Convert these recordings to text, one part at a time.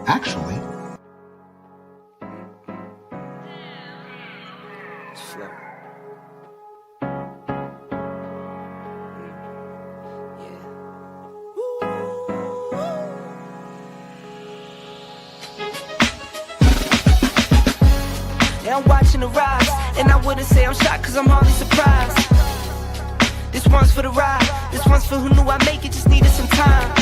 Actually, Slow. Yeah, I'm watching the rise, and I wouldn't say I'm shocked, cause I'm hardly surprised. This one's for the ride, this one's for who knew I'd make it, just needed some time.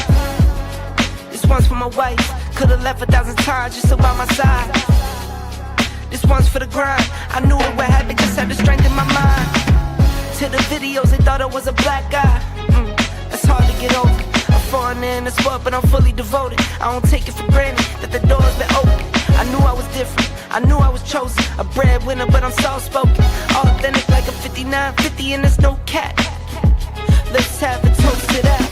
This one's for my wife, could've left 1,000 times just to by my side. This one's for the grind, I knew it would happen, just had the strength in my mind. To the videos, they thought I was a black guy. That's hard to get over. I'm foreigner in the sport, but I'm fully devoted. I don't take it for granted that the door's been open. I knew I was different, I knew I was chosen. A breadwinner, but I'm soft-spoken. Authentic like a 5950 and there's no cap. Let's have a toast to that.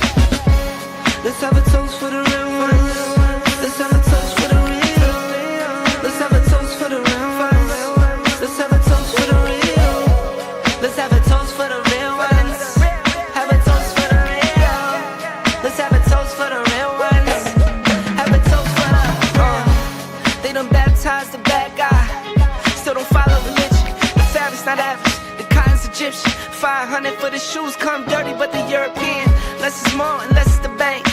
Let's have a toast for the real ones. Let's have a toast for the real. Let's have a toast for the real ones. Let's have a toast for the real. Let's have a toast for the real ones. Have a toast for the real. Let's have a toast for the real ones. Have a toast for the They done baptized the bad guy. Still don't follow religion. The fabric's not average. The cotton's Egyptian. 500 for the shoes, come dirty, but the European. Less is more and less is the bank.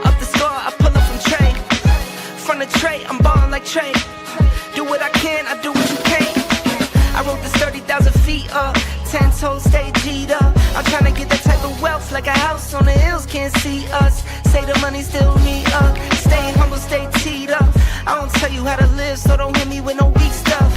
Up the score, I pull up from trade. From the tray, I'm ballin' like Trey. Do what I can, I do what you can't. I wrote this 30,000 feet up, 10 toes stay G'd up. I'm tryna get that type of wealth, like a house on the hills, can't see us. Say the money still me up, stay humble, stay teed up. I don't tell you how to live, so don't hit me with no weak stuff.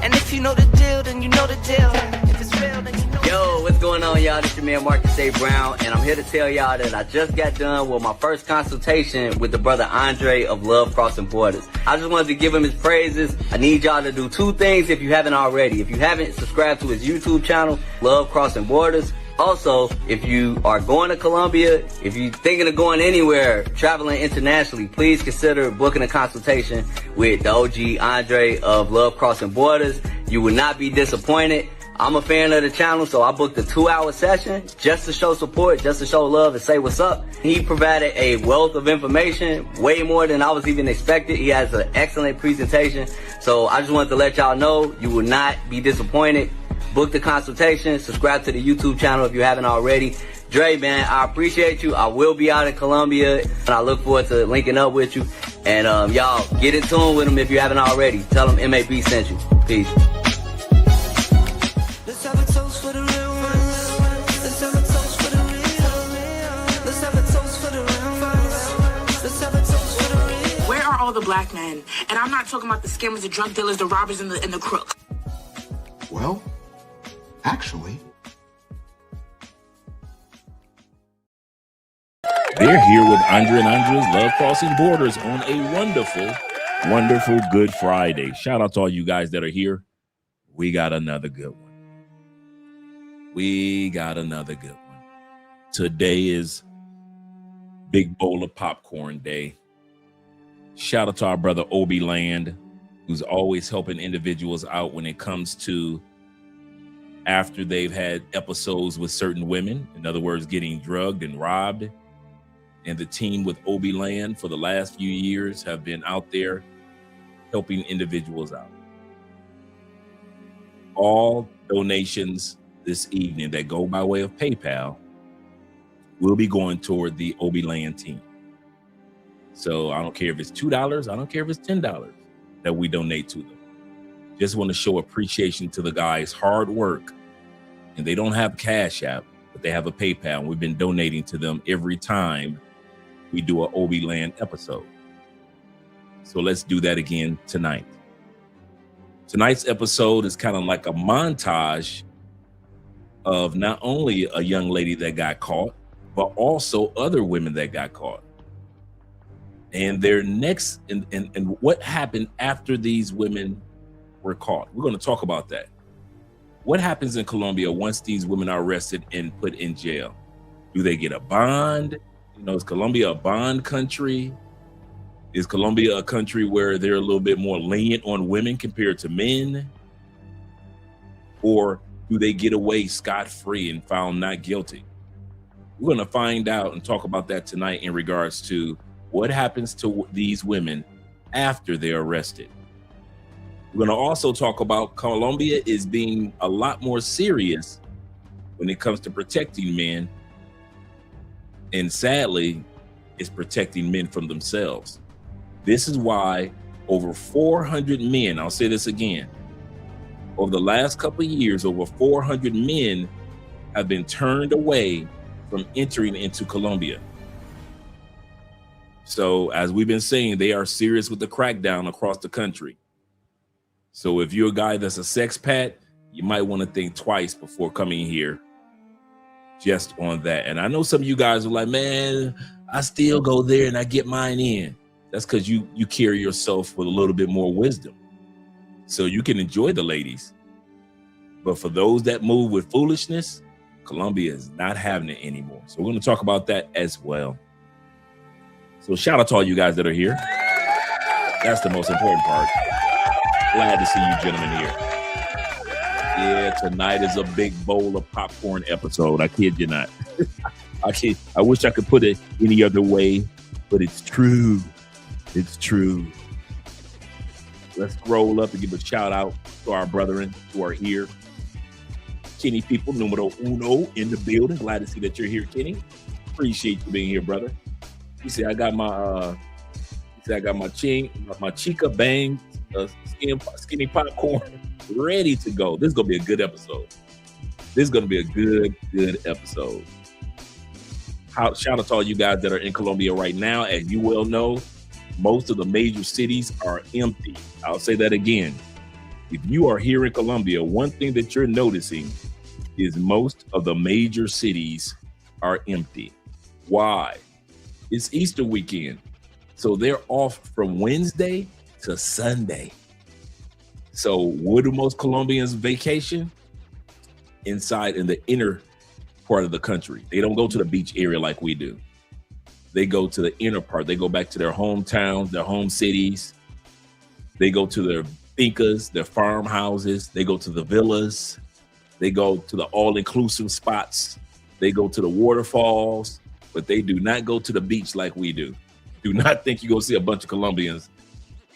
And if you know the deal, then you know the deal. If it's real, then you know. Yo, what's going on, y'all? This your man Marcus A. Brown, and I'm here to tell y'all that I just got done with my first consultation with the brother Andre of Love Crossing Borders. I just wanted to give him his praises. I need y'all to do two things if you haven't already. If you haven't, subscribe to his YouTube channel, Love Crossing Borders. Also, if you are going to Colombia, if you're thinking of going anywhere, traveling internationally, please consider booking a consultation with the OG Andre of Love Crossing Borders. You will not be disappointed. I'm a fan of the channel, so I booked a 2-hour session just to show support, just to show love and say what's up. He provided a wealth of information, way more than I was even expected. He has an excellent presentation. So I just wanted to let y'all know you will not be disappointed. Book the consultation, subscribe to the YouTube channel if you haven't already. Dre, man, I appreciate you. I will be out in Colombia, and I look forward to linking up with you. And y'all, get in tune with him if you haven't already. Tell him MAB sent you. Peace. Let's have a toast for the real ones. Let's have a toast for the real. Let's have a toast for the real ones. Let's have a toast for the real. Where are all the black men? And I'm not talking about the scammers, the drug dealers, the robbers, and the crooks. well, actually, they're here with Andre and Andre's Love Crossing Borders on a wonderful, wonderful Good Friday. Shout out to all you guys that are here. We got another good one. Today is Big Bowl of Popcorn Day. Shout out to our brother Obi Land, who's always helping individuals out when it comes to after they've had episodes with certain women. In other words, getting drugged and robbed. And the team with Obi Land for the last few years have been out there helping individuals out. All donations this evening that go by way of PayPal will be going toward the Obi Land team. So I don't care if it's $2, I don't care if it's $10 that we donate to them. Just want to show appreciation to the guys' hard work. And they don't have Cash App, but they have a PayPal. And we've been donating to them every time we do an Obi Land episode. So let's do that again tonight. Tonight's episode is kind of like a montage of not only a young lady that got caught, but also other women that got caught. And their next, and what happened after these women were caught. We're going to talk about that. What happens in Colombia once these women are arrested and put in jail? Do they get a bond? You know, is Colombia a bond country? Is Colombia a country where they're a little bit more lenient on women compared to men? Or do they get away scot-free and found not guilty? We're going to find out and talk about that tonight in regards to What happens to these women after they're arrested? We're going to also talk about Colombia is being a lot more serious when it comes to protecting men. And sadly, it's protecting men from themselves. This is why over 400 men, I'll say this again, over the last couple of years, over 400 men have been turned away from entering into Colombia. So as we've been saying, they are serious with the crackdown across the country. So if you're a guy that's a sexpat, you might want to think twice before coming here just on that. And I know some of you guys are like, man, I still go there and I get mine in. That's because you carry yourself with a little bit more wisdom. So you can enjoy the ladies. But for those that move with foolishness, Colombia is not having it anymore. So we're going to talk about that as well. So shout out to all you guys that are here. That's the most important part. Glad to see you gentlemen here. Yeah, tonight is a big bowl of popcorn episode. I kid you not. I wish I could put it any other way, but it's true. It's true. Let's scroll up and give a shout out to our brethren who are here. Kenny people, numero uno in the building. Glad to see that you're here, Kenny. Appreciate you being here, brother. You see, I got my my Chica Bang skinny popcorn ready to go. This is gonna be a good episode. This is gonna be a good episode. Shout out to all you guys that are in Colombia right now. As you well know, most of the major cities are empty. I'll say that again. If you are here in Colombia, one thing that you're noticing is most of the major cities are empty. Why? It's Easter weekend. So they're off from Wednesday to Sunday. So where do most Colombians vacation? Inside in the inner part of the country. They don't go to the beach area like we do. They go to the inner part. They go back to their hometowns, their home cities. They go to their fincas, their farmhouses. They go to the villas. They go to the all-inclusive spots. They go to the waterfalls, but they do not go to the beach like we do. Do not think you're going to see a bunch of Colombians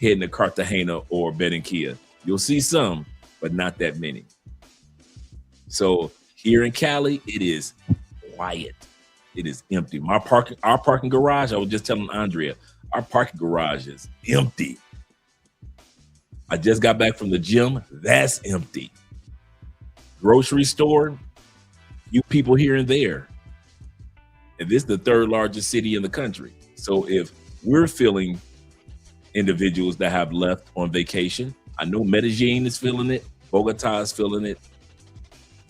heading to Cartagena or Barranquilla. You'll see some, but not that many. So here in Cali, it is quiet. It is empty. Our parking garage, I was just telling Andrea, our parking garage is empty. I just got back from the gym. That's empty. Grocery store, you people here and there. And this is the third largest city in the country. So if we're feeling individuals that have left on vacation, I know Medellin is feeling it, Bogota is feeling it,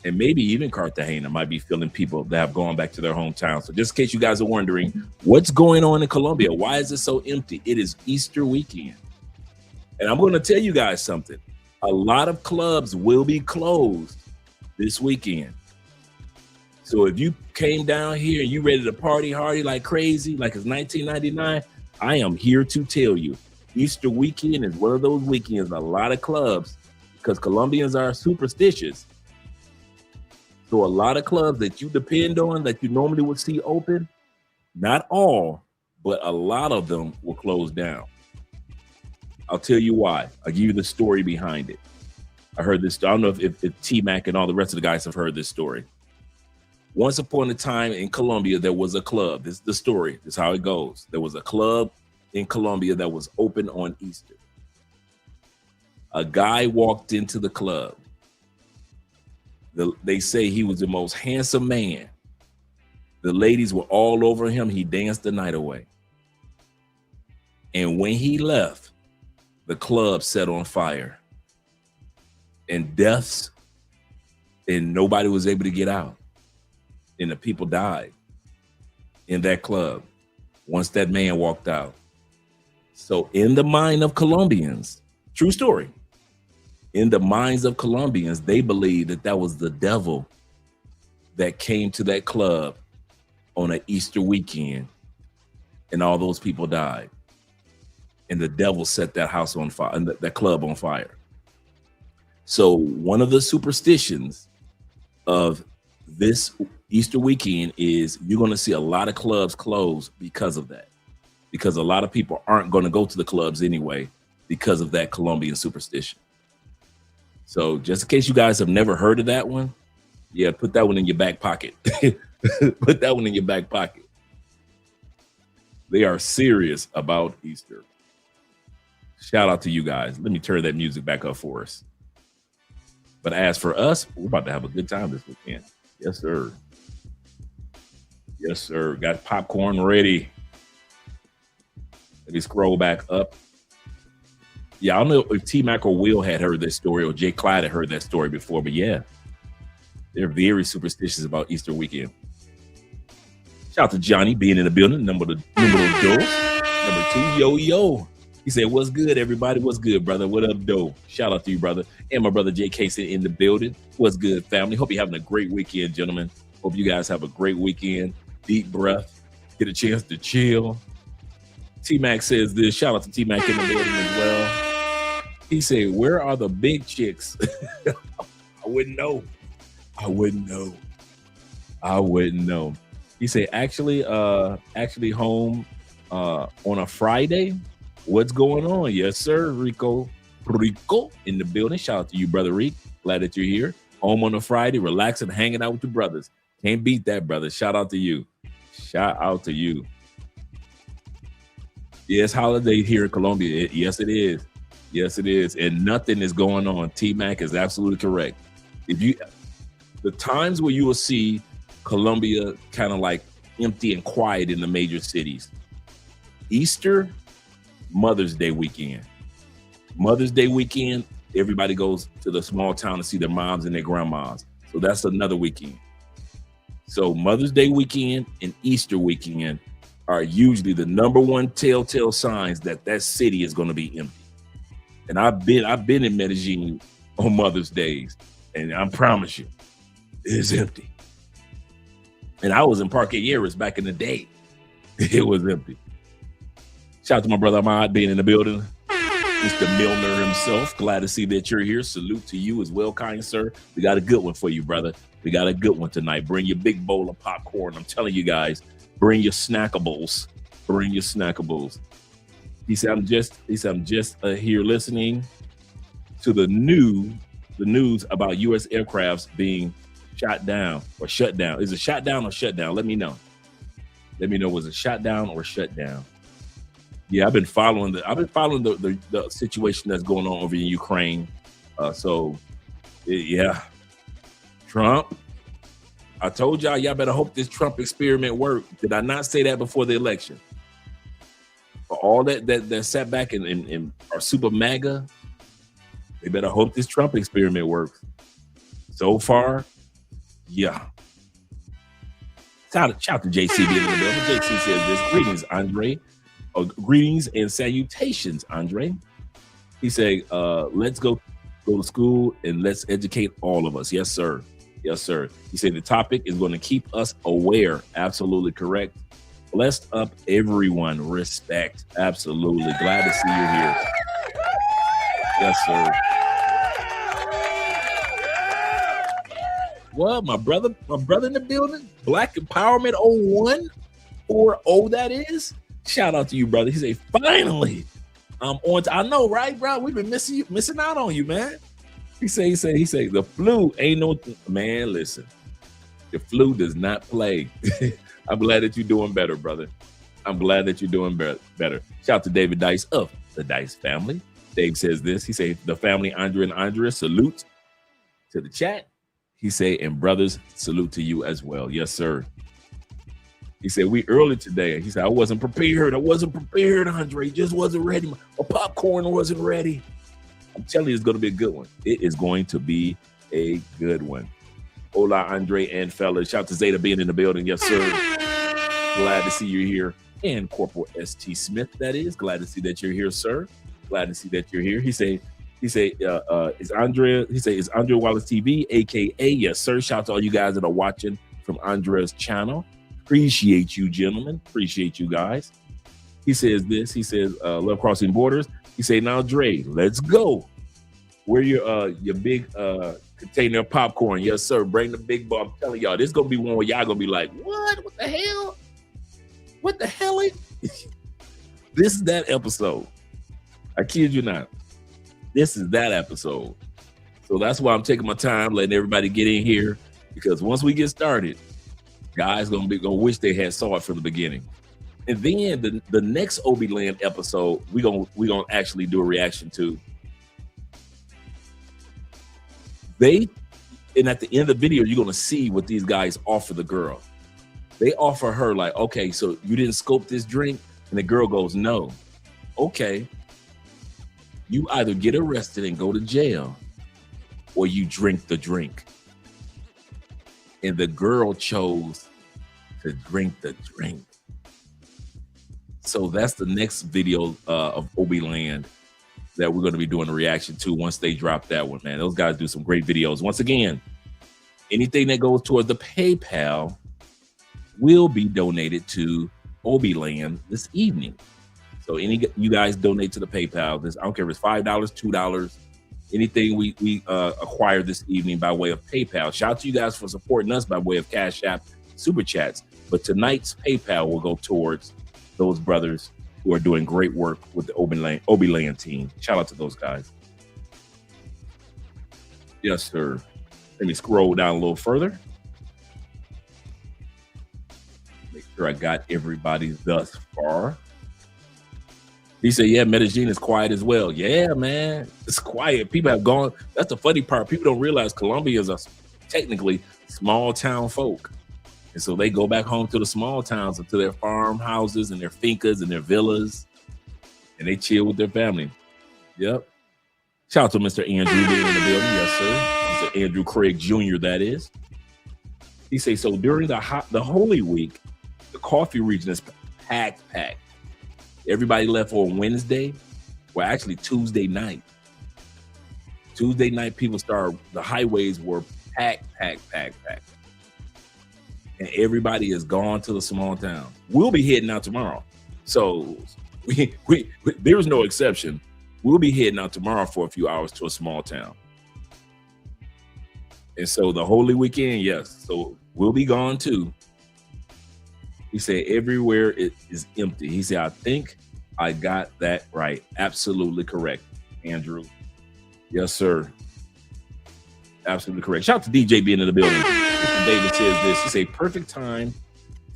and maybe even Cartagena might be feeling people that have gone back to their hometown. So just in case you guys are wondering, what's going on in Colombia? Why is it so empty? It is Easter weekend. And I'm going to tell you guys something. A lot of clubs will be closed this weekend. So if you came down here and you ready to party hardy like crazy, like it's 1999, I am here to tell you, Easter weekend is one of those weekends, a lot of clubs, because Colombians are superstitious. So a lot of clubs that you depend on, that you normally would see open, not all, but a lot of them will close down. I'll tell you why. I'll give you the story behind it. I heard this. I don't know if T-Mac and all the rest of the guys have heard this story. Once upon a time in Colombia, there was a club. This is the story. This is how it goes. There was a club in Colombia that was open on Easter. A guy walked into the club. They say he was the most handsome man. The ladies were all over him. He danced the night away. And when he left, the club set on fire. And deaths, and nobody was able to get out. And the people died in that club once that man walked out. So in the mind of Colombians, true story, in the minds of Colombians, they believe that that was the devil that came to that club on an Easter weekend, and all those people died. And the devil set that house on fire, and that club on fire. So one of the superstitions of this Easter weekend is you're going to see a lot of clubs close because of that. because a lot of people aren't going to go to the clubs anyway because of that Colombian superstition. So just in case you guys have never heard of that one, yeah, put that one in your back pocket. Put that one in your back pocket. They are serious about Easter. Shout out to you guys. Let me turn that music back up for us. But as for us, we're about to have a good time this weekend. Yes, sir. Yes, sir. Got popcorn ready. Let me scroll back up. Yeah, I don't know if T-Mac or Will had heard that story or Jay Clyde had heard that story before, but yeah, they're very superstitious about Easter weekend. Shout out to Johnny being in the building. Number two, yo. He said, what's good, everybody? What's good, brother? What up, doe? Shout out to you, brother. And my brother Jay Casey in the building. What's good, family? Hope you're having a great weekend, gentlemen. Hope you guys have a great weekend. Deep breath. Get a chance to chill. T-Mac says this. Shout out to T-Mac in the building as well. He said, where are the big chicks? I wouldn't know. He said, actually home on a Friday. What's going on? Yes, sir. Rico in the building. Shout out to you, brother Rick. Glad that you're here. Home on a Friday, relaxing, hanging out with your brothers. Can't beat that, brother. Shout out to you. Yes, holiday here in Colombia. Yes, it is. And nothing is going on. T-Mac is absolutely correct. The times where you will see Colombia kind of like empty and quiet in the major cities. Easter, Mother's Day weekend. Everybody goes to the small town to see their moms and their grandmas. So that's another weekend. So Mother's Day weekend and Easter weekend are usually the number one telltale signs that city is going to be empty. And I've been in Medellin on Mother's Days, and I promise you, it's empty. And I was in Parque Yeras back in the day. It was empty. Shout out to my brother Ahmad being in the building. Mr. Milner himself. Glad to see that you're here. Salute to you as well, kind sir. We got a good one for you, brother. We got a good one tonight. Bring your big bowl of popcorn. I'm telling you guys, bring your snackables. He said, I'm just here listening to the news about U.S. aircrafts being shot down or shut down. Is it shot down or shut down? Let me know. Was it shot down or shut down? Yeah, I've been following the situation that's going on over in Ukraine. Trump. I told y'all better hope this Trump experiment worked. Did I not say that before the election? For all that sat back and are super MAGA, they better hope this Trump experiment works. So far, yeah. Shout out to JC being in the building. JC says this. Greetings, Andre. Greetings and salutations, Andre. He said, let's go to school and let's educate all of us. Yes, sir. He said the topic is going to keep us aware. Absolutely correct. Blessed up everyone. Respect. Absolutely. Glad to see you here. Yes, sir. Well, my brother in the building. Black Empowerment 01 or that is. Shout out to you, brother. He said, finally, I'm on. I know, right, bro? We've been missing out on you, man. He said, the flu ain't no man. Listen, the flu does not play. I'm glad that you're doing better, brother. I'm glad that you're doing better. Shout out to David Dice of the Dice family. Dave says this. He said, the family, Andre and Andrea, salute to the chat. He said, and brothers, salute to you as well. Yes, sir. He said, we early today. He said, I wasn't prepared, Andre. Just wasn't ready. My popcorn wasn't ready. I'm telling you, it's going to be a good one. It is going to be a good one. Hola, Andre and fellas. Shout out to Zeta being in the building. Yes, sir. Glad to see you here. And Corporal S.T. Smith, that is. Glad to see that you're here, sir. Glad to see that you're here. He said, is Andrea Wallace TV, a.k.a. Yes, sir. Shout out to all you guys that are watching from Andrea's channel. Appreciate you, gentlemen. Appreciate you guys. He says this. He says, love crossing borders. He said, now, Dre, let's go. Where your big container of popcorn. Yes, sir. Bring the big ball. I'm telling y'all, this is going to be one where y'all going to be like, what? What the hell? What the hell? This is that episode. I kid you not. This is that episode. So that's why I'm taking my time, letting everybody get in here, because once we get started, guys gonna wish they had saw it from the beginning. And then the next Obi-Land episode, we gonna actually do a reaction to. And at the end of the video, you're gonna see what these guys offer the girl. They offer her like, okay, so you didn't scope this drink? And the girl goes, no. Okay. You either get arrested and go to jail, or you drink the drink. And the girl chose to drink the drink. So that's the next video of Obi-Land that we're going to be doing a reaction to once they drop that one, man. Those guys do some great videos. Once again, anything that goes toward the PayPal will be donated to Obi-Land this evening. So you guys donate to the PayPal. I don't care if it's $5, $2, anything we acquire this evening by way of PayPal. Shout out to you guys for supporting us by way of Cash App, Super Chats. But tonight's PayPal will go towards those brothers who are doing great work with the Obi-Land team. Shout out to those guys. Yes, sir. Let me scroll down a little further. Make sure I got everybody thus far. He said, yeah, Medellin is quiet as well. Yeah, man, it's quiet. People have gone. That's the funny part. People don't realize Colombia is technically small town folk. And so they go back home to the small towns and to their farmhouses and their fincas and their villas, and they chill with their family. Yep. Shout out to Mr. Andrew being in the building. Yes, sir. Mr. Andrew Craig Jr., that is. He says, so during the Holy Week, the coffee region is packed. Everybody left on Wednesday. Well, actually Tuesday night. Tuesday night, the highways were packed. And everybody is gone to the small town. We'll be heading out tomorrow. So there's no exception. We'll be heading out tomorrow for a few hours to a small town. And so the Holy Weekend, yes. So we'll be gone too. He said, everywhere it is empty. He said, I think I got that right. Absolutely correct, Andrew. Yes, sir. Absolutely correct. Shout out to DJ being in the building. Mr. David says this. He said, perfect time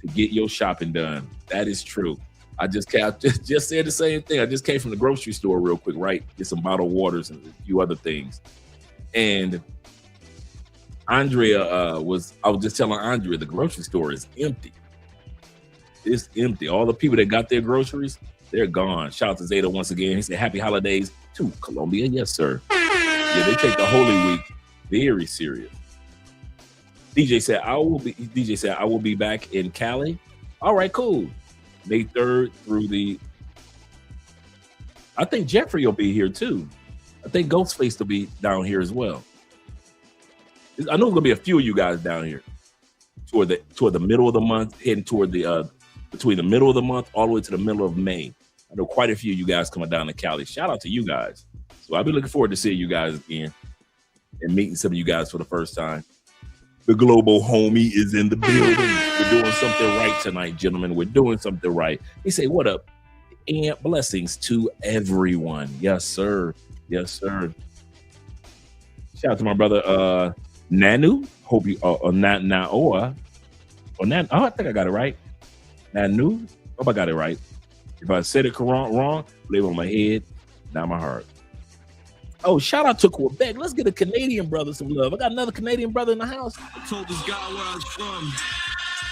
to get your shopping done. That is true. I just said the same thing. I just came from the grocery store real quick, right? Get some bottled waters and a few other things. And Andrea I was just telling Andrea the grocery store is empty. It's empty. All the people that got their groceries, they're gone. Shout out to Zeta once again. He said, happy holidays to Colombia. Yes, sir. Yeah, they take the Holy Week very serious. DJ said, I will be back in Cali. All right, cool. May 3rd through I think Jeffrey will be here too. I think Ghostface will be down here as well. I know there's gonna be a few of you guys down here toward the middle of the month, heading toward between the middle of the month all the way to the middle of May. I know quite a few of you guys coming down to Cali. Shout out to you guys. So I'll be looking forward to seeing you guys again and meeting some of you guys for the first time. The global homie is in the building. We're doing something right tonight, gentlemen. We're doing something right. He say, what up? And blessings to everyone. Yes, sir. Yes, sir. Shout out to my brother Nanu. Hope you I think I got it right. Nanu. Hope I got it right. If I said it wrong, leave it on my head, not my heart. Oh, shout out to Quebec. Let's get a Canadian brother some love. I got another Canadian brother in the house. I told this guy where I was from.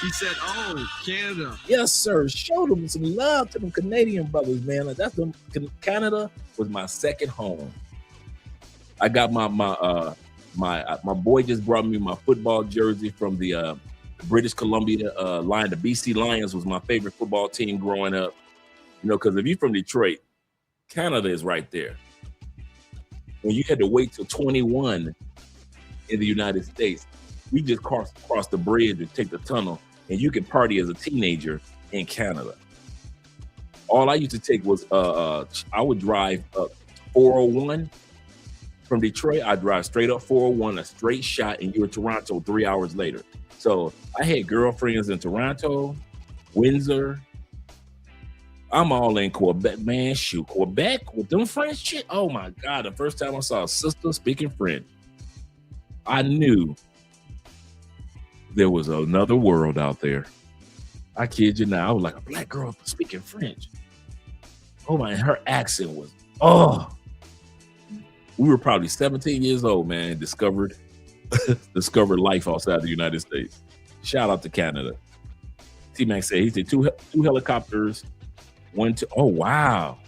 He said, oh, Canada. Yes, sir. Show them some love to them Canadian brothers, man. That's them. Canada was my second home. I got my boy just brought me my football jersey from the British Columbia line. The BC Lions was my favorite football team growing up. You know, because if you're from Detroit, Canada is right there. When you had to wait till 21 in the United States, we just cross the bridge and take the tunnel, and you can party as a teenager in Canada. All I used to take was I would drive up 401 from Detroit. I'd drive straight up 401, a straight shot, and you're in Toronto 3 hours later. So I had girlfriends in Toronto, Windsor. I'm all in Quebec, man. Shoot, Quebec with them French shit. Oh my God. The first time I saw a sister speaking French, I knew there was another world out there. I kid you not. I was like, a black girl speaking French. Oh my, her accent was, we were probably 17 years old, man. Discovered life outside the United States. Shout out to Canada. T-Mac said he said two helicopters. Oh wow.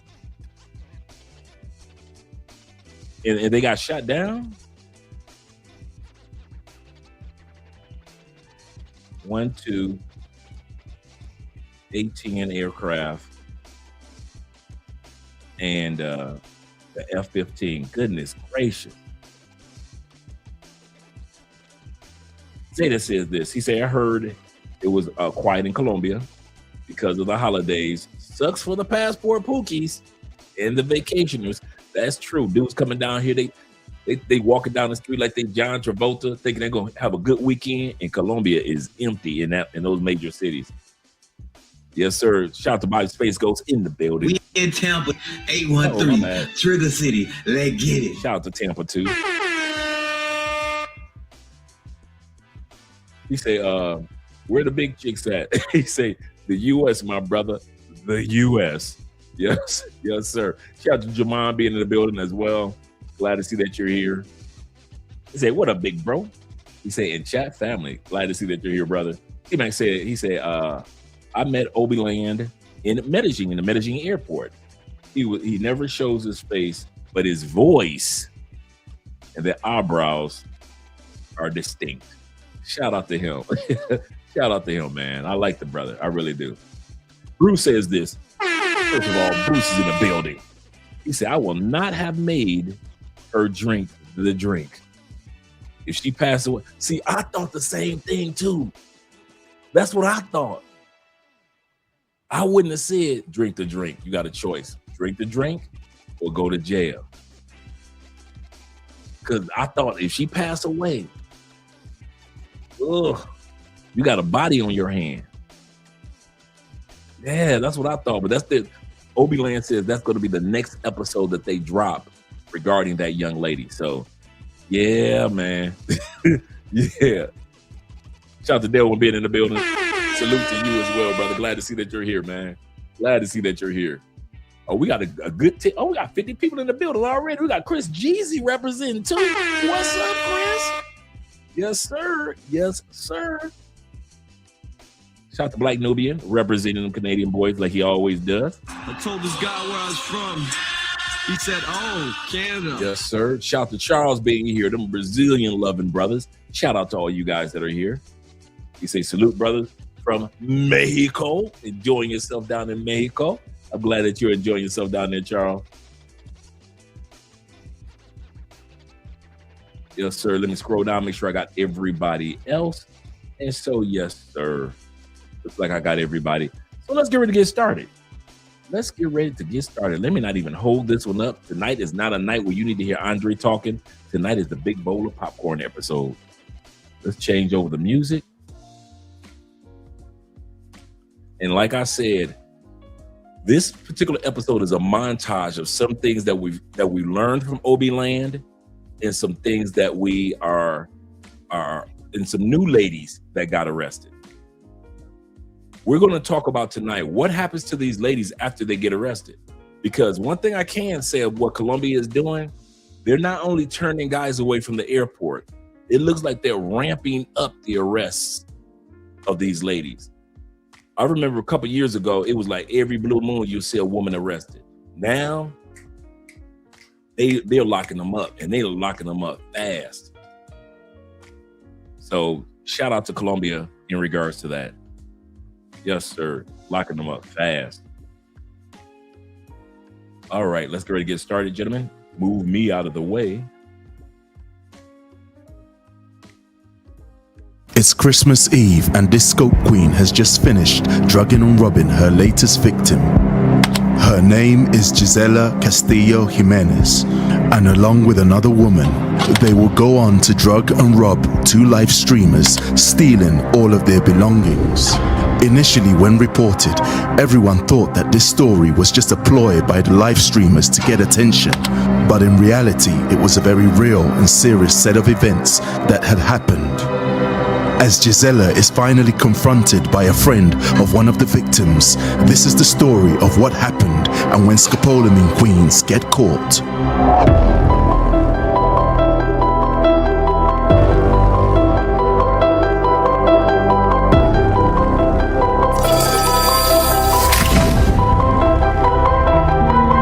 And they got shot down. 18 aircraft and the F-15. Goodness gracious. Zeta says this. He said, I heard it was quiet in Colombia because of the holidays. Sucks for the passport pookies and the vacationers. That's true. Dudes coming down here, they walking down the street like they John Travolta, thinking they're gonna have a good weekend, and Colombia is empty in those major cities. Yes, sir. Shout out to Bobby Space Ghost in the building. We in Tampa, 813, Trigger City. Let's get it. Shout out to Tampa too. He say, where the big chicks at? He say, the U.S., my brother. The U.S. Yes, yes, sir. Shout out to Jamon being in the building as well. Glad to see that you're here. He said, what up, big bro? He said, in chat family. Glad to see that you're here, brother. He said, I met Obi Land in Medellin, in the Medellin airport. He never shows his face, but his voice and the eyebrows are distinct. Shout out to him. Shout out to him, man. I like the brother. I really do. Bruce says this. First of all, Bruce is in the building. He said, I will not have made her drink the drink if she passed away. See, I thought the same thing too. That's what I thought. I wouldn't have said drink the drink. You got a choice. Drink the drink or go to jail. Because I thought if she passed away, you got a body on your hand. Yeah, that's what I thought. But that's the Obi Land says that's going to be the next episode that they drop regarding that young lady. So, yeah, man. Yeah. Shout out to Dale for being in the building. Salute to you as well, brother. Glad to see that you're here, man. Glad to see that you're here. Oh, we got a good we got 50 people in the building already. We got Chris Jeezy representing too. What's up, Chris? Yes, sir. Yes, sir. Shout out to Black Nubian representing them Canadian boys like he always does. I told this guy where I was from. He said, oh, Canada. Yes, sir. Shout out to Charles being here, them Brazilian loving brothers. Shout out to all you guys that are here. He say, salute, brothers from Mexico. Enjoying yourself down in Mexico. I'm glad that you're enjoying yourself down there, Charles. Yes, sir. Let me scroll down, make sure I got everybody else. And so, yes, sir. Looks like I got everybody. So let's get ready to get started. Let's get ready to get started. Let me not even hold this one up. Tonight is not a night where you need to hear Andre talking. Tonight is the Big Bowl of Popcorn episode. Let's change over the music. And like I said, this particular episode is a montage of some things that we learned from Obi Land and some things that we are and some new ladies that got arrested. We're going to talk about tonight what happens to these ladies after they get arrested. Because one thing I can say of what Colombia is doing, they're not only turning guys away from the airport, it looks like they're ramping up the arrests of these ladies. I remember a couple years ago, it was like every blue moon you see a woman arrested. Now, they're locking them up, and they're locking them up fast. So shout out to Colombia in regards to that. Yes, sir. Locking them up fast. All right, let's get ready to get started, gentlemen. Move me out of the way. It's Christmas Eve and this Scope Queen has just finished drugging and robbing her latest victim. Her Her name is Gisela Castillo Jimenez, and along with another woman, they will go on to drug and rob 2 live streamers, stealing all of their belongings. Initially, when reported, everyone thought that this story was just a ploy by the live streamers to get attention. But in reality, it was a very real and serious set of events that had happened. As Gisela is finally confronted by a friend of one of the victims, this is the story of what happened and when scopolamine queens get caught.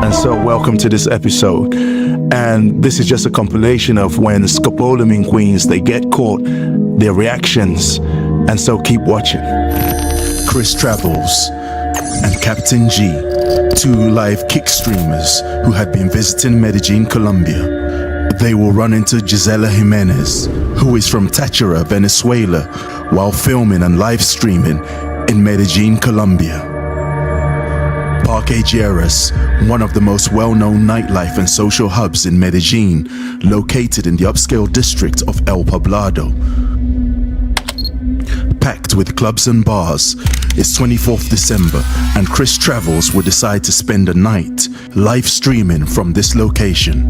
And so welcome to this episode. And this is just a compilation of when scopolamine queens, they get caught, their reactions. And so keep watching. Chris Travels and Captain G, 2 live kick streamers who had been visiting Medellin, Colombia. They will run into Gisela Jimenez, who is from Táchira, Venezuela, while filming and live streaming in Medellin, Colombia. Parque Lleras, one of the most well-known nightlife and social hubs in Medellin, located in the upscale district of El Poblado. Packed with clubs and bars, it's 24th December and Chris Travels will decide to spend a night live streaming from this location.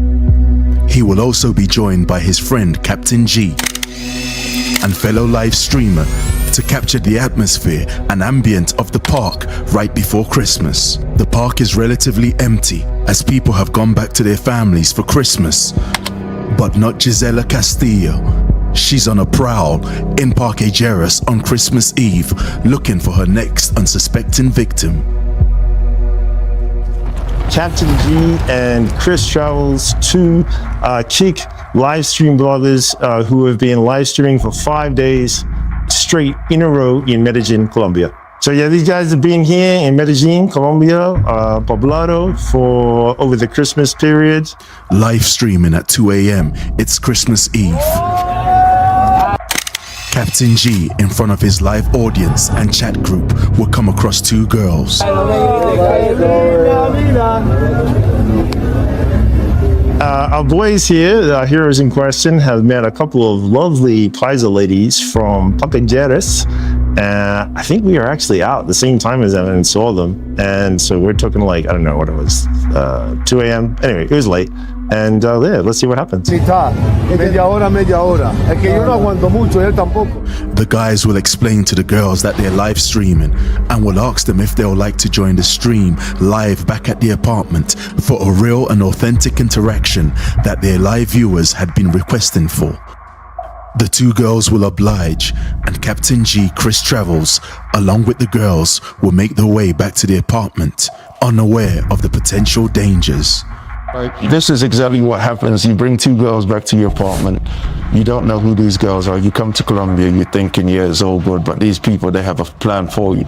He will also be joined by his friend Captain G and fellow live streamer to capture the atmosphere and ambient of the park right before Christmas. The park is relatively empty as people have gone back to their families for Christmas. But not Gisela Castillo. She's on a prowl in Parque Lleras on Christmas Eve, looking for her next unsuspecting victim. Captain G and Chris Travels, 2 kick live stream bloggers who have been live streaming for 5 days straight in a row in Medellin, Colombia. So yeah, these guys have been here in Medellin, Colombia, Poblado for over the Christmas period. Live streaming at 2 a.m. It's Christmas Eve. Captain G, in front of his live audience and chat group, will come across 2 girls. Our boys here, our heroes in question, have met a couple of lovely Paisa ladies from Parque Lleras. I think we were actually out at the same time as them and saw them. And so we're talking like, I don't know what it was, 2 a.m. Anyway, it was late. And yeah, let's see what happens. The guys will explain to the girls that they're live streaming and will ask them if they'll like to join the stream live back at the apartment for a real and authentic interaction that their live viewers had been requesting for. The 2 girls will oblige, and Captain G, Chris Travels, along with the girls, will make their way back to the apartment, unaware of the potential dangers. This is exactly what happens. You bring 2 girls back to your apartment. You don't know who these girls are. You come to Colombia, you're thinking, yeah, it's all good, but these people, they have a plan for you.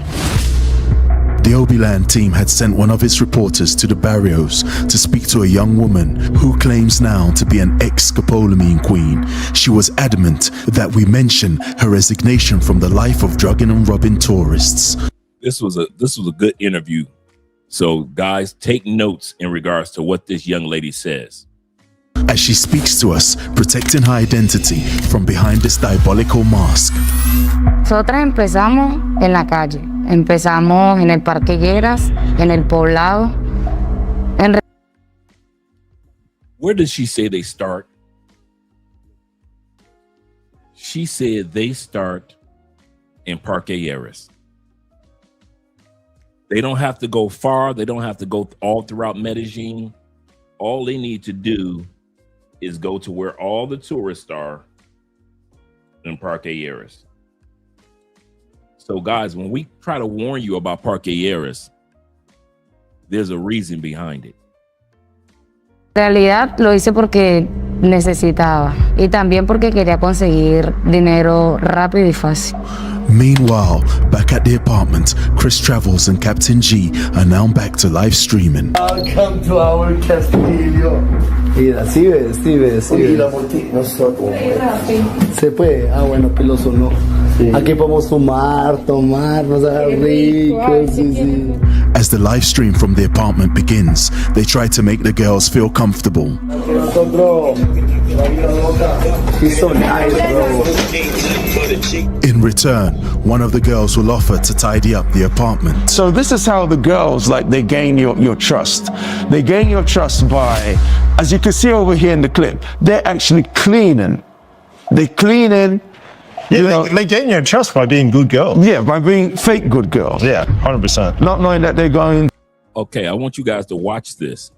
The Obiland team had sent one of its reporters to the barrios to speak to a young woman who claims now to be an ex-scopolamine queen. She was adamant that we mention her resignation from the life of drugging and robbing tourists. This was a good interview. So guys, take notes in regards to what this young lady says. As she speaks to us, protecting her identity from behind this diabolical mask. Nosotras empezamos en la calle. Empezamos en el Parque Lleras, en el Poblado. Where did she say they start? She said they start in Parque Lleras. They don't have to go far. They don't have to go all throughout Medellin. All they need to do is go to where all the tourists are in Parque Lleras. So guys, when we try to warn you about Parque Lleras, there's a reason behind it. En realidad lo hice porque necesitaba y también porque quería conseguir dinero rápido y fácil. Meanwhile, back at the apartment, Chris Travels and Captain G are now back to live streaming. Welcome to our castillo. Mira, sí ves. Se puede. Ah, bueno, piloso no. Sí. Aquí podemos tomar, nos da rico. Sí. As the live stream from the apartment begins, they try to make the girls feel comfortable. He's so nice, bro. In return, one of the girls will offer to tidy up the apartment. So this is how the girls, like, they gain your trust. They gain your trust by, as you can see over here in the clip, they're actually cleaning. They're cleaning. Yeah, they gain your trust by being good girls. Yeah, by being fake good girls. Yeah, 100%. Not knowing that they're going. Okay, I want you guys to watch this.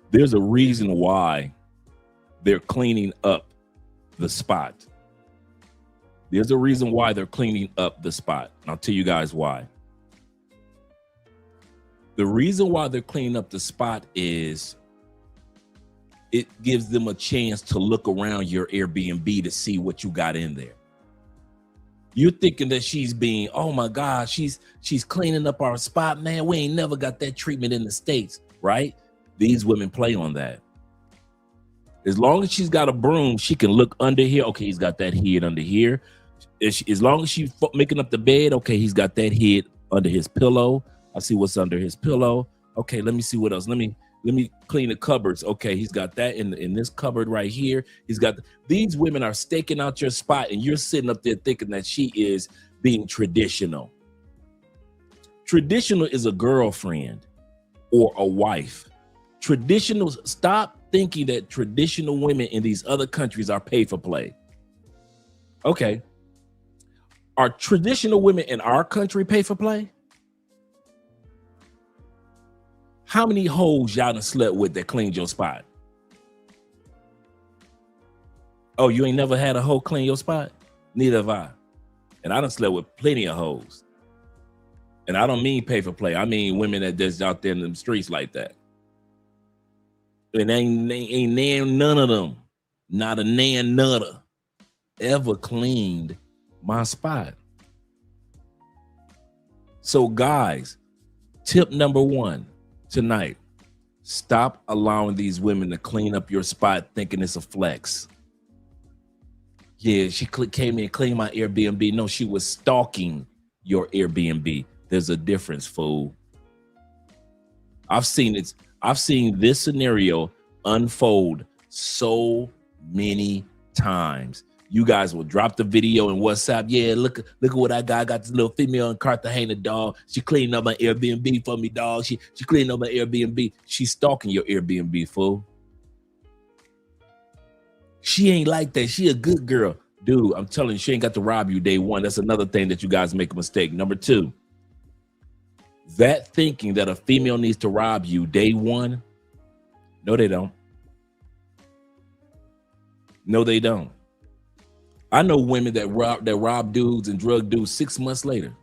There's a reason why they're cleaning up the spot. There's a reason why they're cleaning up the spot. I'll tell you guys why. The reason why they're cleaning up the spot is it gives them a chance to look around your Airbnb to see what you got in there. You're thinking that she's being, oh my God, she's cleaning up our spot, man. We ain't never got that treatment in the States, right? These women play on that. As long as she's got a broom, she can look under here. Okay, he's got that head under here. As long as she's making up the bed, okay, he's got that head under his pillow. I see what's under his pillow. Okay, let me see what else. Let me clean the cupboards. Okay, he's got that in this cupboard right here. He's got these women are staking out your spot, and you're sitting up there thinking that she is being traditional. Traditional is a girlfriend or a wife. Traditional, stop thinking that traditional women in these other countries are pay for play. Okay. Are traditional women in our country pay for play? How many hoes y'all done slept with that cleaned your spot? Oh, you ain't never had a hoe clean your spot? Neither have I. And I done slept with plenty of hoes. And I don't mean pay for play. I mean women that just out there in the streets like that. And ain't none of them, not a nan nutter, ever cleaned my spot. So guys, tip number one tonight, stop allowing these women to clean up your spot thinking it's a flex. Yeah, she came in and cleaned my Airbnb. No, she was stalking your Airbnb. There's a difference, fool. I've seen this scenario unfold so many times. You guys will drop the video in WhatsApp. Yeah, look at what I got. I got this little female in Cartagena, dog. She cleaned up my Airbnb for me, dog. She cleaned up my Airbnb. She's stalking your Airbnb, fool. She ain't like that. She a good girl. Dude, I'm telling you, she ain't got to rob you day one. That's another thing that you guys make a mistake. Number two, that thinking that a female needs to rob you day one, no, they don't. No, they don't. I know women that rob dudes and drug dudes 6 months later.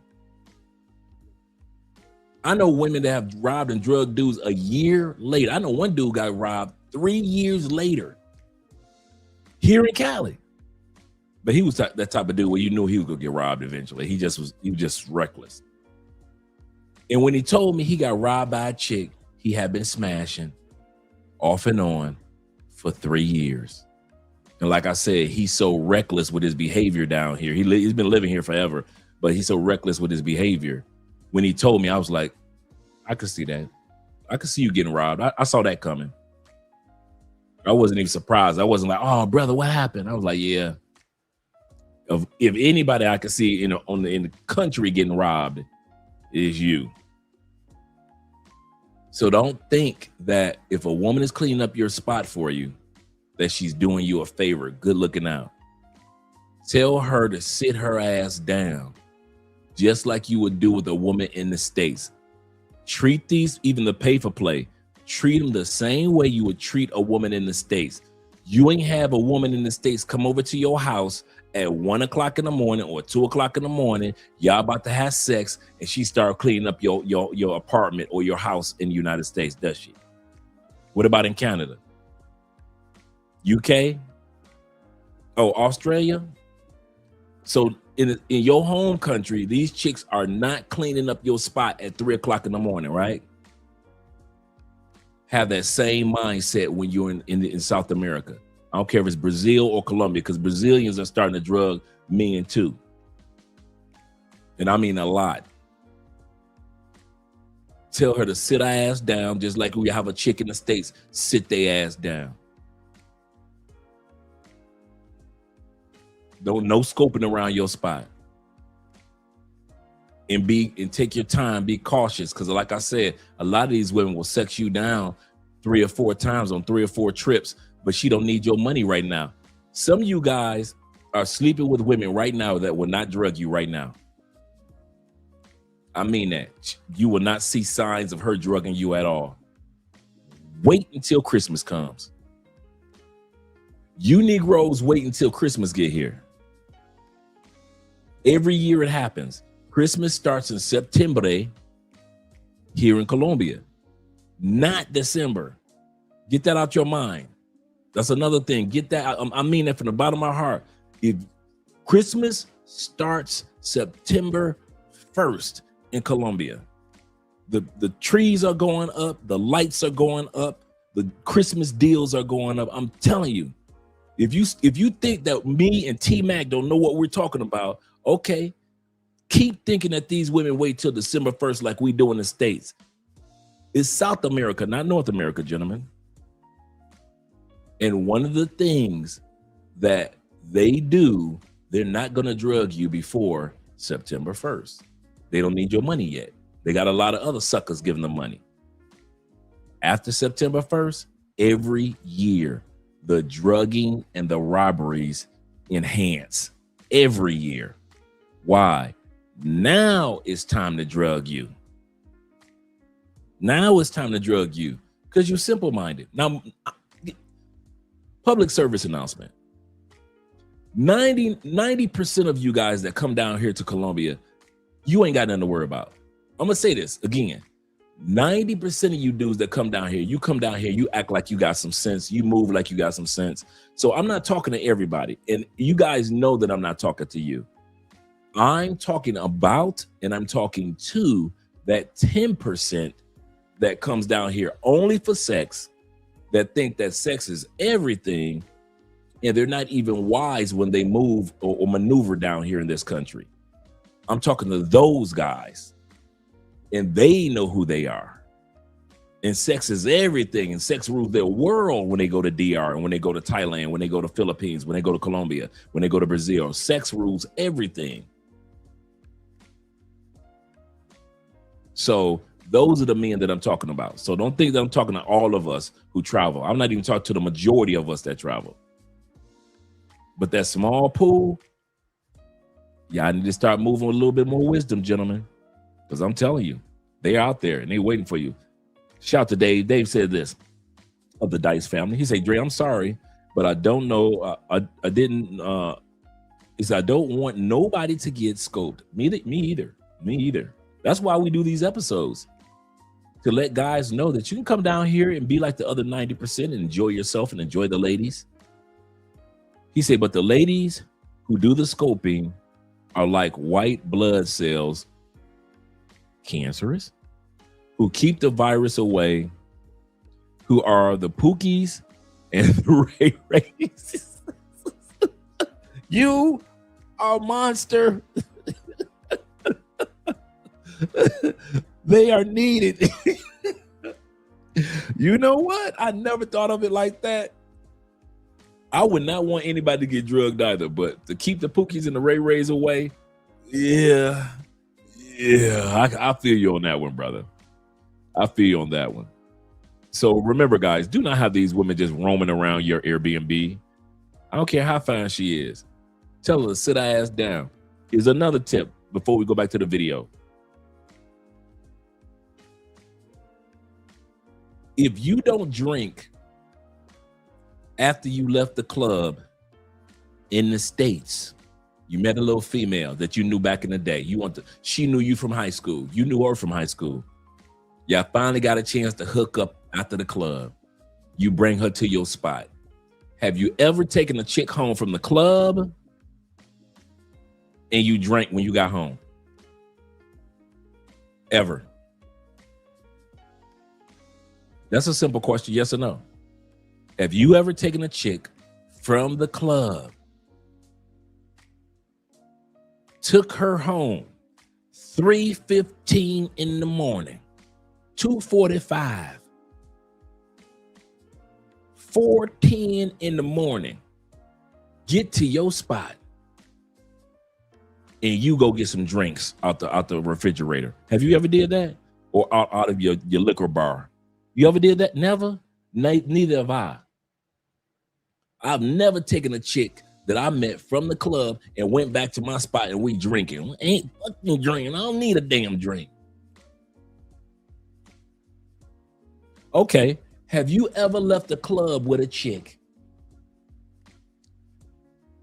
I know women that have robbed and drugged dudes a year later. I know one dude got robbed 3 years later here in Cali. But he was that type of dude where you knew he was gonna get robbed eventually. He was just reckless. And when he told me he got robbed by a chick he had been smashing off and on for 3 years. And like I said, he's so reckless with his behavior down here. He's been living here forever, but he's so reckless with his behavior. When he told me, I was like, I could see that. I could see you getting robbed. I saw that coming. I wasn't even surprised. I wasn't like, oh, brother, what happened? I was like, yeah. If anybody I could see in the country getting robbed, it is you. So don't think that if a woman is cleaning up your spot for you, that she's doing you a favor. Good looking out. Tell her to sit her ass down, just like you would do with a woman in the States. Treat these, even the pay for play, treat them the same way you would treat a woman in the States. You ain't have a woman in the States come over to your house at 1 o'clock in the morning or 2 o'clock in the morning. Y'all about to have sex and she start cleaning up your apartment or your house in the United States, does she? What about in Canada? UK? Oh, Australia? So in your home country, these chicks are not cleaning up your spot at 3 o'clock in the morning, right? Have that same mindset when you're in South America. I don't care if it's Brazil or Colombia, because Brazilians are starting to drug men too. And I mean a lot. Tell her to sit her ass down, just like we have a chick in the States, sit their ass down. No scoping around your spot. And take your time, be cautious. Because like I said, a lot of these women will sex you down 3 or 4 times on 3 or 4 trips, but she don't need your money right now. Some of you guys are sleeping with women right now that will not drug you right now. I mean that. You will not see signs of her drugging you at all. Wait until Christmas comes. You Negroes wait until Christmas get here. Every year it happens. Christmas starts in September here in Colombia, not December. Get that out your mind. That's another thing. Get that. I mean that from the bottom of my heart. If Christmas starts September 1st in Colombia, the trees are going up, the lights are going up, the Christmas deals are going up. I'm telling you, if you think that me and T-Mac don't know what we're talking about, okay, keep thinking that these women wait till December 1st like we do in the States. It's South America, not North America, gentlemen. And one of the things that they do, they're not going to drug you before September 1st. They don't need your money yet. They got a lot of other suckers giving them money. After September 1st, every year, the drugging and the robberies enhance every year. Why? Now it's time to drug you. Now it's time to drug you because you're simple-minded. Now, public service announcement. 90% of you guys that come down here to Colombia, you ain't got nothing to worry about. I'm going to say this again. 90% of you dudes that come down here, you act like you got some sense. You move like you got some sense. So I'm not talking to everybody. And you guys know that I'm not talking to you. I'm talking about and I'm talking to that 10% that comes down here only for sex, that think that sex is everything, and they're not even wise when they move or maneuver down here in this country. I'm talking to those guys, and they know who they are. And sex is everything, and sex rules their world when they go to DR, and when they go to Thailand, when they go to Philippines, when they go to Colombia, when they go to Brazil. Sex rules everything. So those are the men that I'm talking about. So don't think that I'm talking to all of us who travel. I'm not even talking to the majority of us that travel. But that small pool, y'all need to start moving with a little bit more wisdom, gentlemen. Because I'm telling you, they're out there and they're waiting for you. Shout out to Dave. Dave said this of the Dice family. He said, Dre, I'm sorry, but I don't know. I didn't. He said, I don't want nobody to get scoped. Me either. That's why we do these episodes. To let guys know that you can come down here and be like the other 90% and enjoy yourself and enjoy the ladies. He said, but the ladies who do the scoping are like white blood cells, cancerous, who keep the virus away, who are the Pookies and the Ray Rays. You are a monster. They are needed. You know what? I never thought of it like that. I would not want anybody to get drugged either, but to keep the Pookies and the Ray Rays away, yeah, I feel you on that one, brother. I feel you on that one. So remember, guys, do not have these women just roaming around your Airbnb. I don't care how fine she is. Tell her to sit her ass down. Here's another tip before we go back to the video. If you don't drink after you left the club in the States, you met a little female that you knew back in the day. She knew you from high school. You knew her from high school. Y'all finally got a chance to hook up after the club. You bring her to your spot. Have you ever taken a chick home from the club and you drank when you got home? Ever? That's a simple question, yes or no. Have you ever taken a chick from the club, took her home 3:15 in the morning, 2:45, 4:10 in the morning, get to your spot and you go get some drinks out the refrigerator. Have you ever did that? Or out of your liquor bar? You ever did that? Never? Neither have I. I've never taken a chick that I met from the club and went back to my spot and we drinking. Ain't fucking drinking. I don't need a damn drink. Okay. Have you ever left the club with a chick?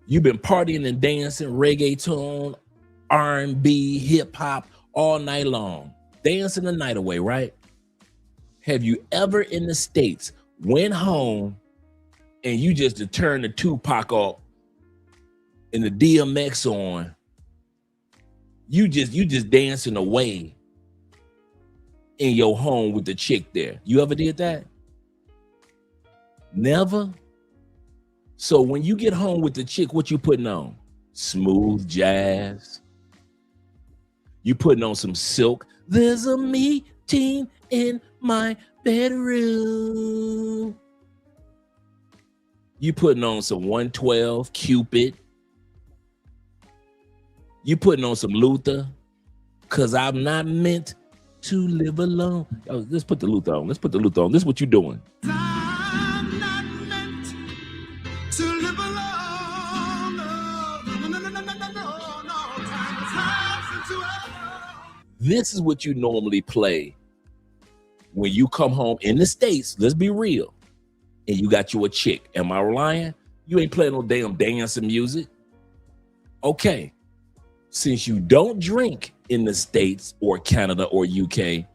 You've been partying and dancing, reggaeton, R&B, hip hop all night long, dancing the night away, right? Have you ever in the States went home and you just to turn the Tupac up and the DMX on? You just dancing away in your home with the chick there. You ever did that? Never? So when you get home with the chick, what you putting on? Smooth jazz. You putting on some Silk. There's a meeting in my bedroom. You putting on some 112 Cupid. You putting on some Luther. Cause I'm not meant to live alone. Oh, let's put the Luther on. Let's put the Luther on. This is what you're doing. I'm not meant to live alone. This is what you normally play when you come home in the States. Let's be real. And you got you a chick. Am I lying? You ain't playing no damn dancing music. Okay. Since you don't drink in the States or Canada or UK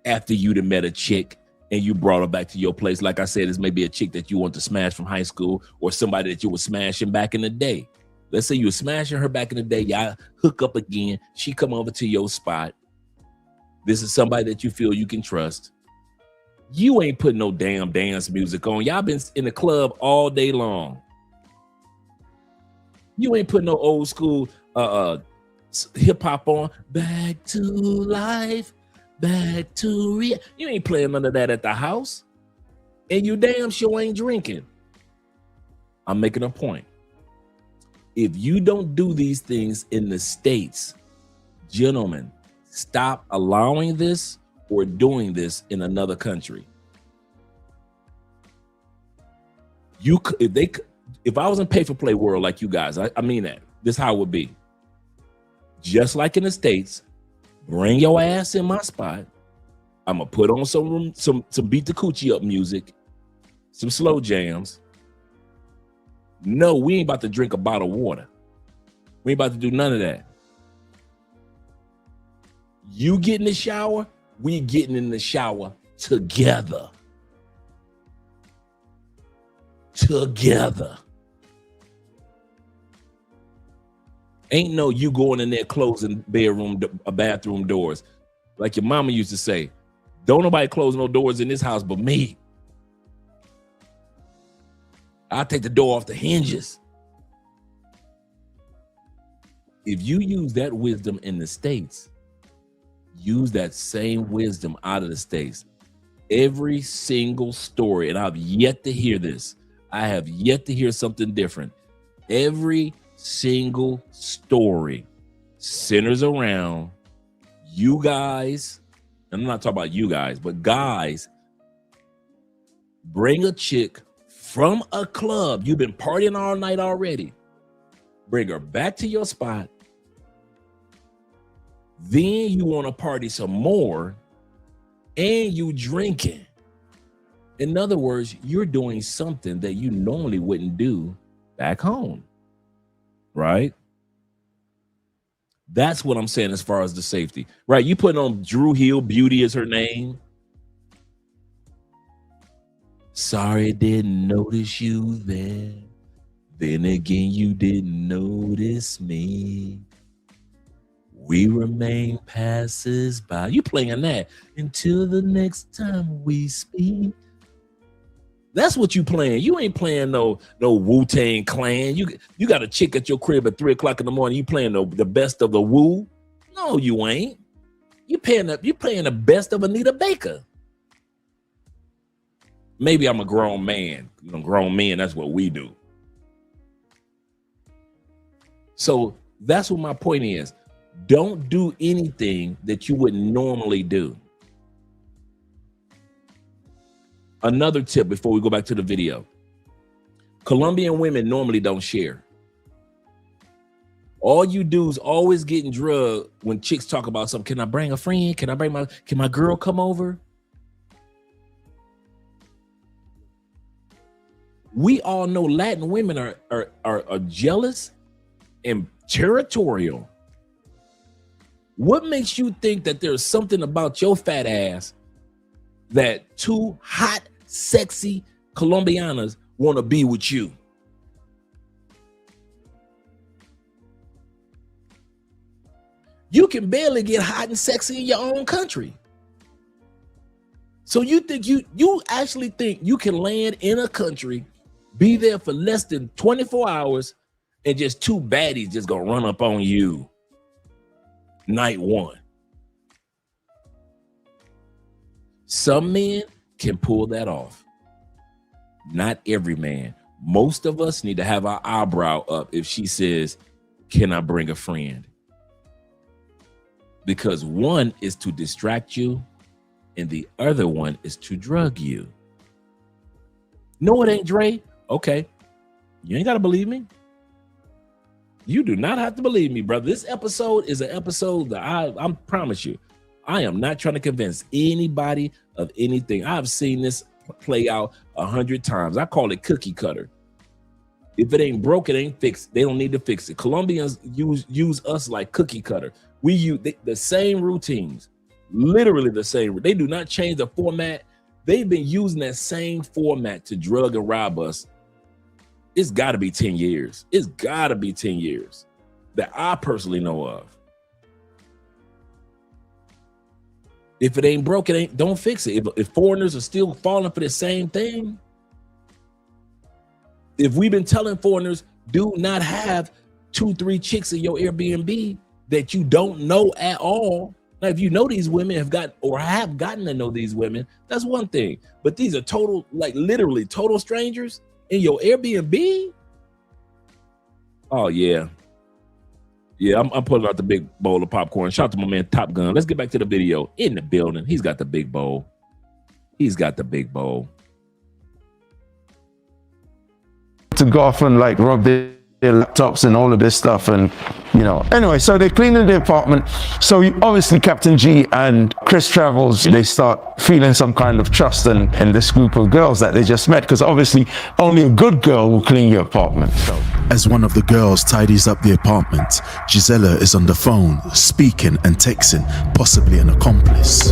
after you done met a chick and you brought her back to your place, like I said, this may be a chick that you want to smash from high school or somebody that you were smashing back in the day. Let's say you were smashing her back in the day. Y'all hook up again. She come over to your spot. This is somebody that you feel you can trust. You ain't putting no damn dance music on. Y'all been in the club all day long. You ain't putting no old school hip hop on. Back to life, back to real. You ain't playing none of that at the house. And you damn sure ain't drinking. I'm making a point. If you don't do these things in the States, gentlemen, stop allowing this or doing this in another country. If I was in pay for play world like you guys, I mean that. This is how it would be. Just like in the States, bring your ass in my spot. I'm gonna put on some beat the coochie up music, some slow jams. No, we ain't about to drink a bottle of water. We ain't about to do none of that. You get in the shower, we getting in the shower together. Together. Ain't no you going in there closing bathroom doors. Like your mama used to say, don't nobody close no doors in this house but me. I'll take the door off the hinges. If you use that wisdom in the States, use that same wisdom out of the States. Every single story, and I've yet to hear this. I have yet to hear something different. Every single story centers around you guys. And I'm not talking about you guys, but guys bring a chick from a club. You've been partying all night already. Bring her back to your spot. Then you want to party some more and you drinking. In other words, you're doing something that you normally wouldn't do back home, right? That's what I'm saying as far as the safety, right? You putting on Drew Hill, Beauty is her name. Sorry, didn't notice you there. Then again, you didn't notice me. We remain passers-by. You playing that until the next time we speak. That's what you playing. You ain't playing no Wu-Tang Clan. You got a chick at your crib at 3 o'clock in the morning. You playing the best of the Wu? No, you ain't. You playing the best of Anita Baker. Maybe I'm a grown man. You know, grown men, that's what we do. So that's what my point is. Don't do anything that you wouldn't normally do. Another tip before we go back to the video. Colombian women normally don't share. All you do is always getting drugged when chicks talk about something. Can I bring a friend? Can my girl come over? We all know Latin women are jealous and territorial. What makes you think that there's something about your fat ass that two hot, sexy Colombianas want to be with you? You can barely get hot and sexy in your own country. So you think you actually think you can land in a country, be there for less than 24 hours, and just two baddies just gonna run up on you night one? Some men can pull that off. Not every man. Most of us need to have our eyebrow up if she says, can I bring a friend? Because one is to distract you and the other one is to drug you. No, it ain't, Dre. Okay. You ain't got to believe me. You do not have to believe me, brother. This episode is an episode that I promise you, I am not trying to convince anybody of anything. I've seen this play out 100 times. I call it cookie cutter. If it ain't broke, it ain't fixed. They don't need to fix it. Colombians use us like cookie cutter. We use the same routines, literally the same. They do not change the format. They've been using that same format to drug and rob us. It's got to be 10 years. It's got to be 10 years that I personally know of. If it ain't broke, don't fix it. If foreigners are still falling for the same thing, if we've been telling foreigners, do not have 2-3 chicks in your Airbnb that you don't know at all. Now, if you know these women have gotten to know these women, that's one thing. But these are total, like literally total strangers in your Airbnb. Oh yeah. Yeah, I'm pulling out the big bowl of popcorn. Shout out to my man Top Gun. Let's get back to the video. In the building. He's got the big bowl. He's got the big bowl. To go off and like rub their laptops and all of this stuff, and you know, anyway, so they're cleaning the apartment. So obviously Captain G and Chris Travels, they start feeling some kind of trust in this group of girls that they just met, because obviously only a good girl will clean your apartment. So as one of the girls tidies up the apartment, Gisela is on the phone, speaking and texting, possibly an accomplice.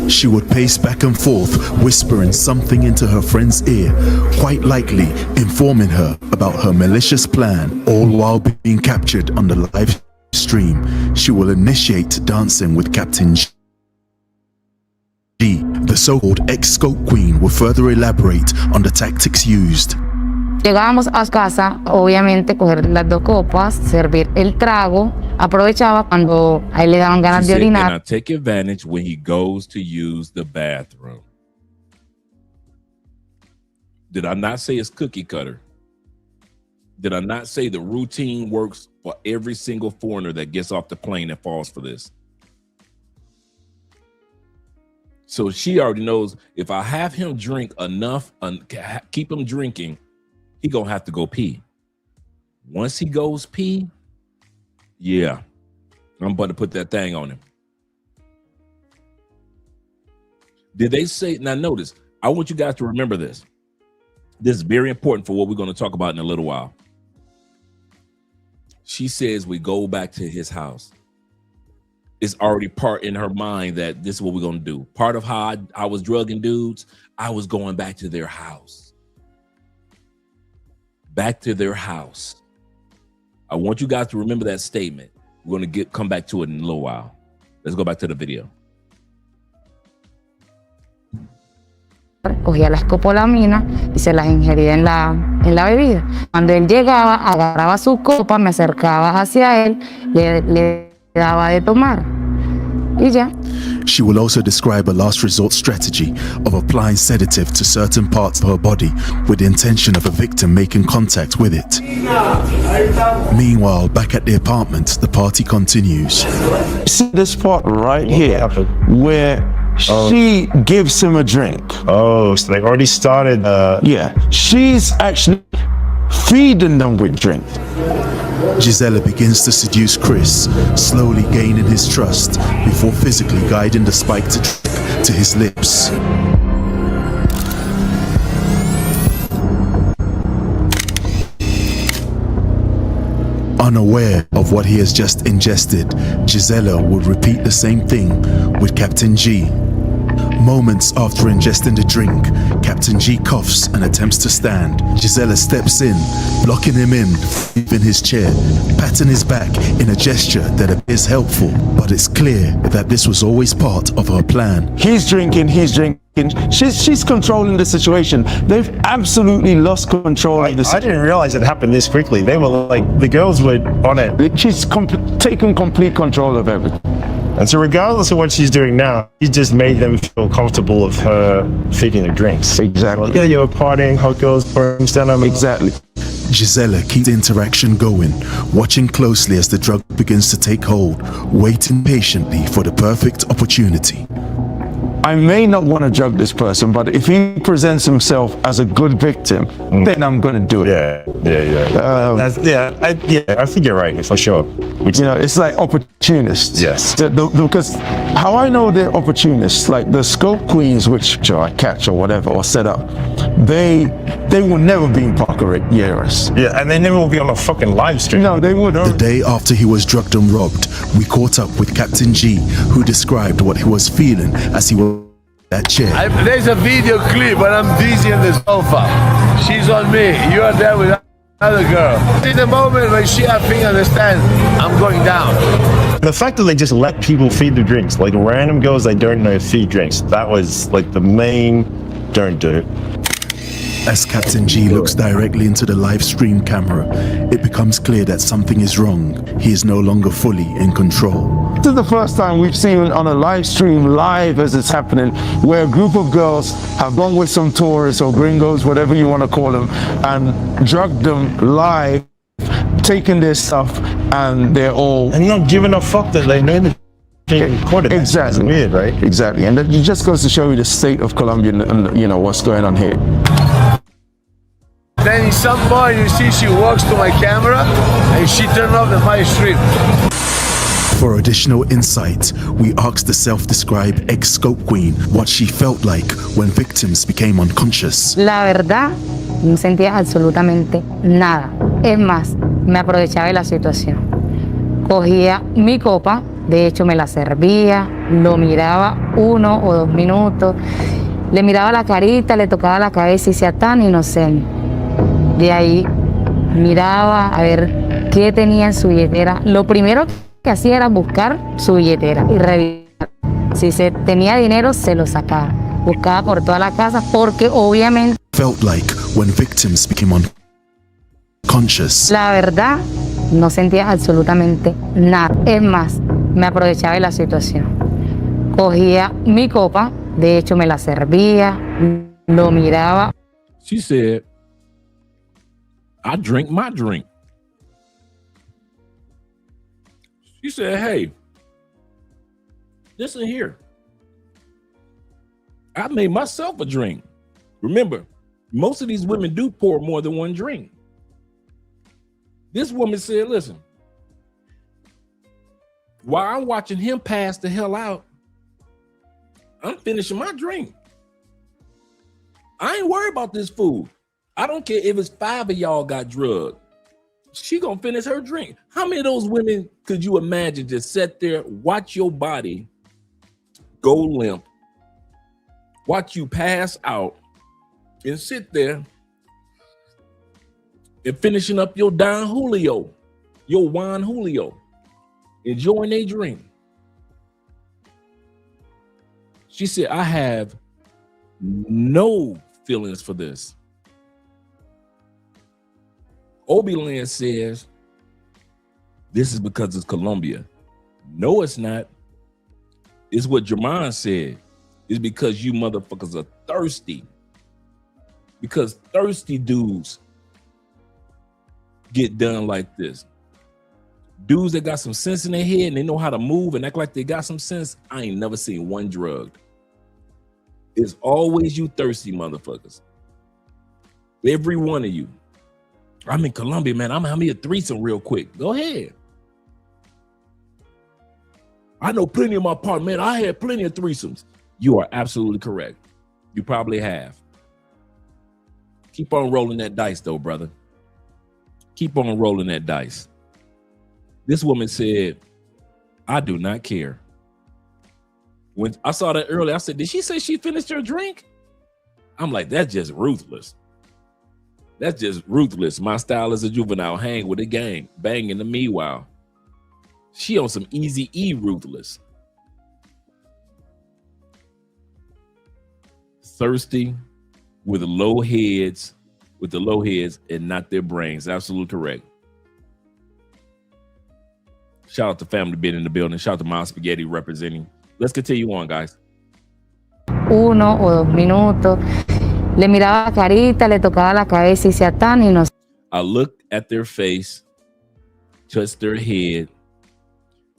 She would pace back and forth, whispering something into her friend's ear, quite likely informing her about her malicious plan, all while being captured on the live stream. She will initiate dancing with Captain G. The so-called ex-Scope Queen will further elaborate on the tactics used. Llegábamos a casa, obviamente coger las 2 copas, servir el trago. Aprovechaba cuando ahí le daban ganas de orinar. Can I take advantage when he goes to use the bathroom? Did I not say it's cookie cutter? Did I not say the routine works for every single foreigner that gets off the plane and falls for this? So she already knows if I have him drink enough and keep him drinking, he gonna have to go pee. Once he goes pee, yeah, I'm about to put that thing on him. Did they say, now notice, I want you guys to remember this. This is very important for what we're going to talk about in a little while. She says we go back to his house. It's already part in her mind that this is what we're going to do. Part of how I was drugging dudes, I was going back to their house. Back to their house. I want you guys to remember that statement. We're going to come back to it in a little while. Let's go back to the video. Cogía la escopolamina y se las ingería en la bebida. Cuando él llegaba, agarraba su copa, me acercaba hacia él, le daba de tomar. y ya. She will also describe a last resort strategy of applying sedative to certain parts of her body with the intention of a victim making contact with it. Meanwhile, back at the apartment, the party continues. See this part right here where she gives him a drink. Oh, so they already started. Yeah, she's actually feeding them with drink. Gisela begins to seduce Chris, slowly gaining his trust before physically guiding the spiked drink to his lips. Unaware of what he has just ingested, Gisela would repeat the same thing with Captain G. Moments after ingesting the drink, Captain G coughs and attempts to stand. Gisela steps in, locking him in his chair, patting his back in a gesture that appears helpful, but it's clear that this was always part of her plan. He's drinking. She's controlling the situation. They've absolutely lost control of the situation. I didn't realize it happened this quickly. They were like, the girls were on it. She's taken complete control of everything. And so regardless of what she's doing now, she just made them feel comfortable of her feeding the drinks. Exactly. Yeah, you were partying, hot girls pouring down on me. Exactly. Gisela keeps the interaction going, watching closely as the drug begins to take hold, waiting patiently for the perfect opportunity. I may not want to drug this person, but if he presents himself as a good victim, then I'm going to do it. I think you're right, for sure. It's like opportunists. Yes. Because how I know they're opportunists, like the Scope Queens, which I catch or whatever, or set up, they will never be in Parker Years. Yeah, and they never will be on a fucking live stream. No, they wouldn't. The day after he was drugged and robbed, we caught up with Captain G, who described what he was feeling as he was that chair. There's a video clip when I'm dizzy on the sofa. She's on me. You are there with another girl. In the moment when she, I think, understands I'm going down. The fact that they just let people feed the drinks, like random girls they don't know feed drinks, that was like the main don't do it. As Captain G looks directly into the live stream camera, it becomes clear that something is wrong. He is no longer fully in control. This is the first time we've seen on a live stream, live as it's happening, where a group of girls have gone with some tourists or gringos, whatever you want to call them, and drugged them live, taking their stuff, and they're all... And not giving a fuck that they know that being recorded. Exactly. That's weird, right? Exactly. And it just goes to show you the state of Colombia and what's going on here. Then in some point you see she walks to my camera and she turned off the my stream. For additional insight, we asked the self-described ex-Scope Queen what she felt like when victims became unconscious. La verdad, no sentía absolutamente nada. Es más, me aprovechaba de la situación. Cogía mi copa, de hecho me la servía, lo miraba 1 o 2 minutos, le miraba la carita, le tocaba la cabeza y decía tan inocente. De ahí miraba a ver qué tenía en su billetera. Lo primero que hacía era buscar su billetera y revisar. Si se tenía dinero, se lo sacaba. Buscaba por toda la casa porque obviamente... Felt like when victims became unconscious. La verdad, no sentía absolutamente nada. Es más, me aprovechaba de la situación. Cogía mi copa, de hecho me la servía, lo miraba. She said, I drink my drink. She said, hey, listen here. I made myself a drink. Remember, most of these women do pour more than one drink. This woman said, listen, while I'm watching him pass the hell out, I'm finishing my drink. I ain't worried about this food. I don't care if it's 5 of y'all got drugged. She gonna finish her drink. How many of those women could you imagine just sit there, watch your body go limp, watch you pass out, and sit there and finishing up your Don Julio, your Juan Julio, enjoying a drink? She said, I have no feelings for this. Obiland says, this is because it's Colombia. No, it's not. It's what Jermon said. It's because you motherfuckers are thirsty. Because thirsty dudes get done like this. Dudes that got some sense in their head and they know how to move and act like they got some sense, I ain't never seen one drugged. It's always you thirsty motherfuckers. Every one of you. I'm in Colombia, man. I'm gonna have me a threesome real quick. Go ahead. I know plenty of my part, man. I had plenty of threesomes. You are absolutely correct. You probably have. Keep on rolling that dice, though, brother. Keep on rolling that dice. This woman said, I do not care. When I saw that earlier, I said, did she say she finished her drink? I'm like, that's just ruthless. That's just ruthless. My style as a juvenile, hang with a gang, bang in the meanwhile. She on some easy E ruthless. Thirsty with the low heads and not their brains. Absolutely correct. Shout out to Family being in the building. Shout out to Miles Spaghetti representing. Let's continue on, guys. 1 o 2 minutos. Le miraba la carita, le tocaba la cabeza y decía tan inocente. I looked at their face, touched their head.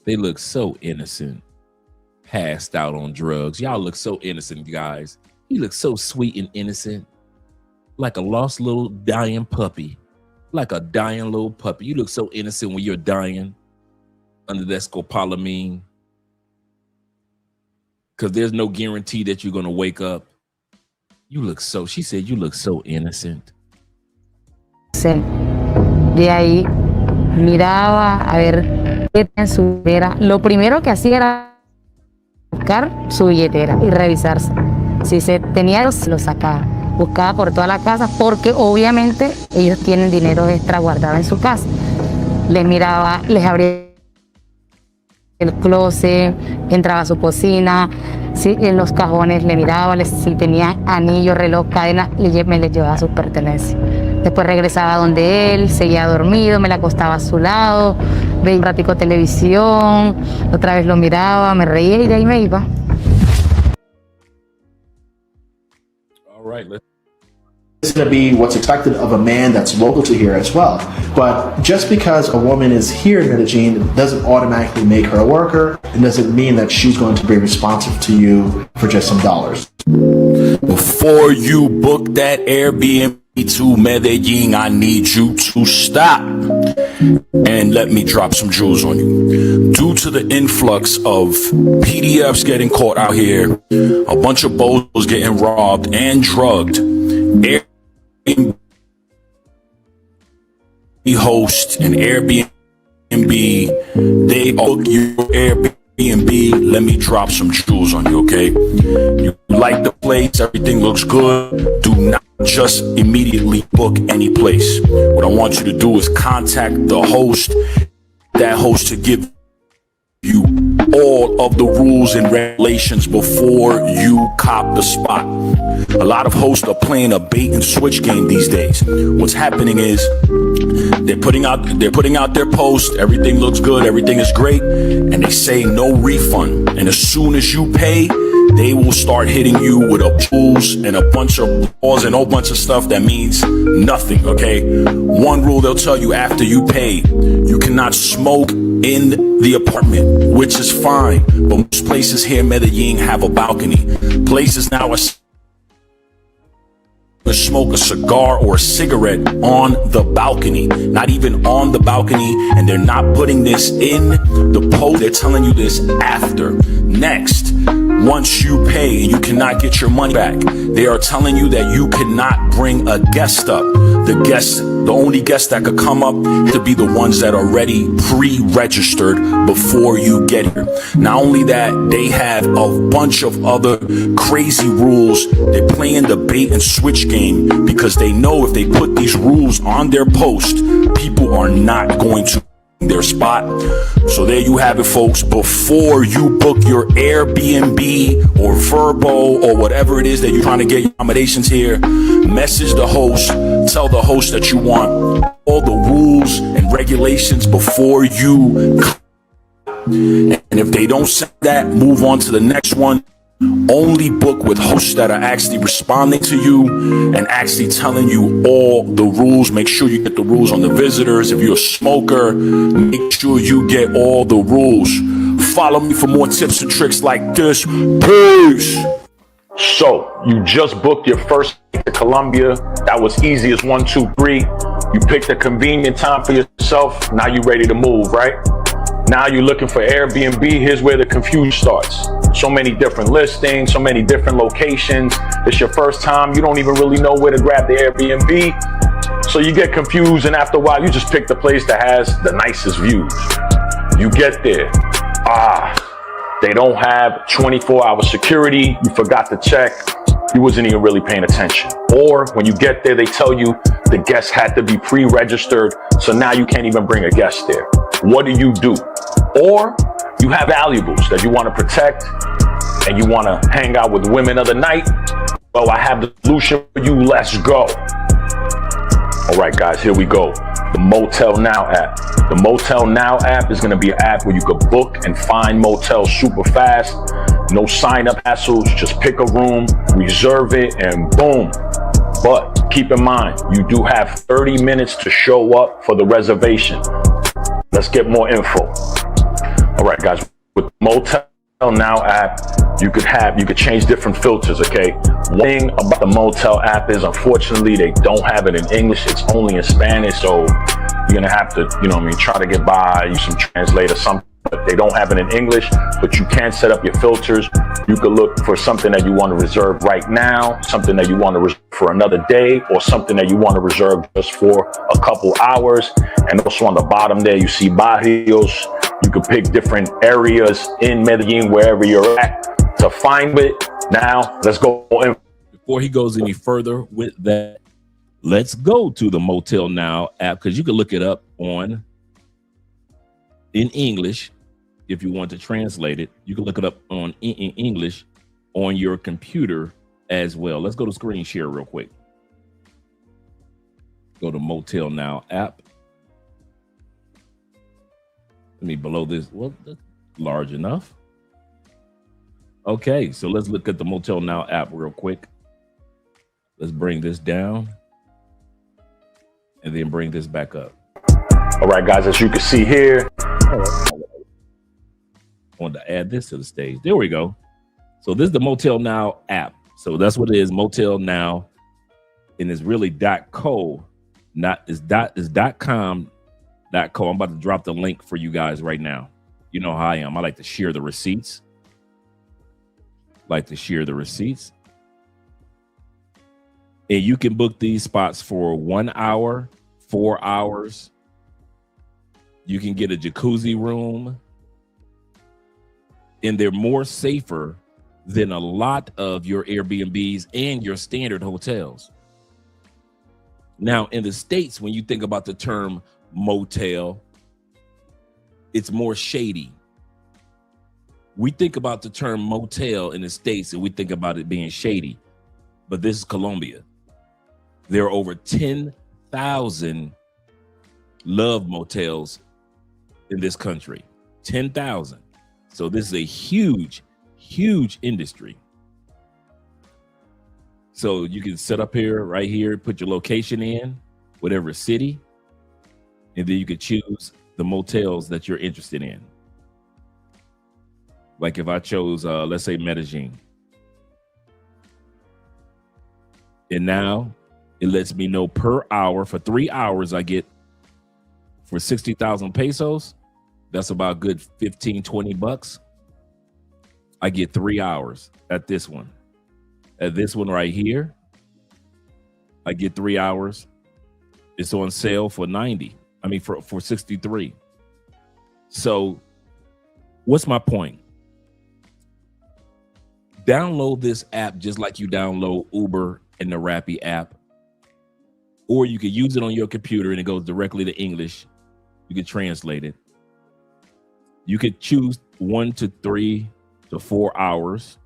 They look so innocent. Passed out on drugs. Y'all look so innocent, guys. You look so sweet and innocent. Like a lost little dying puppy. Like a dying little puppy. You look so innocent when you're dying under that scopolamine. Because there's no guarantee that you're going to wake up. You look so, she said, you look so innocent. De ahí miraba a ver qué en su billetera. Lo primero que hacía era buscar su billetera y revisarse. Si se tenía, lo sacaba. Buscaba por toda la casa porque obviamente ellos tienen dinero extra guardado en su casa. Les miraba, les abría el closet, entraba a su cocina, sí, en los cajones le miraba, si tenía anillo, reloj, cadena, me les llevaba sus pertenencias. Después regresaba donde él, seguía dormido, me la acostaba a su lado, veía un ratico televisión, otra vez lo miraba, me reía y de ahí me iba. All right, It's going to be what's expected of a man that's local to here as well. But just because a woman is here in Medellin doesn't automatically make her a worker. It doesn't mean that she's going to be responsive to you for just some dollars. Before you book that Airbnb to Medellin, I need you to stop and let me drop some jewels on you. Due to the influx of PDFs getting caught out here, a bunch of bozos getting robbed and drugged, Airbnb host and Airbnb, they book your Airbnb. Let me drop some jewels on you, okay? You like the place, everything looks good. Do not just immediately book any place. What I want you to do is contact the host, that host to give you all of the rules and regulations before you cop the spot. A lot of hosts are playing a bait and switch game these days. What's happening is they're putting out their post, everything looks good, everything is great, and they say no refund. And as soon as you pay, they will start hitting you with tools and a bunch of laws and a whole bunch of stuff that means nothing, okay? One rule they'll tell you: after you pay, you cannot smoke in the apartment, which is fine. But most places here in Medellin have a balcony. Places now are smoke a cigar or a cigarette on the balcony, not even on the balcony, and they're not putting this in the post. They're telling you this after. Next, once you pay and you cannot get your money back, they are telling you that you cannot bring a guest up. The only guests that could come up to be the ones that are already pre-registered before you get here. Not only that, they have a bunch of other crazy rules. They're playing the bait and switch game because they know if they put these rules on their post, people are not going to their spot. So there you have it, folks. Before you book your Airbnb or Verbo or whatever it is that you're trying to get your accommodations here, message the host, tell the host that you want all the rules and regulations before you And if they don't send that, move on to the next one. Only book with hosts that are actually responding to you and actually telling you all the rules. Make sure you get the rules on the visitors. If you're a smoker, make sure you get all the rules. Follow me for more tips and tricks like this. Peace. So you just booked your first flight to Colombia. That was easy as 1, 2, 3. You picked a convenient time for yourself. Now you're ready to move, right? Now you're looking for Airbnb. Here's where the confusion starts. So many different listings, so many different locations. It's your first time. You don't even really know where to grab the Airbnb. So you get confused, and after a while, you just pick the place that has the nicest views. You get there. They don't have 24-hour security. You forgot to check. You wasn't even really paying attention. Or when you get there, they tell you the guest had to be pre-registered. So now you can't even bring a guest there. What do? Or you have valuables that you want to protect and you want to hang out with women of the night. Well, I have the solution for you. Let's go. All right, guys, here we go. The Motel Now app. The Motel Now app is going to be an app where you can book and find motels super fast. No sign up hassles. Just pick a room, reserve it, and boom. But keep in mind, you do have 30 minutes to show up for the reservation. Let's get more info. All right, guys, with Motel Now app, you could change different filters, okay? One thing about the Motel app is, unfortunately, they don't have it in English. It's only in Spanish, so you're gonna have to, try to get by, use some translator, something. But they don't have it in English, but you can set up your filters. You could look for something that you want to reserve right now, something that you want to reserve for another day, or something that you want to reserve just for a couple hours. And also on the bottom there, you see barrios. You could pick different areas in Medellin, wherever you're at, to find it. Now, let's go. Before he goes any further with that, let's go to the Motel Now app, because you can look it up in English. If you want to translate it, you can look it up in English on your computer as well. Let's go to screen share real quick. Go to Motel Now app. Let me below this. Well, that's large enough. Okay, so let's look at the Motel Now app real quick. Let's bring this down and then bring this back up. All right, guys, as you can see here. I wanted to add this to the stage. There we go. So this is the Motel Now app. So that's what it is, Motel Now. And it's really .co, it's .com. .co. I'm about to drop the link for you guys right now. You know how I am. I like to share the receipts. And you can book these spots for 1 hour, 4 hours. You can get a jacuzzi room. And they're more safer than a lot of your Airbnbs and your standard hotels. Now, in the States, when you think about the term motel, it's more shady. We think about the term motel in the States and we think about it being shady, but this is Colombia. There are over 10,000 love motels in this country, 10,000. So this is a huge, huge industry. So you can set up here, right here, put your location in, whatever city, and then you can choose the motels that you're interested in. Like if I chose, let's say Medellin. And now it lets me know per hour, for 3 hours, I get for 60,000 pesos. That's about good 15, 20 bucks. I get 3 hours at this one. At this one right here, I get 3 hours. It's on sale for 90. I mean, for 63. So what's my point? Download this app just like you download Uber and the Rappi app. Or you can use it on your computer and it goes directly to English. You can translate it. You could choose 1 to 3 to 4 hours.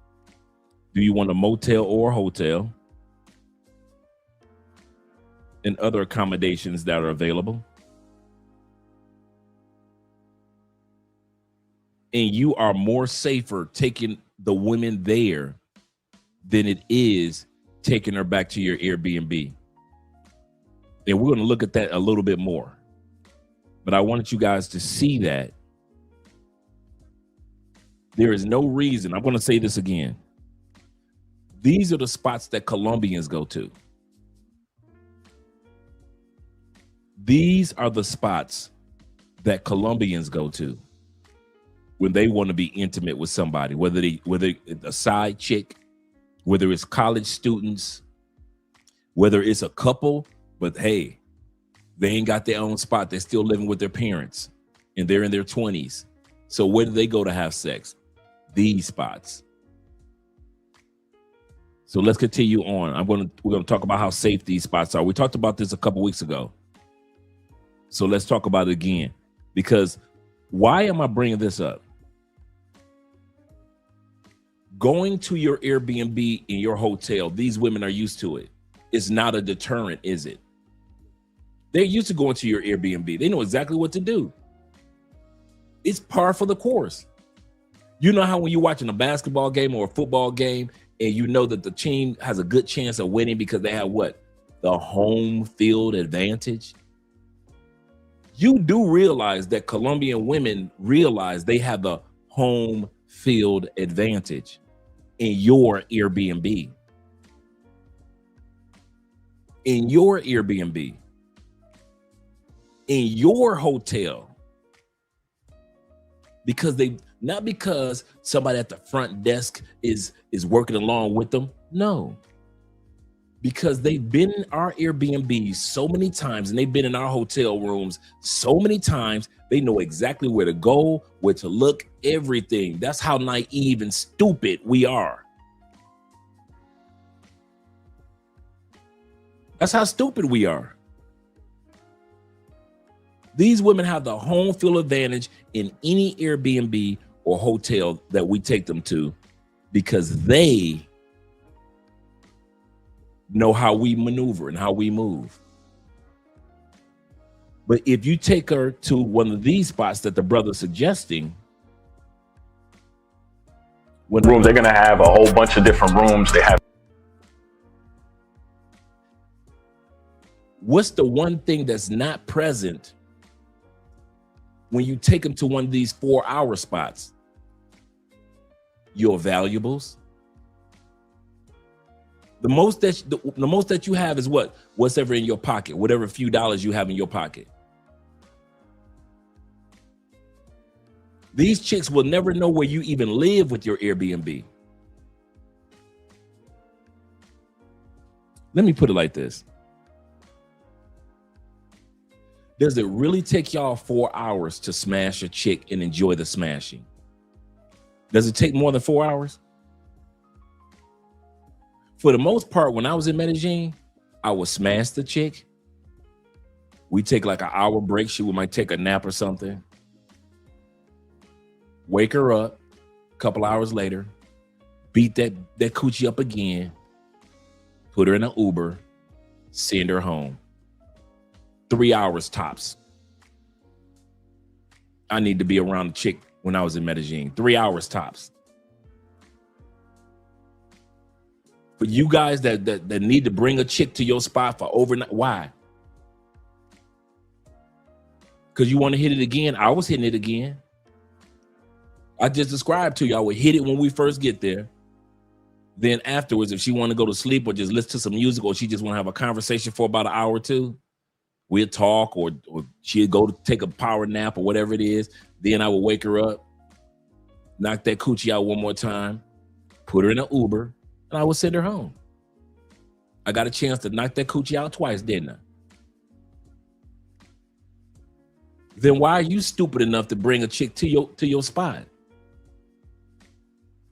Do you want a motel or a hotel? And other accommodations that are available. And you are more safer taking the women there than it is taking her back to your Airbnb. And we're going to look at that a little bit more. But I wanted you guys to see that there is no reason. I'm going to say this again. These are the spots that Colombians go to. These are the spots that Colombians go to when they want to be intimate with somebody, whether it's a side chick, whether it's college students, whether it's a couple, but hey, they ain't got their own spot. They're still living with their parents and they're in their 20s. So where do they go to have sex? These spots. So let's continue on. We're going to talk about how safe these spots are. We talked about this a couple weeks ago. So let's talk about it again, because why am I bringing this up? Going to your Airbnb in your hotel, these women are used to it. It's not a deterrent, is it? They're used to going to your Airbnb. They know exactly what to do. It's par for the course. You know how when you're watching a basketball game or a football game and you know that the team has a good chance of winning because they have what? The home field advantage. You do realize that Colombian women realize they have the home field advantage in your Airbnb. In your Airbnb. In your hotel. Because not because somebody at the front desk is working along with them. No. Because they've been in our Airbnb so many times and they've been in our hotel rooms so many times, they know exactly where to go, where to look, everything. That's how naive and stupid we are. That's how stupid we are. These women have the home field advantage in any Airbnb or hotel that we take them to because they know how we maneuver and how we move. But if you take her to one of these spots that the brother's suggesting, when rooms, they're going to have a whole bunch of different rooms. They have. What's the one thing that's not present when you take them to one of these 4-hour spots? Your valuables. The most that you have is what? What's ever in your pocket, whatever few dollars you have in your pocket. These chicks will never know where you even live with your Airbnb. Let me put it like this. Does it really take y'all 4 hours to smash a chick and enjoy the smashing? Does it take more than 4 hours? For the most part, when I was in Medellin, I would smash the chick. We take like an hour break. She might take a nap or something. Wake her up a couple hours later, beat that coochie up again, put her in an Uber, send her home. 3 hours tops. I need to be around the chick when I was in Medellin. 3 hours tops. For you guys that need to bring a chick to your spot for overnight, why? Because you want to hit it again? I was hitting it again. I just described to you, I would hit it when we first get there. Then afterwards, if she want to go to sleep or just listen to some music or she just want to have a conversation for about an hour or two, we'll talk or she'll go to take a power nap or whatever it is. Then I would wake her up, knock that coochie out one more time, put her in an Uber, and I would send her home. I got a chance to knock that coochie out twice, didn't I? Then why are you stupid enough to bring a chick to your spot?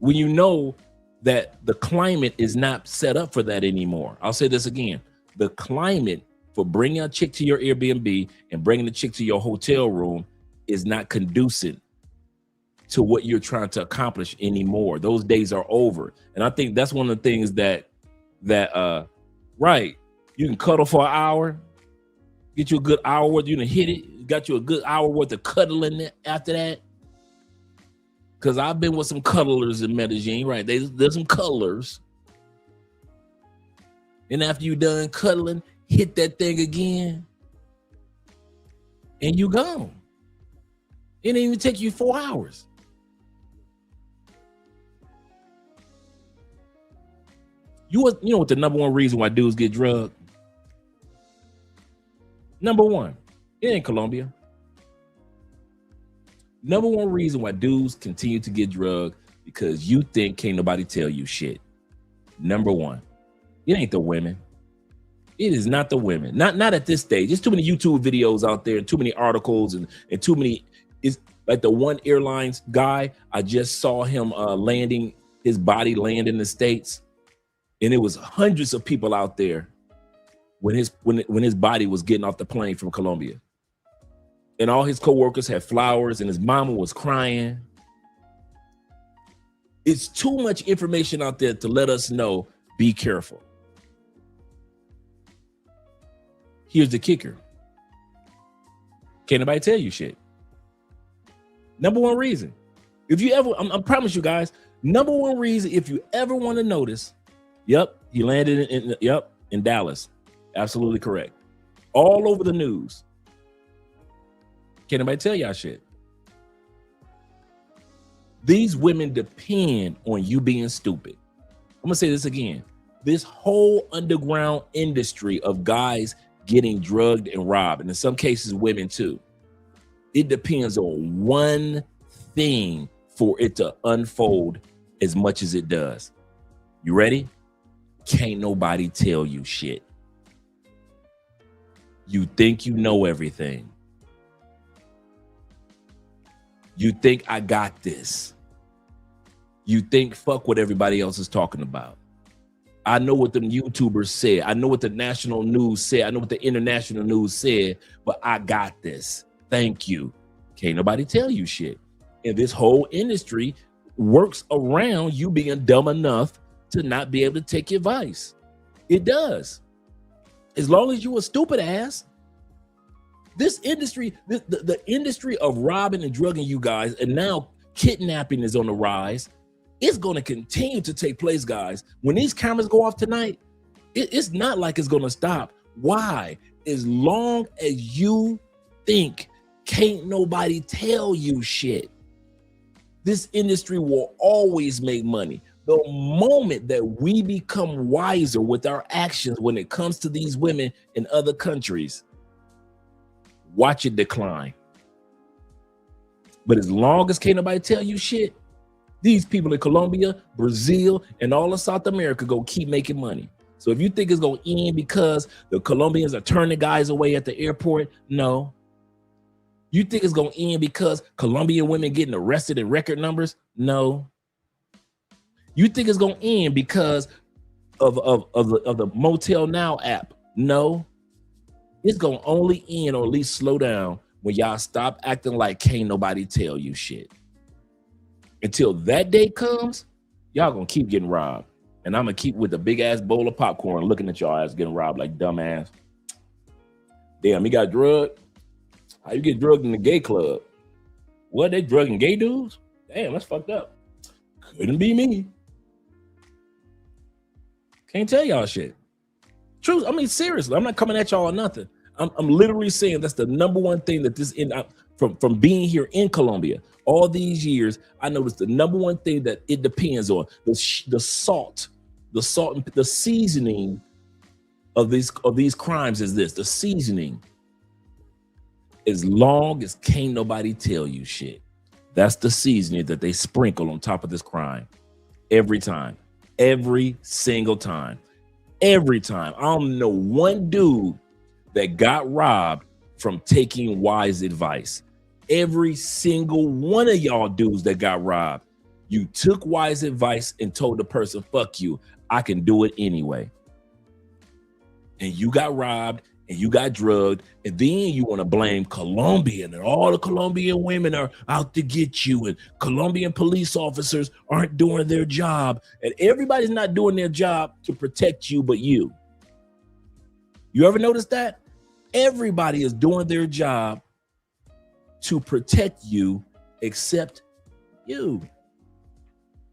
When you know that the climate is not set up for that anymore. I'll say this again. The climate for bringing a chick to your Airbnb and bringing the chick to your hotel room is not conducive to what you're trying to accomplish anymore. Those days are over. And I think that's one of the things that right, you can cuddle for an hour, get you a good hour worth, you can hit it, got you a good hour worth of cuddling after that. Because I've been with some cuddlers in Medellin, right? There's some cuddlers. And after you done cuddling, hit that thing again. And you gone. It didn't even take you 4 hours. You know what the number one reason why dudes get drugged? Number one, it ain't Colombia. Number one reason why dudes continue to get drugged because you think can't nobody tell you shit. Number one, it ain't the women. It is not the women. Not at this stage. There's too many YouTube videos out there and too many articles and too many. It's like the one airlines guy. I just saw him landing, his body land in the States. And it was hundreds of people out there when his body was getting off the plane from Colombia. And all his coworkers had flowers and his mama was crying. It's too much information out there to let us know, be careful. Here's the kicker. Can't nobody tell you shit. Number one reason. If you ever, I promise you guys, number one reason, if you ever want to notice, yep, he landed in Dallas. Absolutely correct. All over the news. Can't nobody tell y'all shit. These women depend on you being stupid. I'm gonna say this again. This whole underground industry of guys getting drugged and robbed, and in some cases women too, it depends on one thing for it to unfold as much as it does. You ready? Can't nobody tell you shit. You think you know everything. You think I got this. You think fuck what everybody else is talking about. I know what them YouTubers said. I know what the national news said. I know what the international news said, but I got this. Thank you. Can't nobody tell you shit. And this whole industry works around you being dumb enough to not be able to take advice. It does. As long as you a stupid ass. This industry, the industry of robbing and drugging you guys, and now kidnapping is on the rise. It's going to continue to take place, guys. When these cameras go off tonight, it's not like it's going to stop. Why? As long as you think can't nobody tell you shit, this industry will always make money. The moment that we become wiser with our actions when it comes to these women in other countries, watch it decline. But as long as can't nobody tell you shit, these people in Colombia, Brazil, and all of South America go keep making money. So if you think it's going to end because the Colombians are turning guys away at the airport, no. You think it's going to end because Colombian women getting arrested in record numbers? No. You think it's going to end because of the Motel Now app? No. It's going to only end or at least slow down when y'all stop acting like can't nobody tell you shit. Until that day comes, y'all going to keep getting robbed. And I'm going to keep with a big ass bowl of popcorn looking at y'all ass getting robbed like dumbass. Damn, he got drugged? How you get drugged in the gay club? What, they drugging gay dudes? Damn, that's fucked up. Couldn't be me. Can't tell y'all shit. Truth, I mean, seriously, I'm not coming at y'all or nothing. I'm literally saying that's the number one thing that this from being here in Colombia all these years, I noticed the number one thing that it depends on the salt, and the seasoning of these crimes is this, the seasoning. As long as can't nobody tell you shit, that's the seasoning that they sprinkle on top of this crime. Every time, every single time, every time. I don't know one dude that got robbed from taking wise advice. Every single one of y'all dudes that got robbed, you took wise advice and told the person, fuck you, I can do it anyway. And you got robbed and you got drugged, and then you want to blame Colombia, and all the Colombian women are out to get you, and Colombian police officers aren't doing their job, and everybody's not doing their job to protect you but you. You ever notice that? Everybody is doing their job to protect you except you.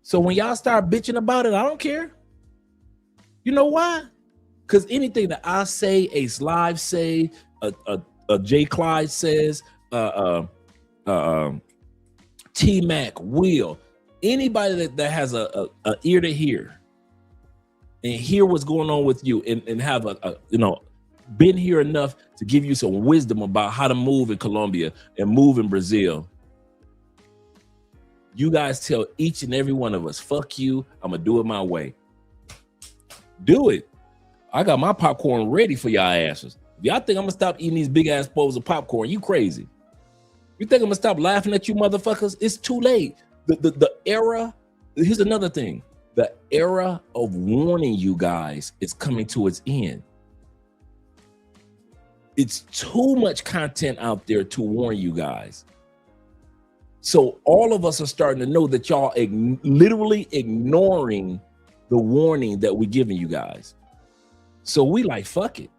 So when y'all start bitching about it, I don't care. You know why? Because anything that I say, Ace Live say, J. Clyde says, T-Mac, Will, anybody that has a ear to hear and hear what's going on with you and have been here enough to give you some wisdom about how to move in Colombia and move in Brazil. You guys tell each and every one of us, fuck you, I'm gonna do it my way. Do it. I got my popcorn ready for y'all asses. If y'all think I'm gonna stop eating these big ass bowls of popcorn, you crazy. You think I'm gonna stop laughing at you motherfuckers? It's too late. The era, here's another thing. The era of warning you guys is coming to its end. It's too much content out there to warn you guys. So all of us are starting to know that y'all literally ignoring the warning that we're giving you guys. So we like, fuck it.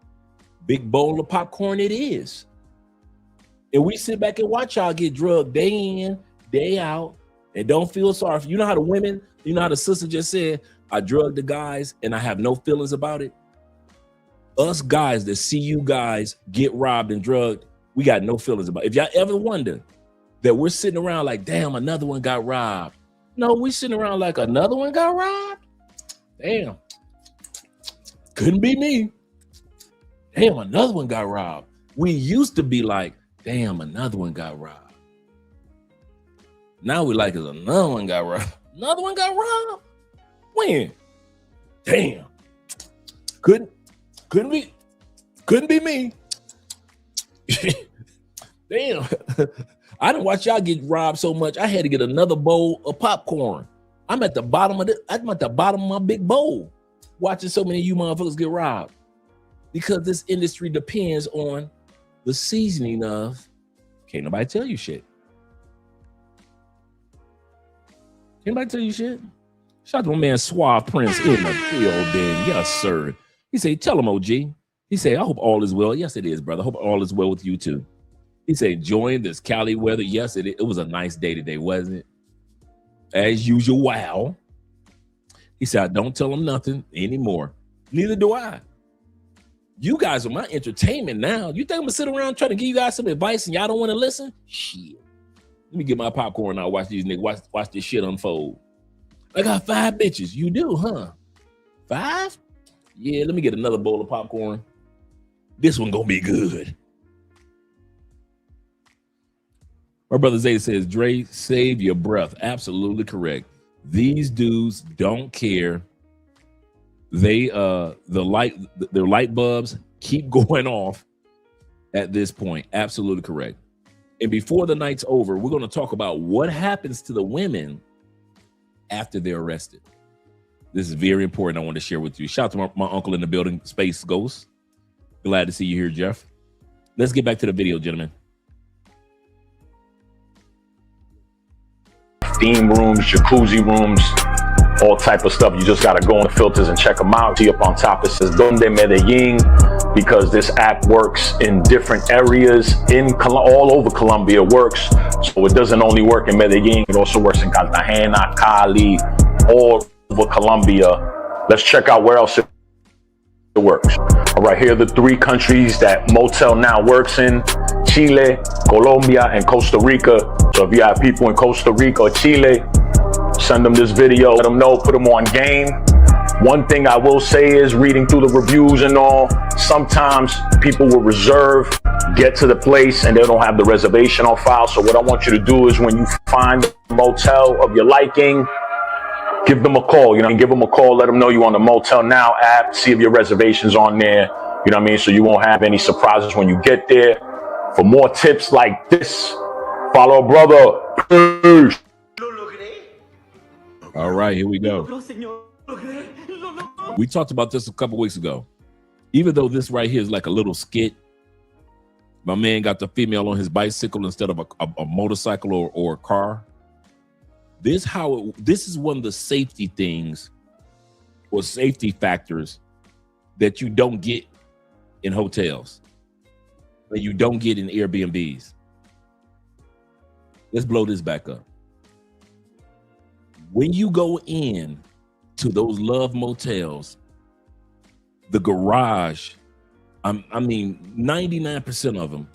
Big bowl of popcorn it is. And we sit back and watch y'all get drugged day in, day out, and don't feel sorry for you. Know how the women, you know how the sister just said, I drugged the guys and I have no feelings about it. Us guys that see you guys get robbed and drugged, we got no feelings about it. If y'all ever wonder that we're sitting around like, damn, another one got robbed. No, we sitting around like another one got robbed? Damn. Couldn't be me. Damn, another one got robbed. We used to be like, damn, another one got robbed. Now we like, is another one got robbed. Another one got robbed? When? Damn. Couldn't be me. Damn. I didn't watch y'all get robbed so much. I had to get another bowl of popcorn. I'm at the bottom of my big bowl watching so many of you motherfuckers get robbed. Because this industry depends on the seasoning of, can't nobody tell you shit. Can't nobody tell you shit. Shout out to my man Suave Prince in the building. Yes, sir. He said, tell him, OG. He said, I hope all is well. Yes, it is, brother. I hope all is well with you too. He said, enjoying this Cali weather. Yes, it was a nice day today, wasn't it? As usual. Wow. He said, I don't tell him nothing anymore. Neither do I. You guys are my entertainment now. You think I'm gonna sit around trying to give you guys some advice and y'all don't want to listen? Shit. Let me get my popcorn now. Watch these niggas. Watch this shit unfold. I got 5 bitches. You do, huh? 5? Yeah, let me get another bowl of popcorn. This one gonna be good. My brother Zay says, Dre, save your breath. Absolutely correct. These dudes don't care. They their light bulbs keep going off at this point. Absolutely correct. And before the night's over, we're going to talk about what happens to the women after they're arrested. This is very important. I want to share with you. Shout out to my uncle in the building, Space Ghost. Glad to see you here, Jeff. Let's get back to the video, gentlemen. Theme rooms, jacuzzi rooms, all type of stuff. You just got to go on the filters and check them out. See up on top it says Donde Medellin, because this app works in different areas all over Colombia. It works, so it doesn't only work in Medellin, it also works in Cartagena, Cali, all over Colombia. Let's check out where else it works. All right, here are the 3 countries that Motel Now works in: Chile, Colombia, and Costa Rica. So if you have people in Costa Rica or Chile, send them this video, let them know, put them on game. One thing I will say is, reading through the reviews and all, sometimes people will reserve, get to the place, and they don't have the reservation on file. So what I want you to do is, when you find a motel of your liking, give them a call, give them a call, let them know you're on the Motel Now app, see if your reservation's on there, you know what I mean? So you won't have any surprises when you get there. For more tips like this, follow brother. Peace. All right, here we go. We talked about this a couple weeks ago. Even though this right here is like a little skit, my man got the female on his bicycle instead of a motorcycle or a car. This is one of the safety things or safety factors that you don't get in hotels, that you don't get in Airbnbs. Let's blow this back up. when you go in to those love motels, the garage, I mean, 99% of them,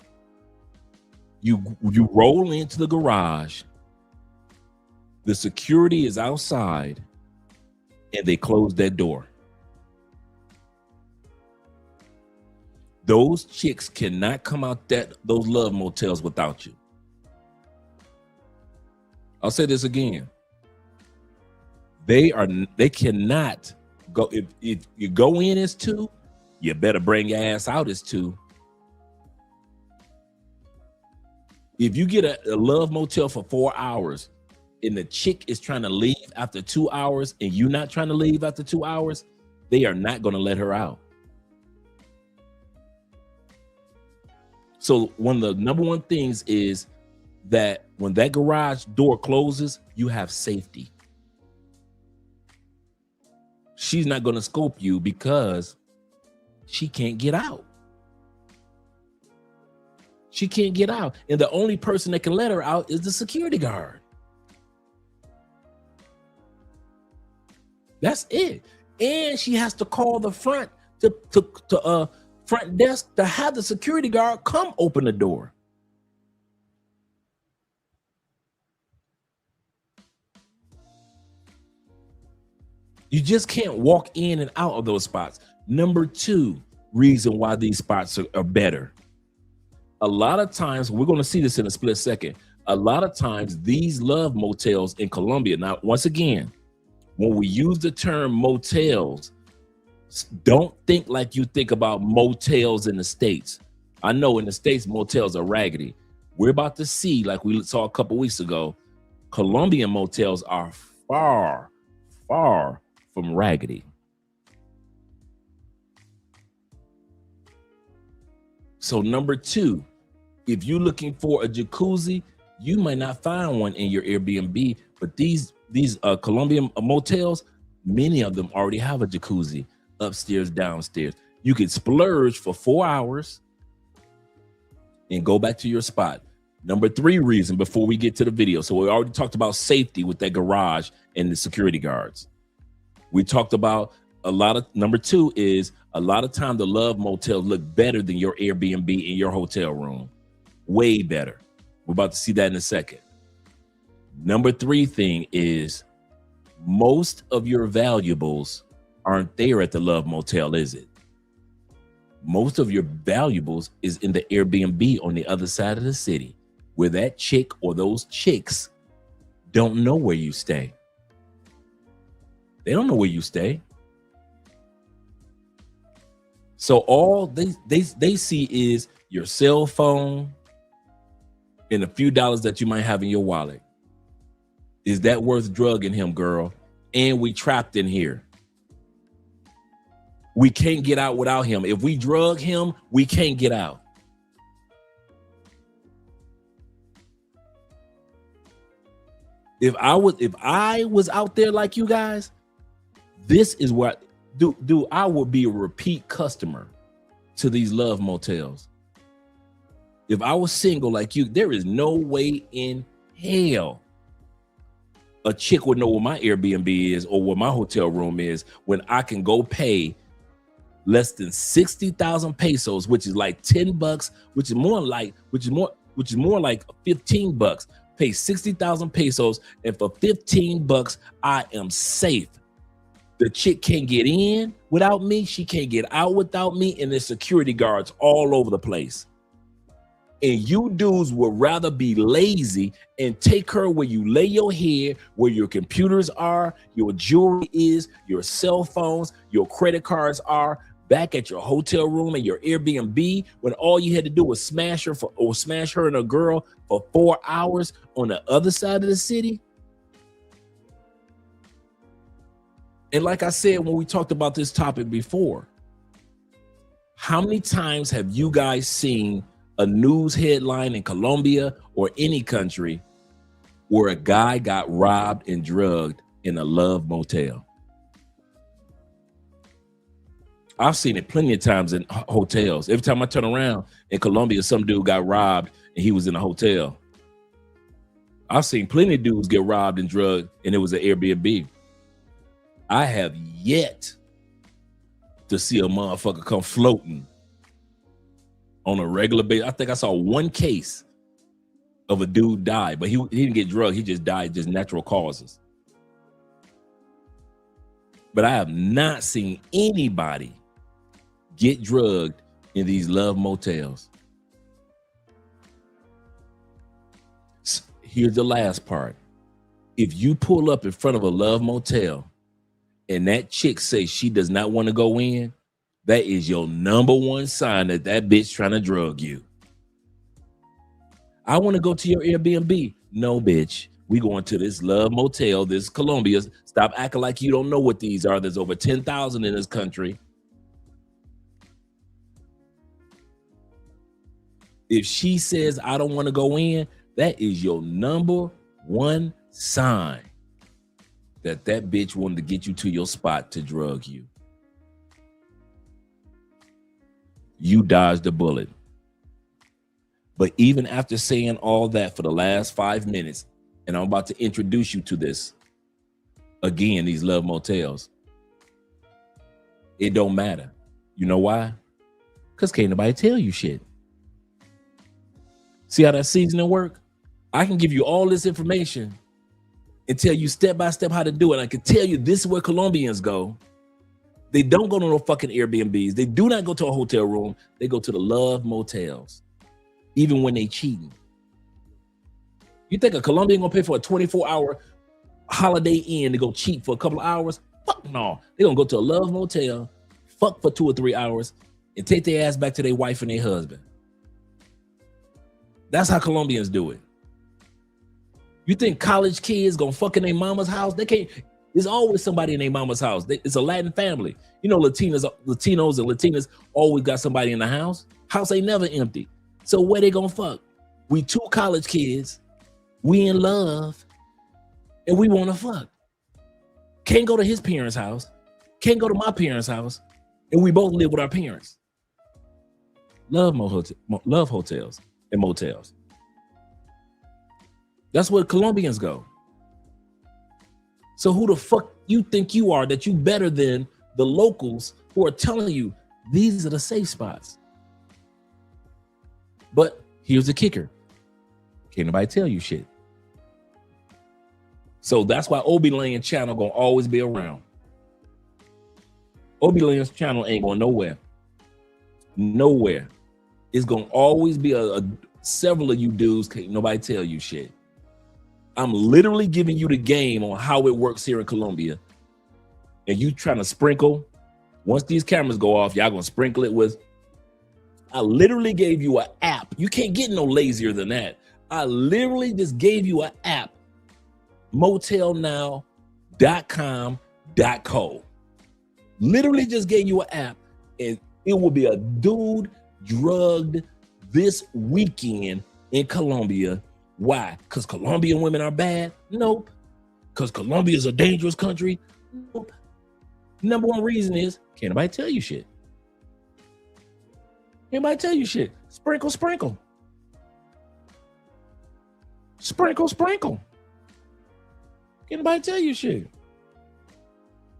you roll into the garage, the security is outside, and they close that door. Those chicks cannot come out those love motels without you. I'll say this again. They cannot go. If you go in as two, you better bring your ass out as two. If you get a love motel for 4 hours and the chick is trying to leave after 2 hours and you're not trying to leave after 2 hours, they are not going to let her out. So one of the number one things is that when that garage door closes, you have safety. She's not going to scope you because she can't get out. She can't get out. And the only person that can let her out is the security guard. That's it. And she has to call the front front desk to have the security guard come open the door. You just can't walk in and out of those spots. Number two reason why these spots are better. A lot of times, we're going to see this in a split second. A lot of times these love motels in Colombia. Now, once again, when we use the term motels, don't think like you think about motels in the States. I know in the States, motels are raggedy. We're about to see, like we saw a couple weeks ago, Colombian motels are far, far from raggedy. So number two, if you're looking for a jacuzzi, you might not find one in your Airbnb, but these Colombian motels, many of them already have a jacuzzi upstairs, downstairs. You can splurge for 4 hours and go back to your spot. Number three reason before we get to the video. So we already talked about safety with that garage and the security guards. We talked about number two is a lot of time the love motels look better than your Airbnb in your hotel room. Way better. We're about to see that in a second. Number three thing is most of your valuables aren't there at the love motel, is it? Most of your valuables is in the Airbnb on the other side of the city, where that chick or those chicks don't know where you stay. They don't know where you stay. So all they see is your cell phone and a few dollars that you might have in your wallet. Is that worth drugging him, girl? And we trapped in here. We can't get out without him. If we drug him, we can't get out. If I was out there like you guys, this is what I would be a repeat customer to these love motels. If I was single like you, there is no way in hell a chick would know where my Airbnb is or where my hotel room is when I can go pay less than 60,000 pesos, which is like $10, which is more like 15 bucks. Pay 60,000 pesos, and for 15 bucks, I am safe. The chick can't get in without me. She can't get out without me. And there's security guards all over the place. And you dudes would rather be lazy and take her where you lay your head, where your computers are, your jewelry is, your cell phones, your credit cards are, back at your hotel room and your Airbnb, when all you had to do was smash her and a girl for 4 hours on the other side of the city. And like I said, when we talked about this topic before, how many times have you guys seen a news headline in Colombia or any country where a guy got robbed and drugged in a love motel? I've seen it plenty of times in hotels. Every time I turn around in Colombia, some dude got robbed and he was in a hotel. I've seen plenty of dudes get robbed and drugged, and it was an Airbnb. I have yet to see a motherfucker come floating on a regular basis. I think I saw one case of a dude die, but he didn't get drugged. He just died, just natural causes. But I have not seen anybody get drugged in these love motels. Here's the last part. If you pull up in front of a love motel and that chick says she does not want to go in, that is your number one sign that that bitch trying to drug you. I want to go to your Airbnb. No, bitch. We going to this love motel, this Colombia. Stop acting like you don't know what these are. There's over 10,000 in this country. If she says, I don't want to go in, that is your number one sign that that bitch wanted to get you to your spot to drug you. You dodged a bullet. But even after saying all that for the last 5 minutes, and I'm about to introduce you to this, again, these love motels, it don't matter. You know why? Because can't nobody tell you shit. See how that seasoning work? I can give you all this information and tell you step by step how to do it. I can tell you this is where Colombians go. They don't go to no fucking Airbnbs. They do not go to a hotel room. They go to the love motels, even when they cheating. You think a Colombian gonna pay for a 24-hour Holiday Inn to go cheat for a couple of hours? Fuck no. They're gonna go to a love motel, fuck for 2 or 3 hours, and take their ass back to their wife and their husband. That's how Colombians do it. You think college kids gonna fuck in their mama's house? They can't. There's always somebody in their mama's house. It's a Latin family. You know, Latinos and Latinas always got somebody in the house. House ain't never empty. So where they gonna fuck? We 2 college kids. We in love, and we want to fuck. Can't go to his parents' house. Can't go to my parents' house, and we both live with our parents. Love hotels and motels. That's where Colombians go. So who the fuck you think you are that you better than the locals who are telling you these are the safe spots? But here's the kicker. Can't nobody tell you shit. So that's why Obi Land channel gonna always be around. Obi Land's channel ain't going nowhere. Nowhere. It's gonna always be several of you dudes can't nobody tell you shit. I'm literally giving you the game on how it works here in Colombia. And you trying to sprinkle. Once these cameras go off, y'all gonna sprinkle it with. I literally gave you an app. You can't get no lazier than that. I literally just gave you an app. motelnow.com.co. Literally just gave you an app, and it will be a dude drugged this weekend in Colombia. Why? Because Colombian women are bad? Nope. Because Colombia is a dangerous country? Nope. Number one reason is, can't nobody tell you shit. Can't nobody tell you shit. Sprinkle, sprinkle. Sprinkle, sprinkle. Can't nobody tell you shit.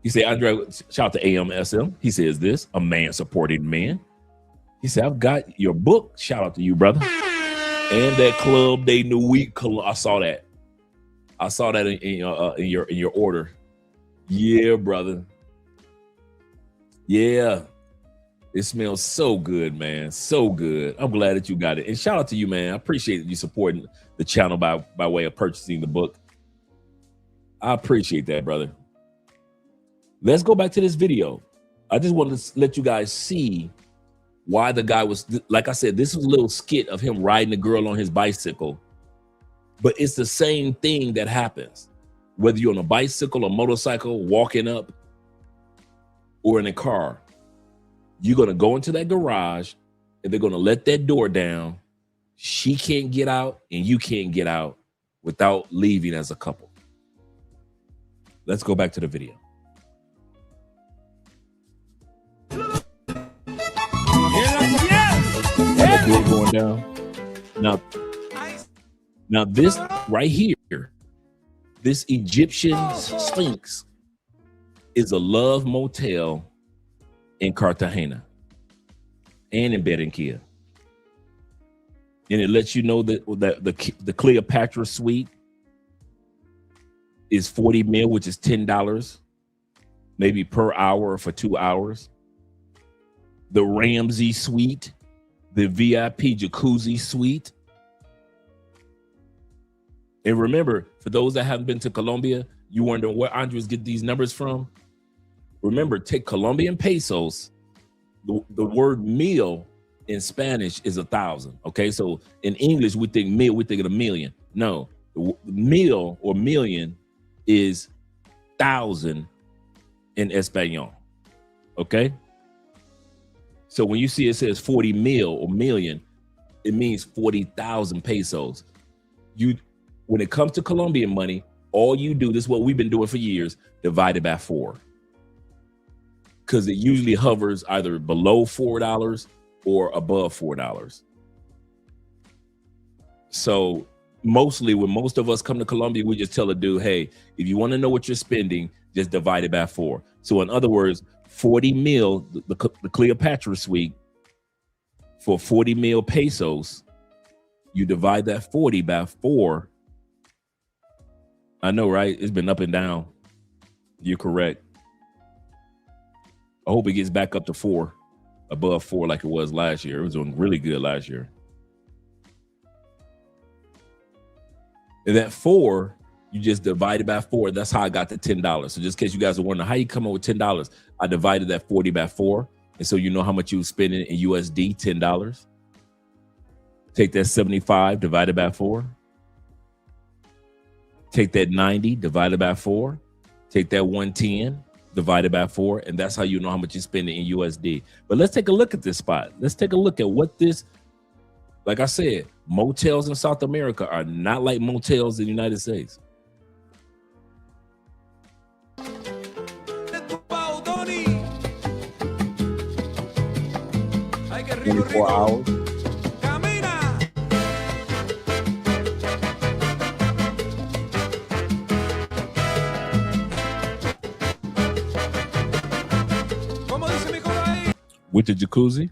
He said, Andre, shout out to AMSM. He says this, a man supporting man. He said, I've got your book. Shout out to you, brother. And that Club Day New Week. I saw that. I saw that in your order. Yeah, brother. Yeah. It smells so good, man. So good. I'm glad that you got it. And shout out to you, man. I appreciate you supporting the channel by way of purchasing the book. I appreciate that, brother. Let's go back to this video. I just wanted to let you guys see why the guy was, like I said, this was a little skit of him riding a girl on his bicycle. But it's the same thing that happens. Whether you're on a bicycle, a motorcycle, walking up, or in a car, you're going to go into that garage and they're going to let that door down. She can't get out and you can't get out without leaving as a couple. Let's go back to the video. That door going down. Now this right here, this Egyptian Sphinx is a love motel in Cartagena and in Barranquilla. And it lets you know that the Cleopatra suite is 40 mil, which is $10, maybe per hour or for 2 hours. The Ramsey suite, the VIP jacuzzi suite. And remember, for those that haven't been to Colombia, you wonder where Andres get these numbers from. Remember, take Colombian pesos. The word meal in Spanish is 1,000. Okay, so in English we think meal, we think of a million. No, the meal or million is 1,000 in Espanol. Okay, so when you see it says 40 mil or million, it means 40,000 pesos. When it comes to Colombian money, all you do, this is what we've been doing for years, divide it by 4. Because it usually hovers either below $4 or above $4. So mostly when most of us come to Colombia, we just tell a dude, hey, if you want to know what you're spending, just divide it by 4. So in other words, 40 mil, the Cleopatra suite, for 40 mil pesos, you divide that 40 by 4. I know, right? It's been up and down. You're correct. I hope it gets back up to 4, above 4 like it was last year. It was doing really good last year. And that 4, you just divided by 4. That's how I got the $10. So just in case you guys are wondering how you come up with $10, I divided that 40 by 4. And so you know how much you spend in USD, $10. Take that 75 divided by 4. Take that 90 divided by 4. Take that 110 divided by 4. And that's how you know how much you're spending in USD. But let's take a look at this spot. Let's take a look at what this, like I said, motels in South America are not like motels in the United States. 24 hours. With the jacuzzi.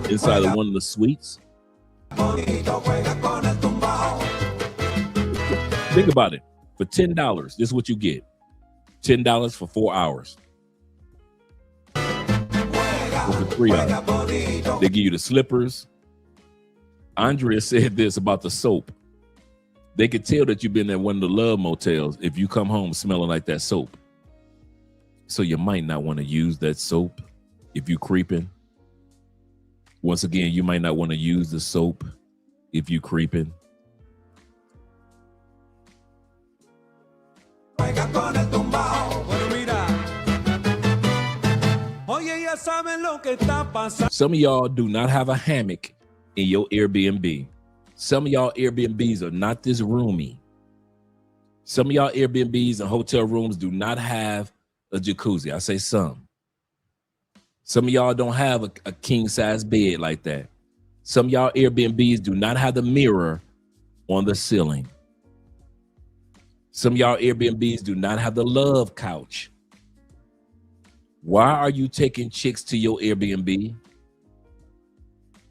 Inside of one of the suites. Think about it. For $10, this is what you get. $10 for 4 hours. For $3. They give you the slippers. Andrea said this about the soap. They could tell that you've been at one of the love motels if you come home smelling like that soap. So you might not want to use that soap if you creeping. Once again, you might not want to use the soap if you creeping. Some of y'all do not have a hammock in your Airbnb. Some of y'all Airbnbs are not this roomy. Some of y'all Airbnbs and hotel rooms do not have a jacuzzi. I say some. Some of y'all don't have a king size bed like that. Some of y'all Airbnbs do not have the mirror on the ceiling. Some of y'all Airbnbs do not have the love couch. Why are you taking chicks to your Airbnb?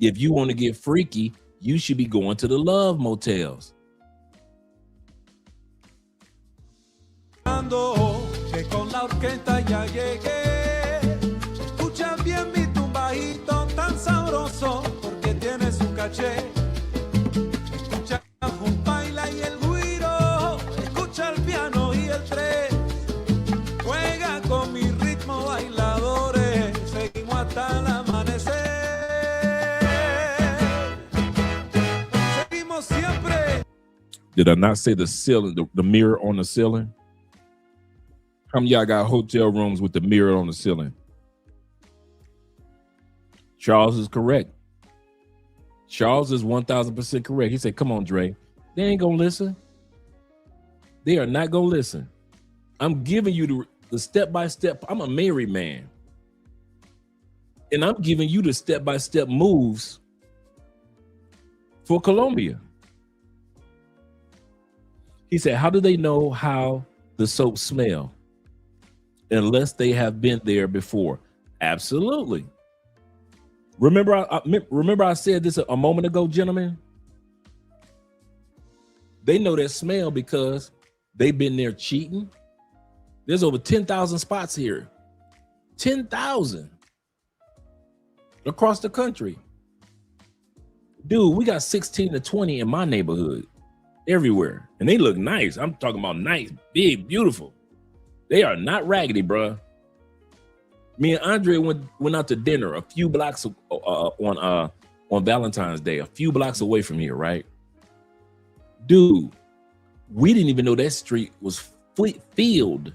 If you want to get freaky, you should be going to the love motels. Did I not say the ceiling, the mirror on the ceiling? How many of y'all got hotel rooms with the mirror on the ceiling? Charles is correct. Charles is 1,000% correct. He said, come on, Dre. They ain't gonna listen. They are not gonna listen. I'm giving you the step-by-step. I'm a married man. And I'm giving you the step-by-step moves for Colombia. He said, how do they know how the soap smell? Unless they have been there before. Absolutely. Remember I said this a moment ago, gentlemen? They know that smell because they've been there cheating. There's over 10,000 spots here. 10,000 across the country. Dude, we got 16 to 20 in my neighborhood everywhere. And they look nice. I'm talking about nice, big, beautiful. They are not raggedy, bruh. Me and Andre went out to dinner a few blocks on Valentine's Day, a few blocks away from here, right? Dude, we didn't even know that street was filled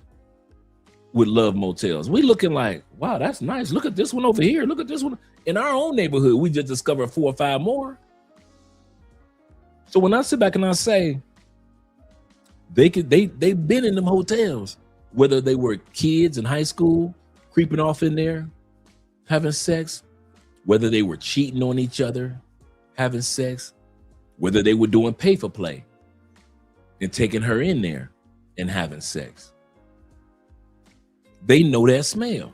with love motels. We looking like, wow, that's nice. Look at this one over here. Look at this one. In our own neighborhood, we just discovered 4 or 5 more. So when I sit back and I say, they've been in them hotels, whether they were kids in high school, creeping off in there, having sex, whether they were cheating on each other, having sex, whether they were doing pay for play and taking her in there and having sex. They know that smell.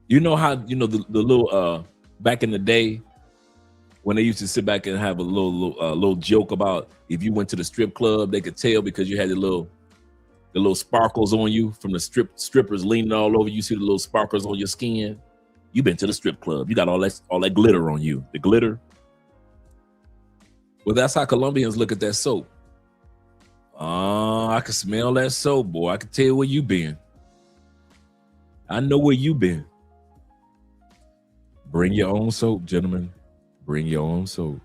You know how, the little, back in the day, when they used to sit back and have a little joke about if you went to the strip club, they could tell because you had the little sparkles on you from the strippers leaning all over you. See the little sparkles on your skin. You've been to the strip club. You got all that glitter on you. The glitter. Well, that's how Colombians look at that soap. I can smell that soap, boy. I can tell where you been. I know where you been. Bring your own soap, gentlemen. Bring your own soap.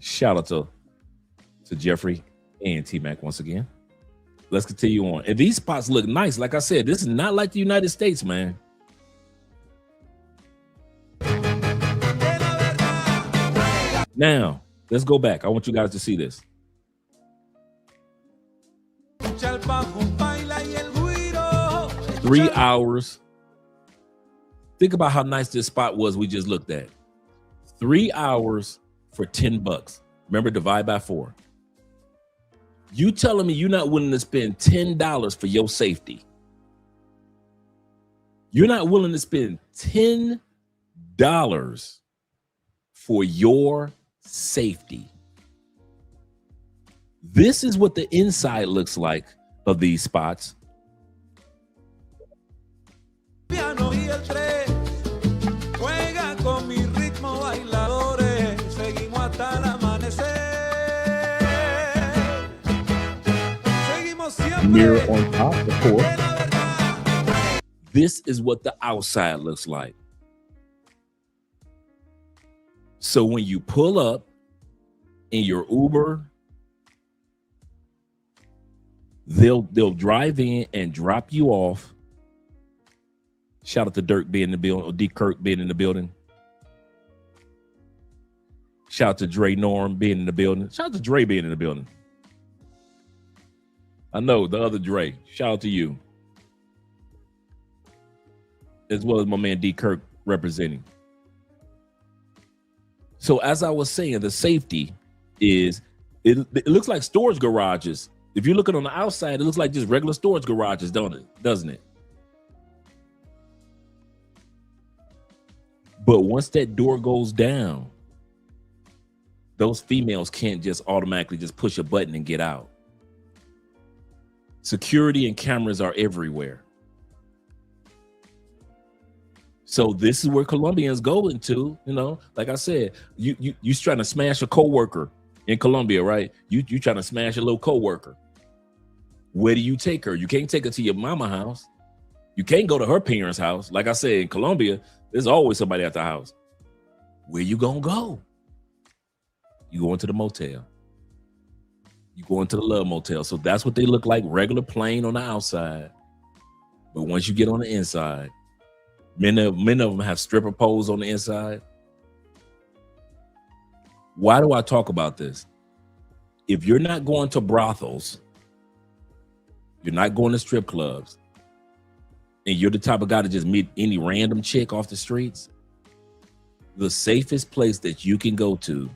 Shout out to Jeffrey and T-Mac once again. Let's continue on. And these spots look nice. Like I said, this is not like the United States, man. Now, let's go back. I want you guys to see this. 3 hours. Think about how nice this spot was we just looked at. 3 hours for $10. Remember, divide by 4. You telling me you're not willing to spend $10 for your safety? You're not willing to spend $10 for your safety. This is what the inside looks like of these spots. Mirror on top, of course. This is what the outside looks like. So when you pull up in your Uber, they'll drive in and drop you off. Shout out to Dirk being in the building, or D Kirk being in the building. Shout out to Dre Norm being in the building. Shout out to Dre being in the building. I know, the other Dre. Shout out to you. As well as my man D Kirk representing. So as I was saying, the safety is, it looks like storage garages. If you're looking on the outside, it looks like just regular storage garages, doesn't it? But once that door goes down, those females can't just automatically just push a button and get out. Security and cameras are everywhere. So this is where Colombians go into, like I said, you trying to smash a coworker in Colombia, right? You trying to smash a little coworker. Where do you take her? You can't take her to your mama house. You can't go to her parents' house. Like I said, in Colombia, there's always somebody at the house. Where you gonna go? You go into the motel. You go into the love motel. So that's what they look like, regular plain on the outside. But once you get on the inside, many of them have stripper poles on the inside. Why do I talk about this? If you're not going to brothels, you're not going to strip clubs, and you're the type of guy to just meet any random chick off the streets, the safest place that you can go to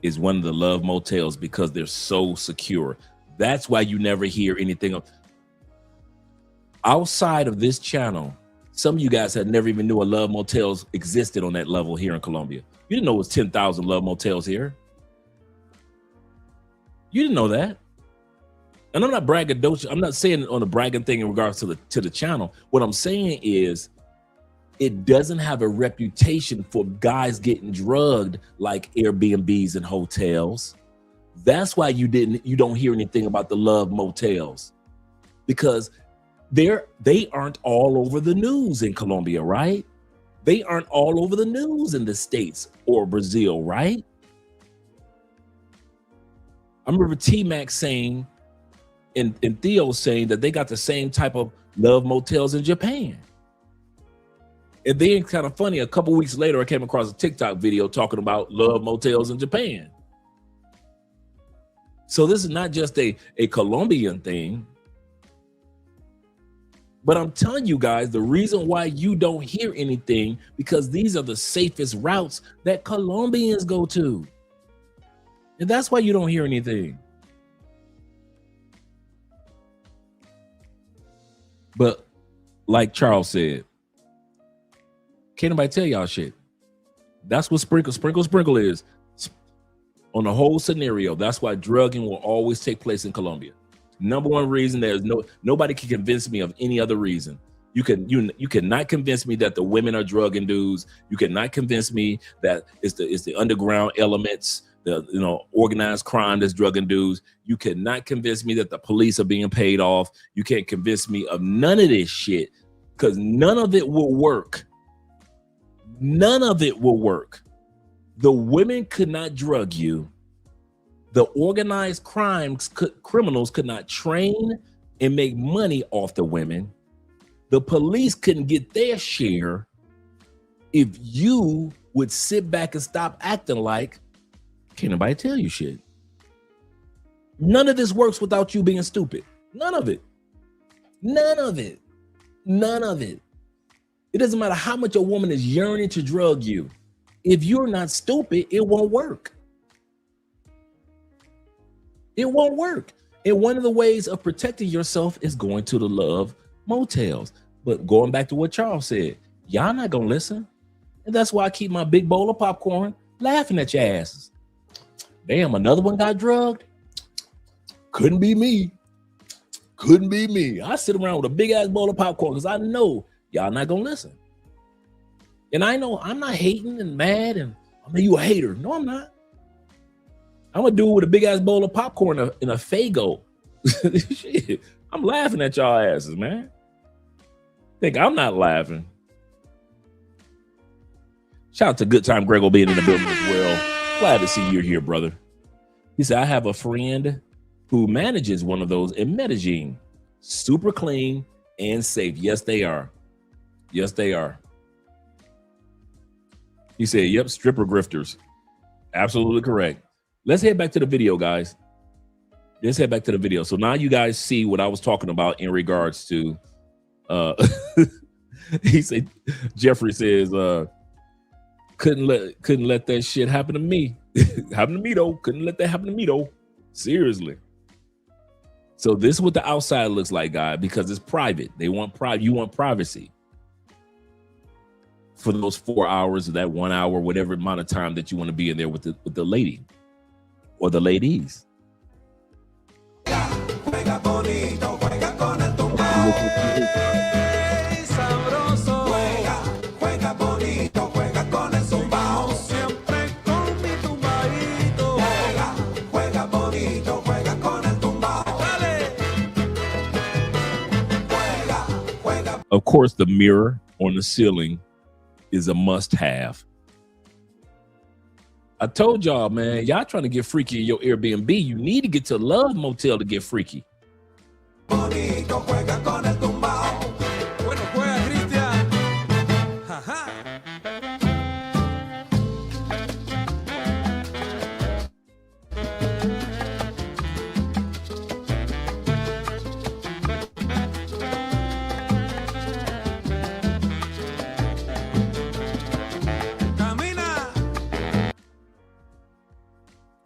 is one of the love motels because they're so secure. That's why you never hear anything outside of this channel. Some of you guys had never even knew a love motels existed on that level here in Colombia. You didn't know it was 10,000 love motels here. You didn't know that. And I'm not braggadocious. I'm not saying on a bragging thing in regards to the channel. What I'm saying is it doesn't have a reputation for guys getting drugged like Airbnbs and hotels. That's why you don't hear anything about the love motels, because they aren't all over the news in Colombia, right? They aren't all over the news in the States or Brazil, right? I remember T-Mac saying and Theo saying that they got the same type of love motels in Japan. And then, kind of funny, a couple weeks later, I came across a TikTok video talking about love motels in Japan. So this is not just a Colombian thing. But I'm telling you guys, the reason why you don't hear anything, because these are the safest routes that Colombians go to. And that's why you don't hear anything. But like Charles said, can't nobody tell y'all shit. That's what sprinkle is. On the whole scenario, that's why drugging will always take place in Colombia. Number one reason, there's nobody can convince me of any other reason. You cannot convince me that the women are drugging dudes. You cannot convince me that it's the underground elements, the organized crime that's drugging dudes. You cannot convince me that the police are being paid off. You can't convince me of none of this shit, because none of it will work. None of it will work. The women could not drug you. The organized criminals could not train and make money off the women. The police couldn't get their share if you would sit back and stop acting like can't nobody tell you shit. None of this works without you being stupid. None of it. None of it. None of it. It doesn't matter how much a woman is yearning to drug you. If you're not stupid, it won't work. It won't work. And one of the ways of protecting yourself is going to the love motels. But going back to what Charles said, y'all not gonna listen. And that's why I keep my big bowl of popcorn laughing at your asses. Damn, another one got drugged? Couldn't be me. Couldn't be me. I sit around with a big ass bowl of popcorn because I know y'all not gonna listen. And I know I'm not hating and mad and I mean, you a hater. No, I'm not. I'm a dude with a big ass bowl of popcorn in a Faygo. Shit, I'm laughing at y'all asses, man. Think I'm not laughing. Shout out to Good Time Grego being in the building as well. Glad to see you here, brother. He said, I have a friend who manages one of those in Medellin. Super clean and safe. Yes, they are. Yes, they are. He said, yep, stripper grifters. Absolutely correct. Let's head back to the video, guys. Let's head back to the video. So now you guys see what I was talking about in regards to, he said, Jeffrey says, couldn't let that shit happen to me. Happen to me though. Couldn't let that happen to me though. Seriously. So this is what the outside looks like, guys, because it's private. They want private. You want privacy for those 4 hours or that 1 hour, whatever amount of time that you want to be in there with the lady or the ladies. Of course, the mirror on the ceiling is a must-have. I told y'all, man, y'all trying to get freaky in your Airbnb. You need to get to a love motel to get freaky.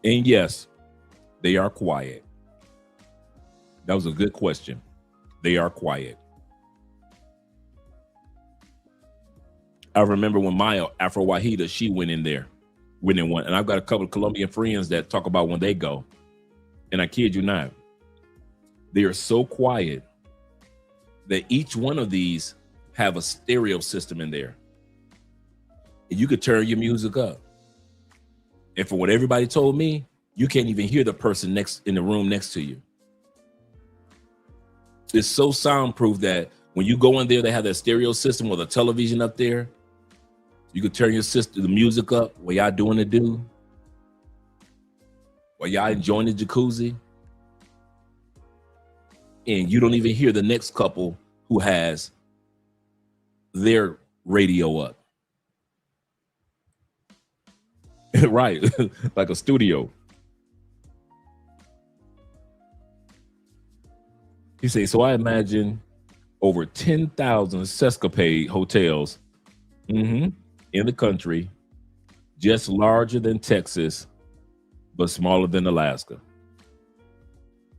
And yes, they are quiet. That was a good question. They are quiet. I remember when Maya Afro Wahida, she went in there, and I've got a couple of Colombian friends that talk about when they go, and I kid you not, they are so quiet that each one of these have a stereo system in there, and you could turn your music up. And for what everybody told me, you can't even hear the person in the room next to you. It's so soundproof that when you go in there, they have that stereo system with a television up there. You could turn the music up while y'all doing the do, while y'all enjoying the jacuzzi. And you don't even hear the next couple who has their radio up. Right, like a studio. He says, so I imagine over 10,000 Sescapade hotels in the country, just larger than Texas, but smaller than Alaska.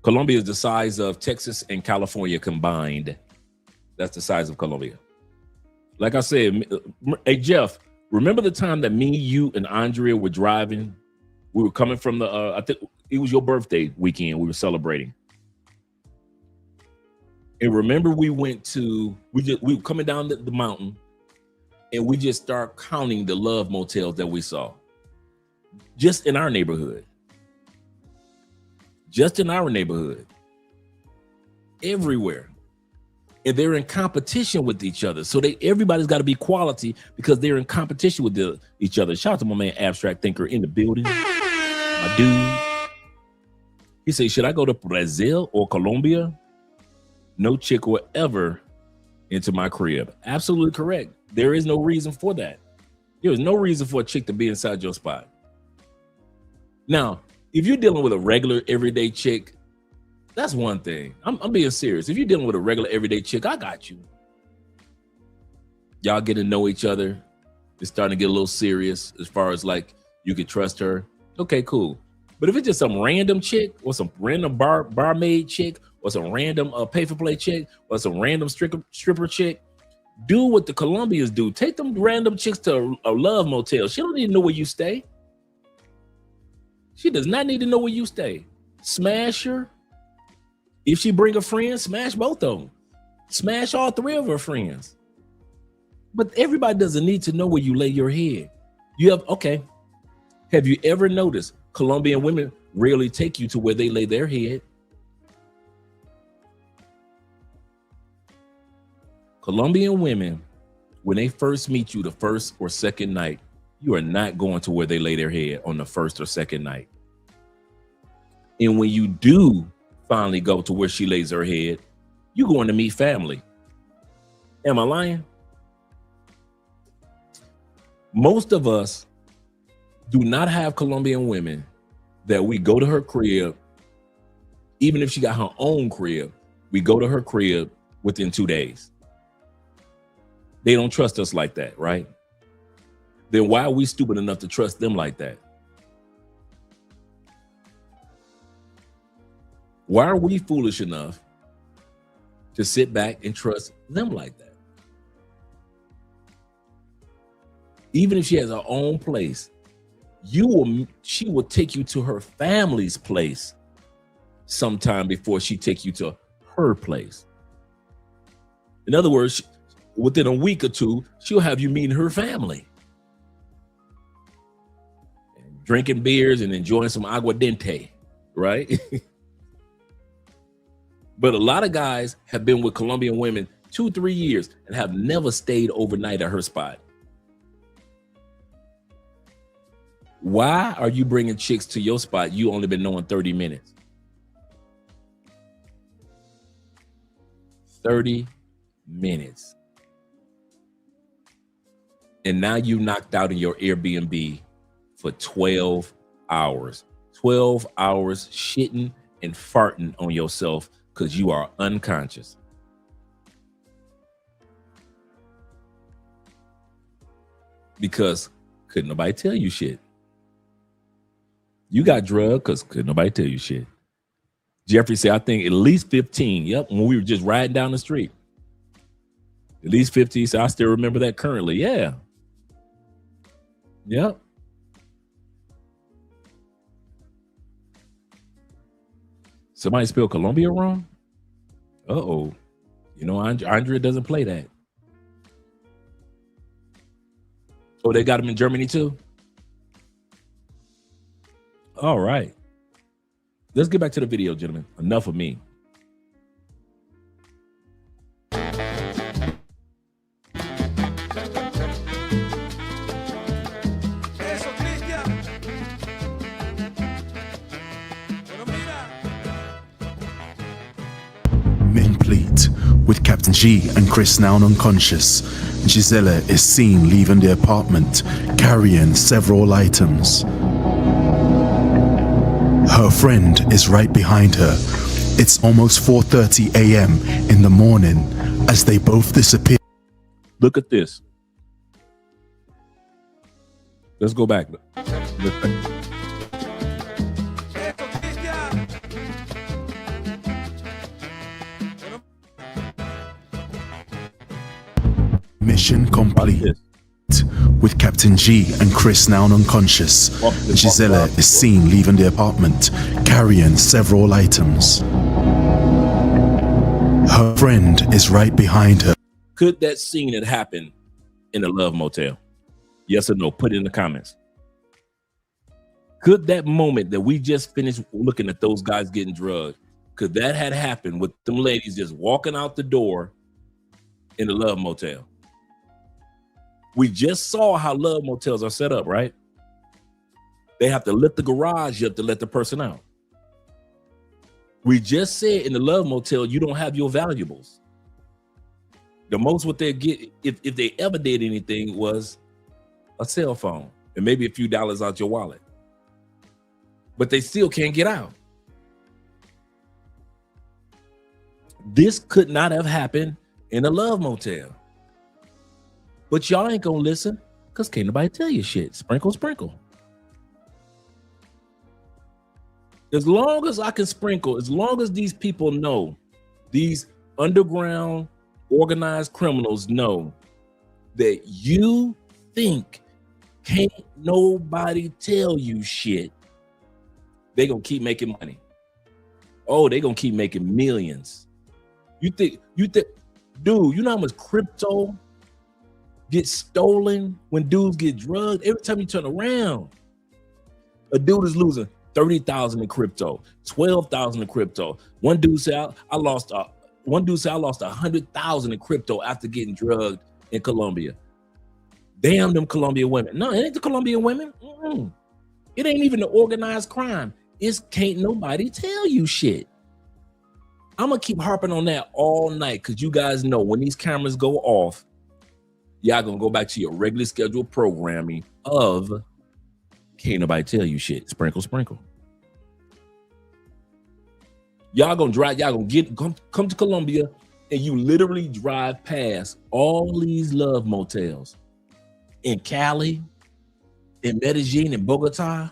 Colombia is the size of Texas and California combined. That's the size of Colombia. Like I said, hey, Jeff, remember the time that me, you, and Andrea were driving? We were coming from I think it was your birthday weekend. We were celebrating. And remember we were coming down the mountain, and we just start counting the love motels that we saw. Just in our neighborhood. Everywhere. And they're in competition with each other. So everybody's got to be quality because they're in competition with each other. Shout out to my man Abstract Thinker in the building. My dude. He says, should I go to Brazil or Colombia? No chick will ever enter my crib. Absolutely correct. There is no reason for that. There is no reason for a chick to be inside your spot. Now, if you're dealing with a regular everyday chick, that's one thing. I'm being serious. If you're dealing with a regular everyday chick, I got you. Y'all get to know each other. It's starting to get a little serious as far as like you can trust her. Okay, cool. But if it's just some random chick or some random barmaid chick or some random pay-for-play chick or some random stripper chick, do what the Colombians do. Take them random chicks to a love motel. She don't need to know where you stay. She does not need to know where you stay. Smash her. If she bring a friend, smash both of them. Smash all three of her friends. But everybody doesn't need to know where you lay your head. Have you ever noticed Colombian women rarely take you to where they lay their head? Colombian women, when they first meet you the first or second night, you are not going to where they lay their head on the first or second night. And when you do finally go to where she lays her head, you're going to meet family. Am I lying? Most of us do not have Colombian women that we go to her crib, even if she got her own crib, we go to her crib within 2 days. They don't trust us like that, right? Then why are we stupid enough to trust them like that? Why are we foolish enough to sit back and trust them like that? Even if she has her own place, she will take you to her family's place sometime before she take you to her place. In other words, within a week or two, she'll have you meeting her family. And drinking beers and enjoying some aguardiente, right? But a lot of guys have been with Colombian women 2-3 years and have never stayed overnight at her spot. Why are you bringing chicks to your spot you only been knowing 30 minutes? 30 minutes. And now you knocked out in your Airbnb for 12 hours. 12 hours shitting and farting on yourself because you are unconscious. Because couldn't nobody tell you shit. You got drugged because could nobody tell you shit. Jeffrey said, I think at least 15. Yep, when we were just riding down the street. At least 15. So I still remember that currently. Yeah. Yep. Somebody spelled Colombia wrong? Uh-oh. You know, Andrea doesn't play that. Oh, they got him in Germany too? All right. Let's get back to the video, gentlemen. Enough of me. Complete. With Captain G and Chris now unconscious, Gisela is seen leaving the apartment, carrying several items. Her friend is right behind her. It's almost 4:30 a.m. in the morning as they both disappear. Look at this. Let's go back. Mission complete. With Captain G and Chris now unconscious, Gisela is seen leaving the apartment, carrying several items. Her friend is right behind her. Could that scene have happened in a love motel? Yes or no? Put it in the comments. Could that moment that we just finished looking at those guys getting drugged, could that had happened with them ladies just walking out the door in a love motel? We just saw how love motels are set up, right? They have to lift the garage up to let the person out. We just said in the love motel, you don't have your valuables. The most what they get, if they ever did anything, was a cell phone and maybe a few dollars out your wallet. But they still can't get out. This could not have happened in a love motel. But y'all ain't gonna listen because can't nobody tell you shit. Sprinkle, sprinkle. As long as I can sprinkle, as long as these people know, these underground organized criminals know that you think can't nobody tell you shit, they gonna keep making money. Oh, they gonna keep making millions. You think, dude, you know how much crypto gets stolen when dudes get drugged? Every time you turn around, a dude is losing 30,000 in crypto, 12,000 in crypto. One dude said I lost 100,000 in crypto after getting drugged in Colombia. Damn them Colombian women. No, it ain't the Colombian women. It ain't even the organized crime. It's can't nobody tell you shit. I'm gonna keep harping on that all night because you guys know when these cameras go off, y'all gonna go back to your regularly scheduled programming of can't nobody tell you shit. Sprinkle, sprinkle. Y'all gonna drive, y'all gonna come to Colombia and you literally drive past all these love motels in Cali, in Medellin, in Bogota.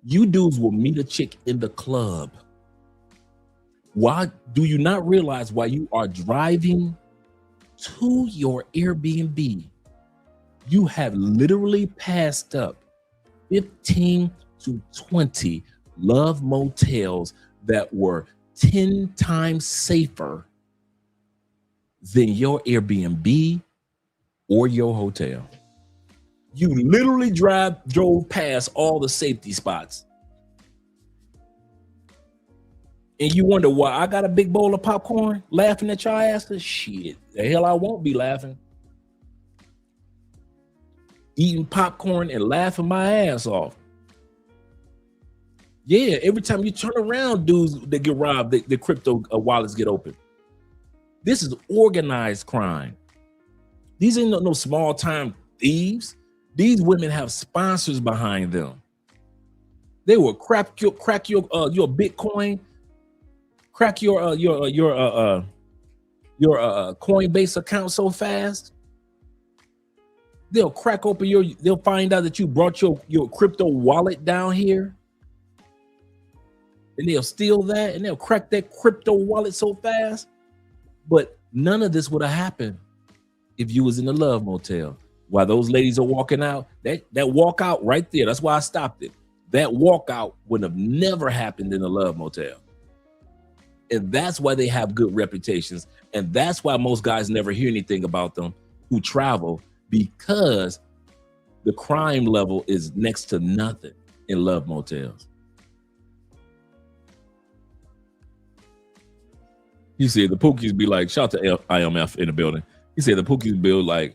You dudes will meet a chick in the club. Why do you not realize while you are driving to your Airbnb, you have literally passed up 15 to 20 love motels that were 10 times safer than your Airbnb or your hotel? You literally drove past all the safety spots. And you wonder why I got a big bowl of popcorn laughing at y'all asses? Shit, the hell I won't be laughing. Eating popcorn and laughing my ass off. Yeah, every time you turn around, dudes that get robbed, the crypto wallets get open. This is organized crime. These ain't no small time thieves. These women have sponsors behind them. They will crack your Bitcoin, crack your Coinbase account so fast. They'll crack open they'll find out that you brought your crypto wallet down here. And they'll steal that and they'll crack that crypto wallet so fast. But none of this would have happened if you was in the Love Motel. While those ladies are walking out, that walkout right there, that's why I stopped it. That walkout would have never happened in the Love Motel. And that's why they have good reputations. And that's why most guys never hear anything about them who travel, because the crime level is next to nothing in Love Motels. You see, the Pookies be like, shout out to IMF in the building. He said the Pookies be like,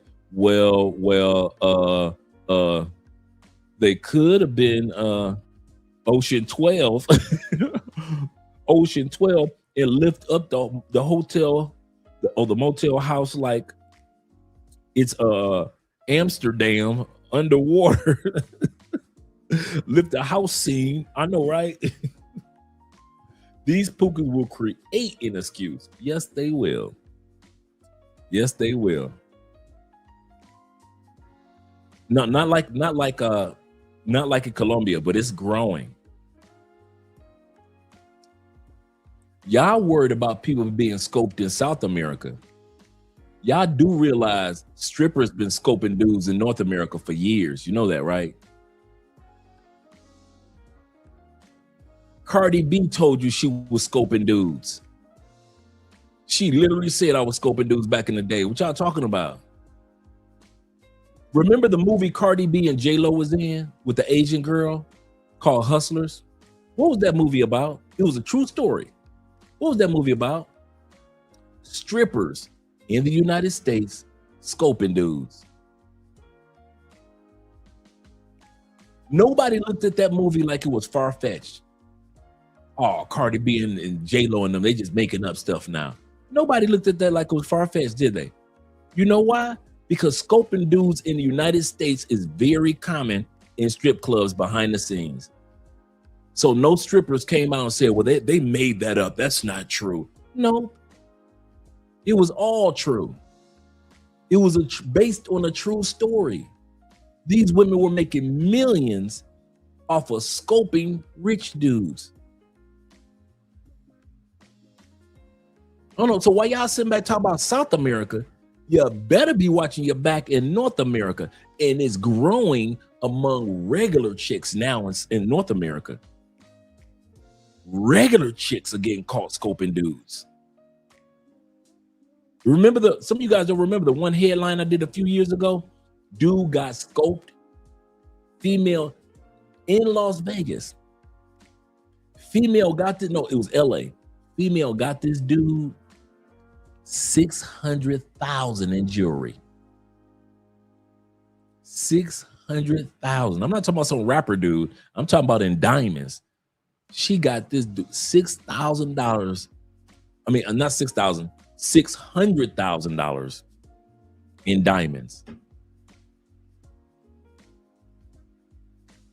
they could have been Ocean 12, Ocean 12, and lift up the hotel or the motel house like it's Amsterdam underwater. Lift the house scene. I know, right? These Pookies will create an excuse. Yes, they will. Yes, they will. No, not like in Colombia, but it's growing. Y'all worried about people being scoped in South America. Y'all do realize strippers been scoping dudes in North America for years. You know that, right? Cardi B told you she was scoping dudes. She literally said I was scoping dudes back in the day. What y'all talking about? Remember the movie Cardi B and J-Lo was in with the Asian girl called Hustlers? What was that movie about? It was a true story. What was that movie about? Strippers in the United States scoping dudes. Nobody looked at that movie like it was far-fetched. Oh, Cardi B and J-Lo and them, they just making up stuff now. Nobody looked at that like it was far-fetched, did they? You know why? Because scoping dudes in the United States is very common in strip clubs behind the scenes. So no strippers came out and said, well, they made that up. That's not true. No, it was all true. It was based on a true story. These women were making millions off of scoping rich dudes. Oh no, so while y'all sitting back talking about South America, you better be watching your back in North America. And it's growing among regular chicks now in North America. Regular chicks are getting caught scoping dudes. Remember some of you guys don't remember the one headline I did a few years ago? Dude got scoped, female in Las Vegas. Female got this, no, it was LA. Female got this dude $600,000 in jewelry. $600,000. I'm not talking about some rapper dude. I'm talking about in diamonds. She got this dude $6,000. I mean, not $6,000, $600,000 in diamonds.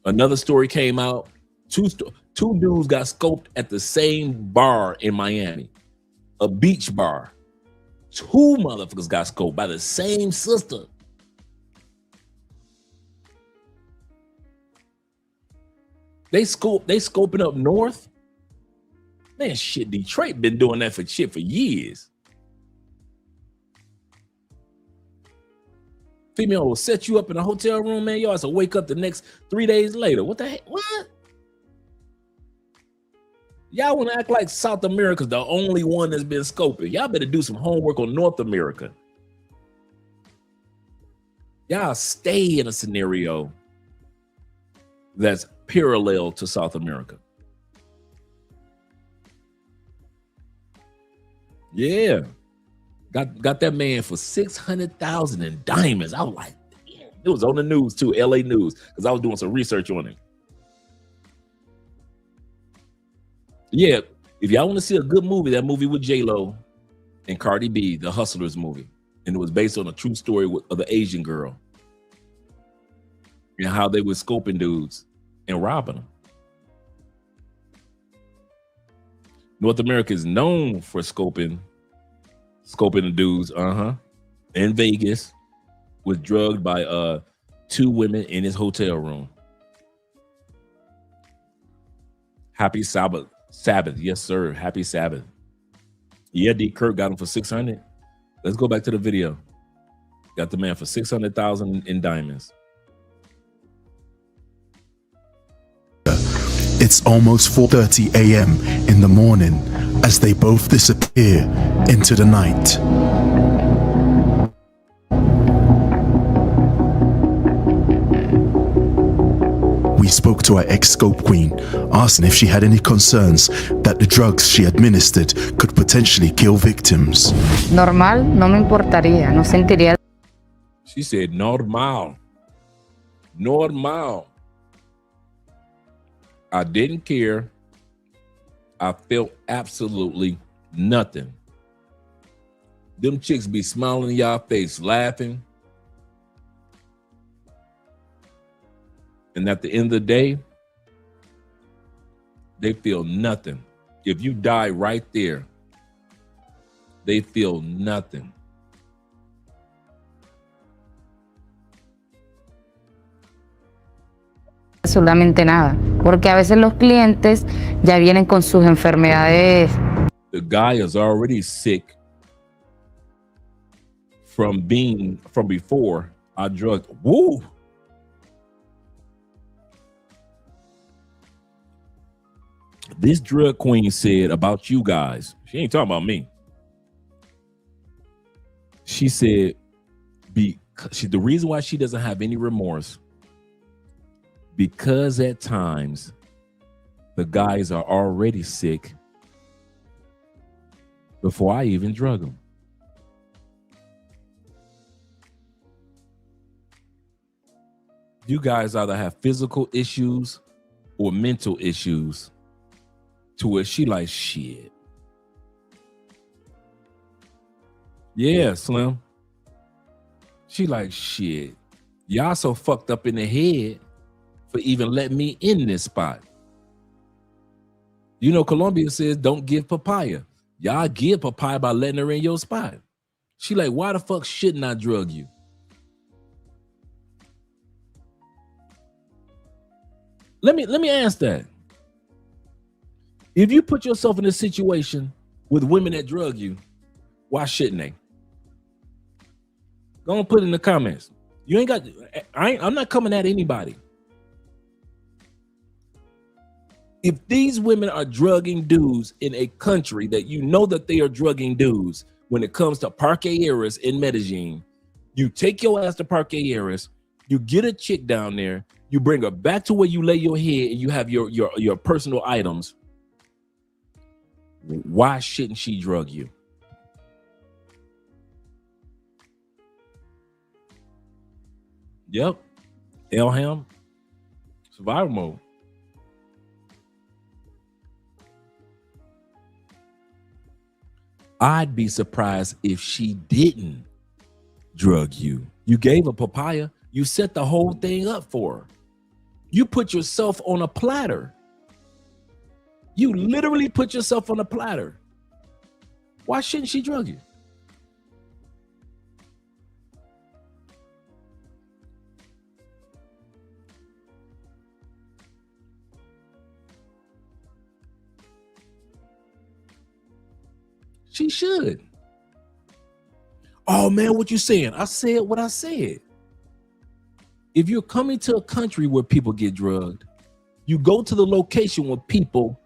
Another story came out. Two dudes got scoped at the same bar in Miami, a beach bar. Two motherfuckers got scoped by the same sister. They scoping up north. Man, shit, Detroit been doing that for years. Female will set you up in a hotel room, man. Y'all have to wake up the next 3 days later. What the heck? What? Y'all want to act like South America's the only one that's been scoping. Y'all better do some homework on North America. Y'all stay in a scenario that's parallel to South America. Yeah. Got that man for $600,000 in diamonds. I was like, damn. It was on the news too, LA News, because I was doing some research on him. Yeah, if y'all want to see a good movie, that movie with J-Lo and Cardi B, the Hustlers movie. And it was based on a true story of the Asian girl and how they were scoping dudes and robbing them. North America is known for scoping the dudes, in Vegas, was drugged by 2 women in his hotel room. Happy Sabbath. Yes, sir. Happy Sabbath. Yeah, D. Kirk got him for 600. Let's go back to the video. Got the man for 600,000 in diamonds. It's almost 4:30 a.m. in the morning as they both disappear into the night. We spoke to our ex-scope queen, asking if she had any concerns that the drugs she administered could potentially kill victims. Normal, no me importaría, no sentiría. She said, normal. Normal. I didn't care. I felt absolutely nothing. Them chicks be smiling in y'all face, laughing. And at the end of the day, they feel nothing. If you die right there, they feel nothing. Absolutamente nada, porque a veces los clientes ya vienen con sus enfermedades. The guy is already sick from before I drugged. Woo! This drug queen said about you guys. She ain't talking about me. She said the reason why she doesn't have any remorse, because at times the guys are already sick before I even drug them. You guys either have physical issues or mental issues to where she like, shit. Yeah, Slim. She like, shit. Y'all so fucked up in the head for even letting me in this spot. You know, Colombia says don't give papaya. Y'all give papaya by letting her in your spot. She like, why the fuck shouldn't I drug you? Let me ask that. If you put yourself in a situation with women that drug you, why shouldn't they? Go and put it in the comments. You ain't got. I'm not coming at anybody. If these women are drugging dudes in a country that you know that they are drugging dudes, when it comes to Parque Aires in Medellin, you take your ass to Parque Aires, you get a chick down there, you bring her back to where you lay your head, and you have your personal items. Why shouldn't she drug you? Yep. Elham. Survival mode. I'd be surprised if she didn't drug you. You gave her papaya. You set the whole thing up for her. You put yourself on a platter. You literally put yourself on a platter. Why shouldn't she drug you? She should. Oh man, what you saying? I said what I said. If you're coming to a country where people get drugged, you go to the location where people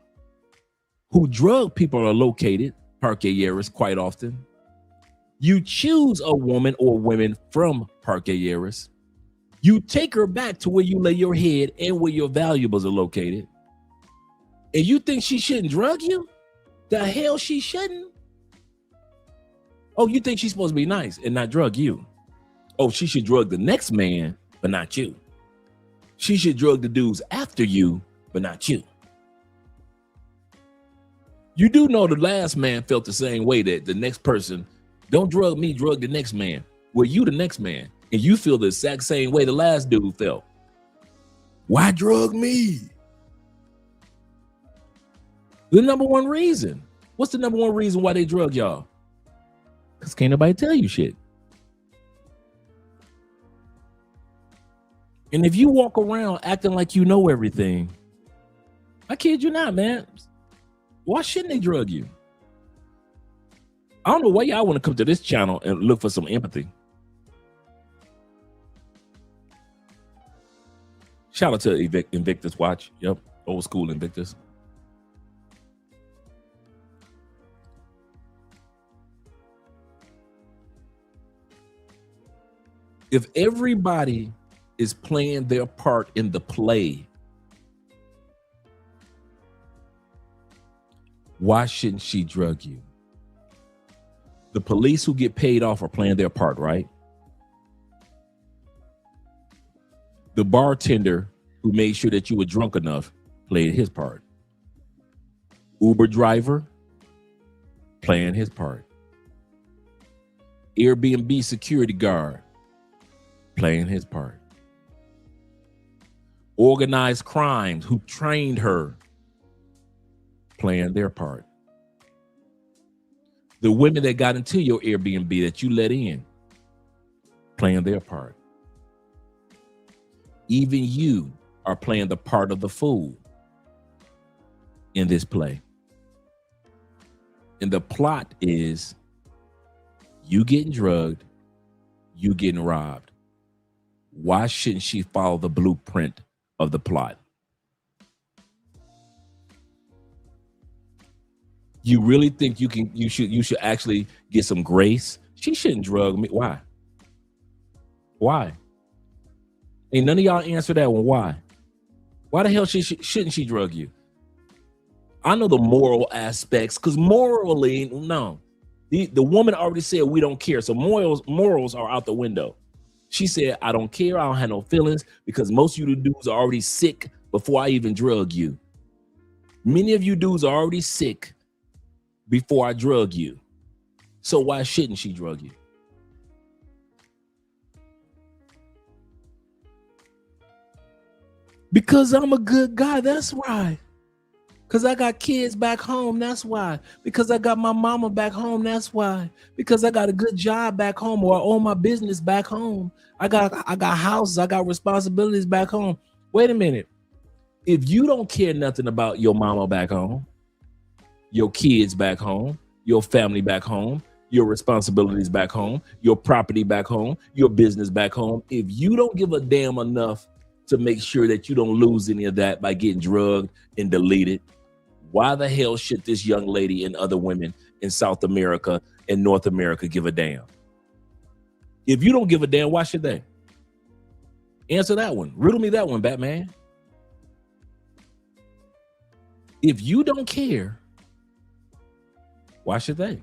who drug people are located, Parque Aires quite often. You choose a woman or women from Parque Aires. You take her back to where you lay your head and where your valuables are located. And you think she shouldn't drug you? The hell she shouldn't? Oh, you think she's supposed to be nice and not drug you? Oh, she should drug the next man, but not you. She should drug the dudes after you, but not you. You do know the last man felt the same way, that the next person, don't drug me, drug the next man. Well, you the next man, and you feel the exact same way the last dude felt. Why drug me? The number one reason. What's the number one reason why they drug y'all? Because can't nobody tell you shit. And if you walk around acting like you know everything, I kid you not, man. Why shouldn't they drug you? I don't know why y'all want to come to this channel and look for some empathy. Shout out to Invictus Watch. Yep, old school Invictus. If everybody is playing their part in the play, why shouldn't she drug you? The police who get paid off are playing their part, right? The bartender who made sure that you were drunk enough played his part. Uber driver playing his part. Airbnb security guard playing his part. Organized crimes who trained her playing their part. The women that got into your Airbnb that you let in playing their part. Even you are playing the part of the fool in this play. And the plot is you getting drugged, you getting robbed. Why shouldn't she follow the blueprint of the plot? You really think you should actually get some grace? She shouldn't drug me. Why? Why? Ain't none of y'all answer that one. Why? Why the hell shouldn't she drug you? I know the moral aspects, because morally, no. The woman already said we don't care. So morals are out the window. She said, I don't care. I don't have no feelings because most of you dudes are already sick before I even drug you. Many of you dudes are already sick before I drug you. So why shouldn't she drug you? Because I'm a good guy, that's why. Because I got kids back home, that's why. Because I got my mama back home, that's why. Because I got a good job back home, or I own my business back home. I got houses, I got responsibilities back home. Wait a minute. If you don't care nothing about your mama back home, your kids back home, your family back home, your responsibilities back home, your property back home, your business back home, if you don't give a damn enough to make sure that you don't lose any of that by getting drugged and deleted, why the hell should this young lady and other women in South America and North America give a damn? If you don't give a damn, why should they? Answer that one. Riddle me that one, Batman. If you don't care, why should they?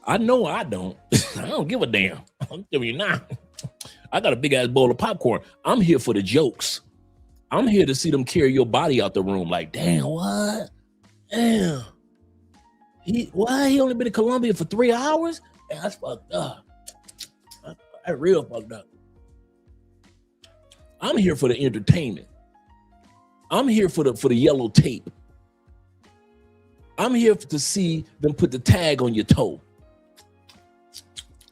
I know I don't. I don't give a damn. I'm telling you now. I got a big ass bowl of popcorn. I'm here for the jokes. I'm here to see them carry your body out the room. Like, damn, what? Damn. He only been in Colombia for 3 hours? Man, that's fucked up. That's real fucked up. I'm here for the entertainment. I'm here for the yellow tape. I'm here to see them put the tag on your toe.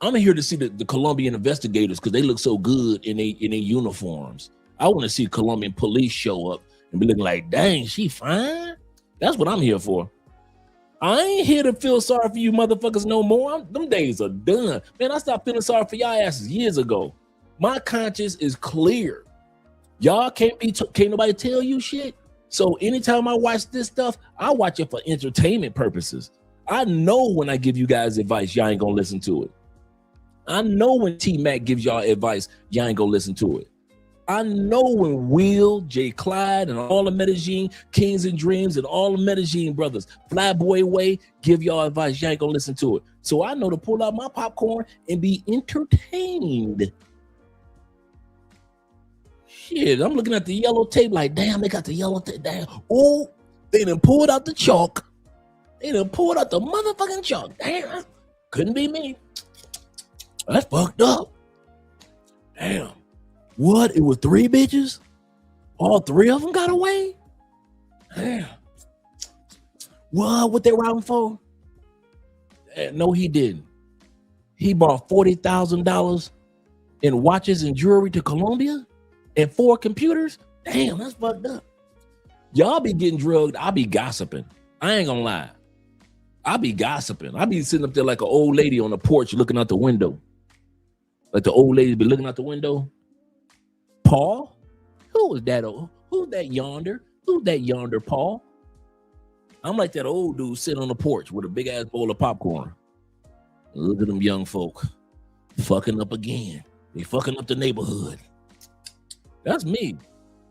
I'm here to see the Colombian investigators because they look so good in their uniforms. I want to see Colombian police show up and be looking like, dang, she fine. That's what I'm here for. I ain't here to feel sorry for you motherfuckers no more. Them days are done. Man, I stopped feeling sorry for y'all asses years ago. My conscience is clear. Y'all can't nobody tell you shit. So anytime I watch this stuff, I watch it for entertainment purposes. I know when I give you guys advice, y'all ain't gonna listen to it. I know when T-Mac gives y'all advice, y'all ain't gonna listen to it. I know when Will, J. Clyde, and all the Medellin Kings and Dreams and all the Medellin brothers, Flyboy Way, give y'all advice, y'all ain't gonna listen to it. So I know to pull out my popcorn and be entertained. Shit, I'm looking at the yellow tape like, damn, they got the yellow tape. Damn. Oh, they done pulled out the chalk. They done pulled out the motherfucking chalk. Damn, couldn't be me. That's fucked up. Damn. What? It was 3 bitches? All 3 of them got away? Damn. What they robbing for? No, he didn't. He bought $40,000 and watches and jewelry to Colombia and 4 computers? Damn, that's fucked up. Y'all be getting drugged. I be gossiping. I ain't gonna lie. I be gossiping. I be sitting up there like an old lady on the porch looking out the window. Like the old lady be looking out the window. Paul? Who is that? Who's that yonder? Who's that yonder, Paul? I'm like that old dude sitting on the porch with a big ass bowl of popcorn. Look at them young folk fucking up again. They fucking up the neighborhood. That's me.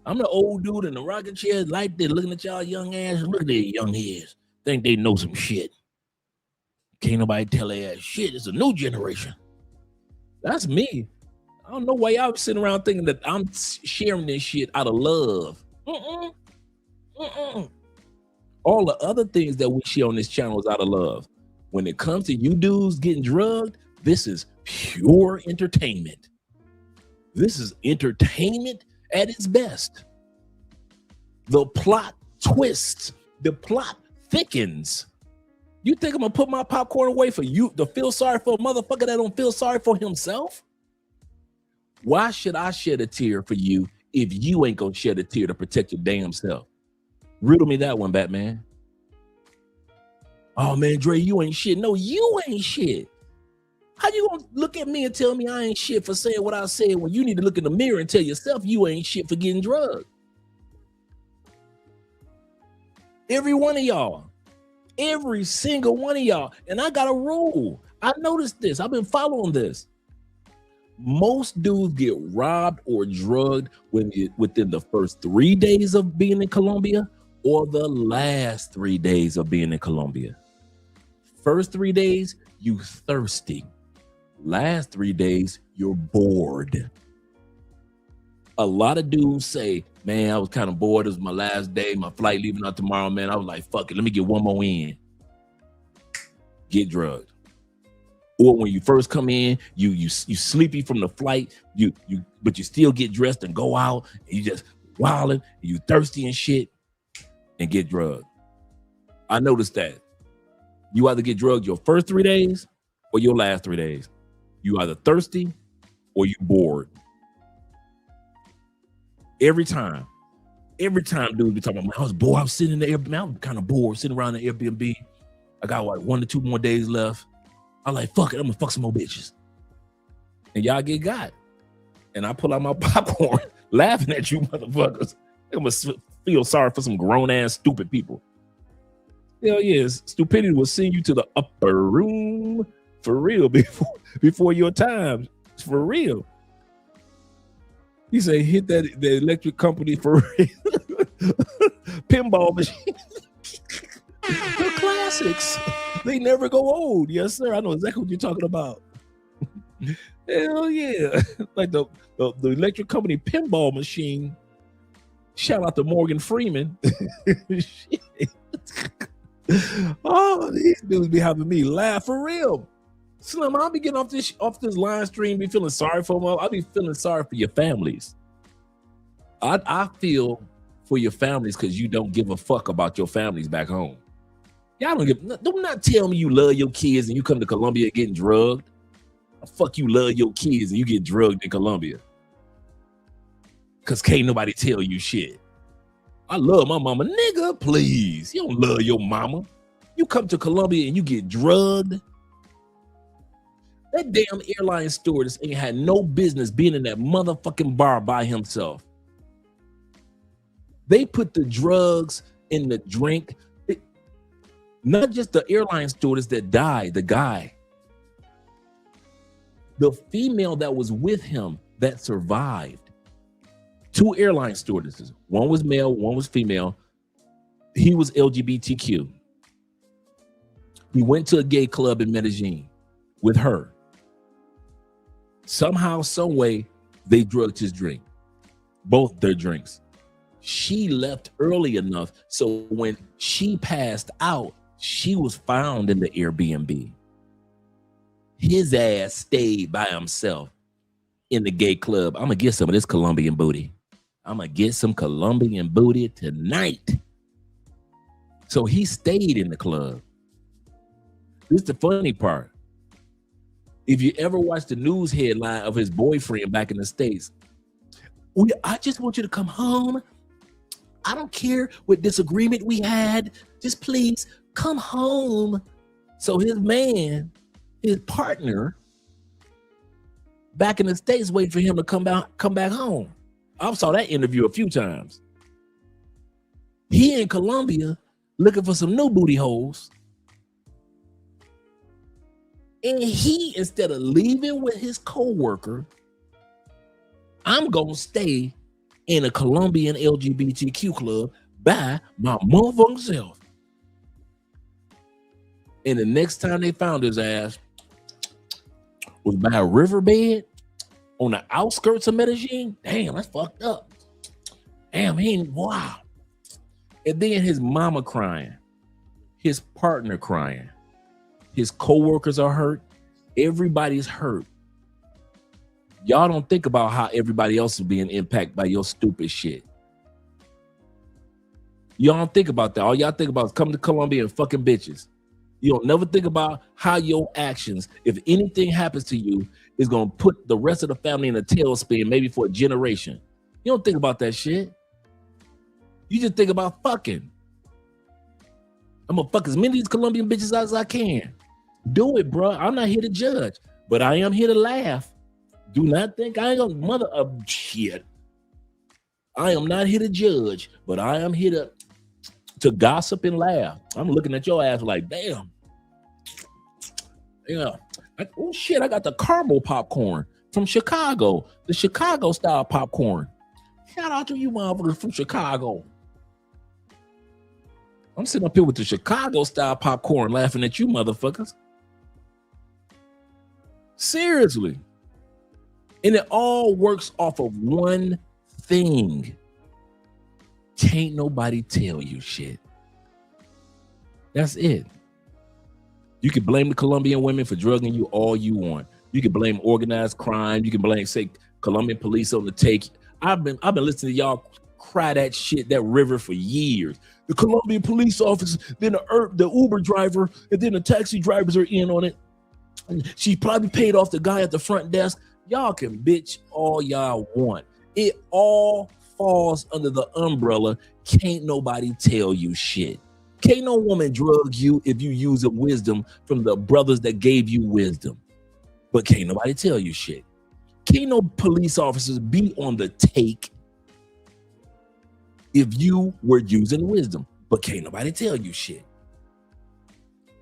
I'm the old dude in the rocking chair, like there, looking at y'all young ass. Look at their young heads. Think they know some shit. Can't nobody tell their ass shit. It's a new generation. That's me. I don't know why y'all sitting around thinking that I'm sharing this shit out of love. All the other things that we share on this channel is out of love. When it comes to you dudes getting drugged, this is pure entertainment. This is entertainment at its best. The plot twists. The plot thickens. You think I'm gonna put my popcorn away for you to feel sorry for a motherfucker that don't feel sorry for himself? Why should I shed a tear for you if you ain't gonna shed a tear to protect your damn self? Riddle me that one, Batman. Oh man, Dre, you ain't shit. No, you ain't shit. How you gonna look at me and tell me I ain't shit for saying what I said when you need to look in the mirror and tell yourself you ain't shit for getting drugged? Every one of y'all. Every single one of y'all. And I got a rule. I noticed this. I've been following this. Most dudes get robbed or drugged within the first 3 days of being in Colombia or the last 3 days of being in Colombia. First 3 days, you thirsty. Last 3 days, you're bored. A lot of dudes say, man, I was kind of bored. It was my last day. My flight leaving out tomorrow, man. I was like, fuck it. Let me get one more in. Get drugged. Or when you first come in, you sleepy from the flight, but you still get dressed and go out, and you just wilding, and you thirsty and shit, and get drugged. I noticed that. You either get drugged your first 3 days or your last 3 days. You either thirsty or you bored. Every time dudes be talking about, man, I was bored. I was sitting in the Airbnb. I'm kind of bored sitting around the Airbnb. I got like 1 to 2 more days left. I'm like, fuck it, I'm gonna fuck some more bitches. And y'all get got. And I pull out my popcorn laughing at you motherfuckers. I'm gonna feel sorry for some grown ass stupid people. Hell yes, stupidity will send you to the upper room for real before your time. It's for real. He said, hit the electric company for real. Pinball machine. They're classics. They never go old. Yes, sir. I know exactly what you're talking about. Hell yeah. Like the electric company pinball machine. Shout out to Morgan Freeman. Oh, these dudes be having me laugh for real. Slim, I'll be getting off this line stream, be feeling sorry for them. I'll be feeling sorry for your families. I feel for your families because you don't give a fuck about your families back home. Y'all don't not tell me you love your kids and you come to Colombia getting drugged. Fuck you love your kids and you get drugged in Colombia. Cause can't nobody tell you shit. I love my mama. Nigga, please. You don't love your mama. You come to Colombia and you get drugged. That damn airline stewardess ain't had no business being in that motherfucking bar by himself. They put the drugs in the drink. Not just the airline stewardess that died, the guy. The female that was with him that survived. 2 airline stewardesses. One was male, one was female. He was LGBTQ. He went to a gay club in Medellin with her. Somehow, some way, they drugged his drink. Both their drinks. She left early enough so when she passed out, she was found in the Airbnb. His ass stayed by himself in the gay club. I'm going to get some of this Colombian booty. I'm going to get some Colombian booty tonight. So he stayed in the club. This is the funny part. If you ever watched the news headline of his boyfriend back in the States, I just want you to come home. I don't care what disagreement we had. Just please come home. So his man, his partner, back in the States, waiting for him to come back home. I saw that interview a few times. He in Colombia looking for some new booty holes. And he, instead of leaving with his co-worker, I'm going to stay in a Colombian LGBTQ club by my motherfucking self. And the next time they found his ass was by a riverbed on the outskirts of Medellin. Damn, that's fucked up. Damn, wow. And then his mama crying, his partner crying, his co-workers are hurt. Everybody's hurt. Y'all don't think about how everybody else is being impacted by your stupid shit. Y'all don't think about that. All y'all think about is coming to Colombia and fucking bitches. You don't never think about how your actions, if anything happens to you, is going to put the rest of the family in a tailspin, maybe for a generation. You don't think about that shit. You just think about fucking. I'm going to fuck as many of these Colombian bitches as I can. Do it, bro. I'm not here to judge, but I am here to laugh. Do not think I ain't gonna mother of shit. I am not here to judge, but I am here to gossip and laugh. I'm looking at your ass like, damn. Yeah. Oh shit, I got the caramel popcorn from Chicago, the Chicago style popcorn. Shout out to you motherfuckers from Chicago. I'm sitting up here with the Chicago style popcorn laughing at you motherfuckers. Seriously. And it all works off of one thing. Can't nobody tell you shit. That's it. You can blame the Colombian women for drugging you all you want. You can blame organized crime. You can blame, say, Colombian police on the take. I've been listening to y'all cry that shit, that river for years. The Colombian police officer, then the Uber driver, and then the taxi drivers are in on it. And she probably paid off the guy at the front desk. Y'all can bitch all y'all want. It all falls under the umbrella. Can't nobody tell you shit. Can't no woman drug you if you use a wisdom from the brothers that gave you wisdom. But can't nobody tell you shit. Can't no police officers be on the take if you were using wisdom. But can't nobody tell you shit.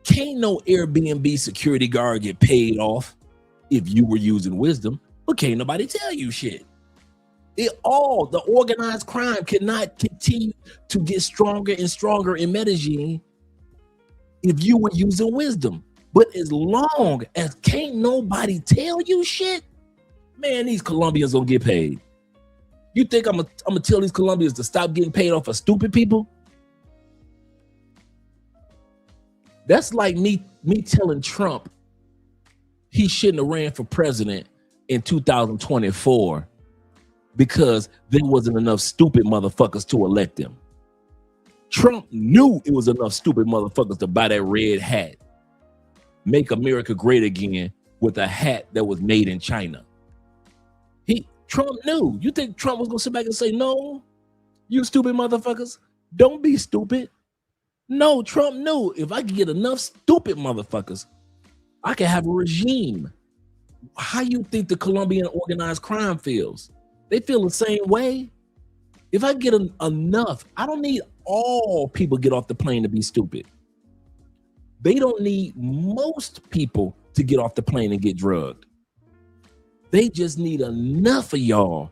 Can't no Airbnb security guard get paid off if you were using wisdom, but can't nobody tell you shit. The organized crime cannot continue to get stronger and stronger in Medellin if you were using wisdom. But as long as can't nobody tell you shit, man, these Colombians don't get paid. You think I'm gonna tell these Colombians to stop getting paid off of stupid people? That's like me telling Trump he shouldn't have ran for president in 2024 because there wasn't enough stupid motherfuckers to elect him. Trump knew it was enough stupid motherfuckers to buy that red hat. Make America great again with a hat that was made in China. Trump knew. You think Trump was gonna sit back and say, no, you stupid motherfuckers, don't be stupid. No, Trump knew if I could get enough stupid motherfuckers, I can have a regime. How you think the Colombian organized crime feels? They feel the same way. If I get enough, I don't need all people get off the plane to be stupid. They don't need most people to get off the plane and get drugged. They just need enough of y'all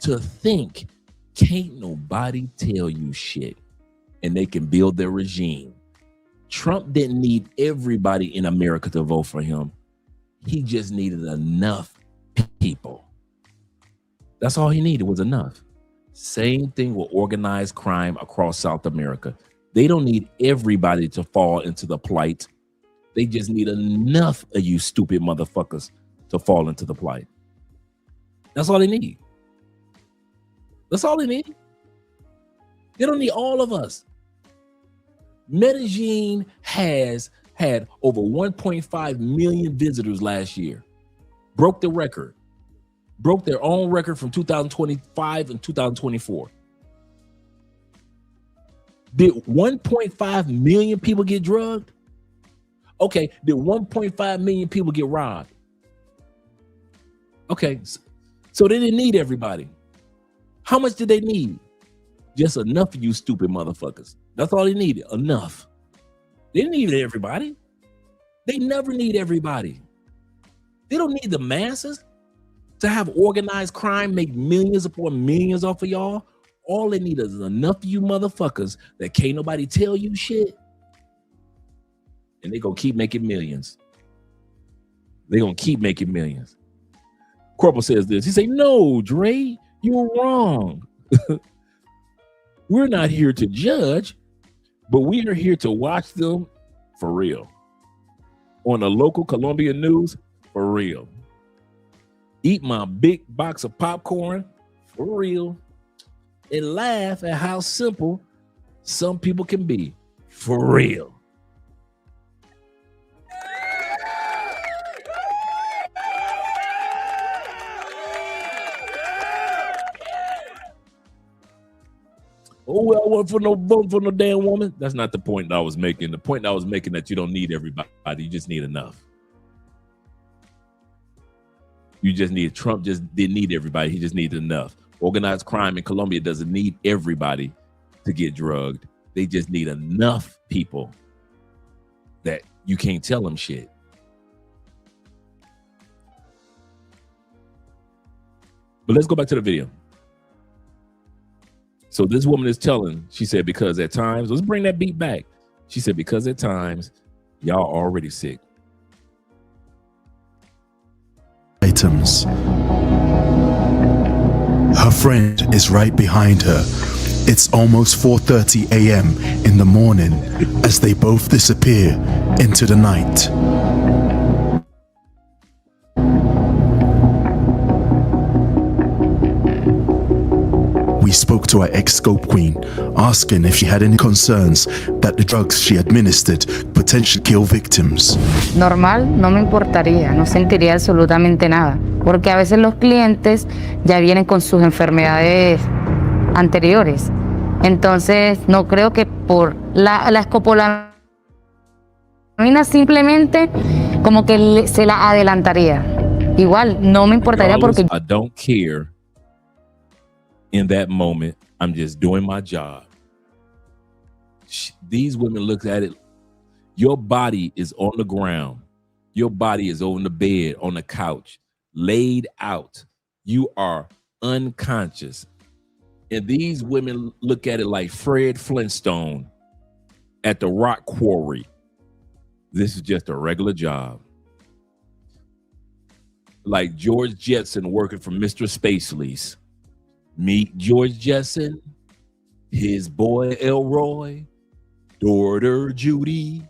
to think, can't nobody tell you shit, and they can build their regime. Trump didn't need everybody in America to vote for him. He just needed enough people. That's all he needed was enough. Same thing with organized crime across South America. They don't need everybody to fall into the plight. They just need enough of you stupid motherfuckers to fall into the plight. That's all they need. That's all they need. They don't need all of us. Medellin has had over 1.5 million visitors last year. broke the record, broke their own record from 2025 and 2024. Did 1.5 million people get drugged? Okay, did 1.5 million people get robbed? Okay, so they didn't need everybody. How much did they need? Just enough of you stupid motherfuckers. That's all they needed, enough. They didn't need everybody. They never need everybody. They don't need the masses to have organized crime make millions upon millions off of y'all. All they need is enough of you motherfuckers that can't nobody tell you shit. And they gonna keep making millions. They gonna keep making millions. Corporal says this. He say, no, Dre, you're wrong. We're not here to judge, but we are here to watch them for real. On the local Colombia news, for real. Eat my big box of popcorn, for real. And laugh at how simple some people can be, for real. Oh, well, I want for no vote for no damn woman. That's not the point that I was making. The point that I was making that you don't need everybody. You just need enough. You just need, Trump just didn't need everybody. He just needed enough. Organized crime in Colombia doesn't need everybody to get drugged. They just need enough people that you can't tell them shit. But let's go back to the video. So this woman is telling, she said, because at times, let's bring that beat back. She said, because at times, y'all already sick. Items. Her friend is right behind her. It's almost 4:30 a.m. in the morning as they both disappear into the night. We spoke to our ex-scope queen, asking if she had any concerns that the drugs she administered potentially kill victims. Normal, no me importaría, no sentiría absolutamente nada, porque a veces los clientes ya vienen con sus enfermedades anteriores. Entonces, no creo que por la escopolamina simplemente como que se la adelantaría. Igual, no me importaría porque... I don't care. In that moment, I'm just doing my job. These women look at it. Your body is on the ground. Your body is on the bed, on the couch, laid out. You are unconscious. And these women look at it like Fred Flintstone at the rock quarry. This is just a regular job. Like George Jetson working for Mr. Spacely's. Meet George Jetson, his boy Elroy, daughter Judy,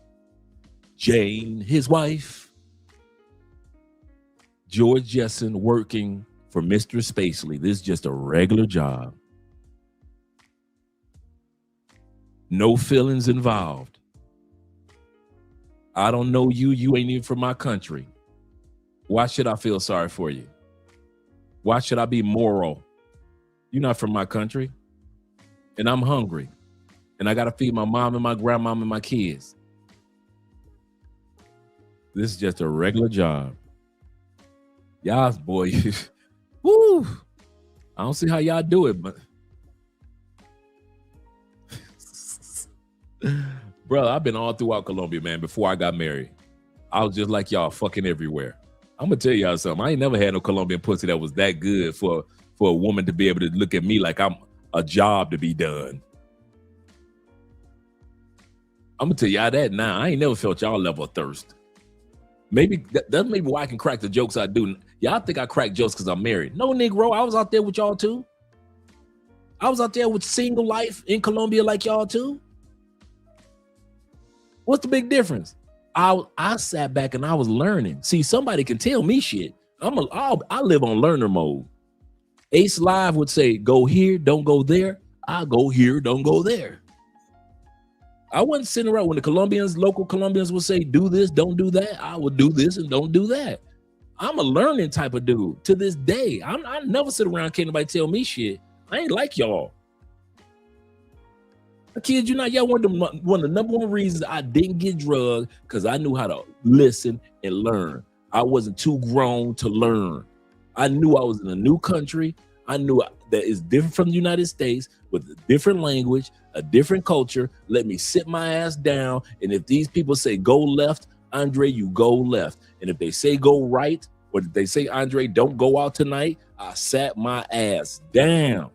Jane, his wife. George Jetson working for Mr. Spacely. This is just a regular job. No feelings involved. I don't know you. You ain't even from my country. Why should I feel sorry for you? Why should I be moral? You're not from my country, and I'm hungry, and I got to feed my mom and my grandmom and my kids. This is just a regular job. Y'all, boy, woo! I don't see how y'all do it, but brother, I've been all throughout Colombia, man. Before I got married, I was just like y'all, fucking everywhere. I'm gonna tell y'all something. I ain't never had no Colombian pussy that was that good for a woman to be able to look at me like I'm a job to be done. I'm gonna tell y'all that now. I ain't never felt y'all level of thirst. Maybe that's maybe why I can crack the jokes I do. Y'all think I crack jokes because I'm married. No, Negro, I was out there with y'all too. I was out there with single life in Colombia like y'all too. What's the big difference? I sat back and I was learning. See, somebody can tell me shit. I live on learner mode. Ace Live would say, go here, don't go there. I go here, don't go there. I wasn't sitting around when the local Colombians would say, do this, don't do that. I would do this and don't do that. I'm a learning type of dude to this day. I never sit around, can't nobody tell me shit. I ain't like y'all. I kid you not, y'all one of the number one reasons I didn't get drugged because I knew how to listen and learn. I wasn't too grown to learn. I knew I was in a new country. I knew that it's different from the United States with a different language, a different culture. Let me sit my ass down. And if these people say go left, Andre, you go left. And if they say go right, or if they say, Andre, don't go out tonight, I sat my ass down.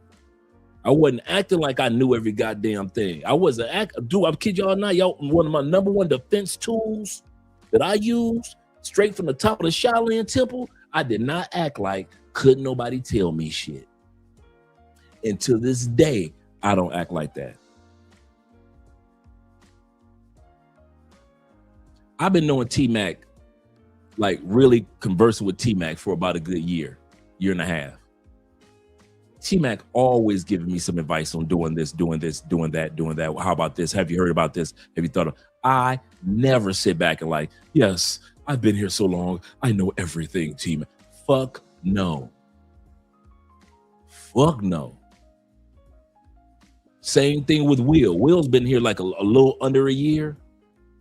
I wasn't acting like I knew every goddamn thing. I wasn't dude, I kid y'all not, y'all, one of my number one defense tools that I used straight from the top of the Shaolin Temple, I did not act like couldn't nobody tell me shit. And to this day, I don't act like that. I've been knowing T-Mac, like really conversing with T-Mac for about a good year and a half. T-Mac always giving me some advice on doing this, doing that. How about this? Have you heard about this? Have you thought of? I never sit back and like, yes, I've been here so long. I know everything, T-Mac. Fuck no. Fuck no. Same thing with Will. Will's been here like a little under a year.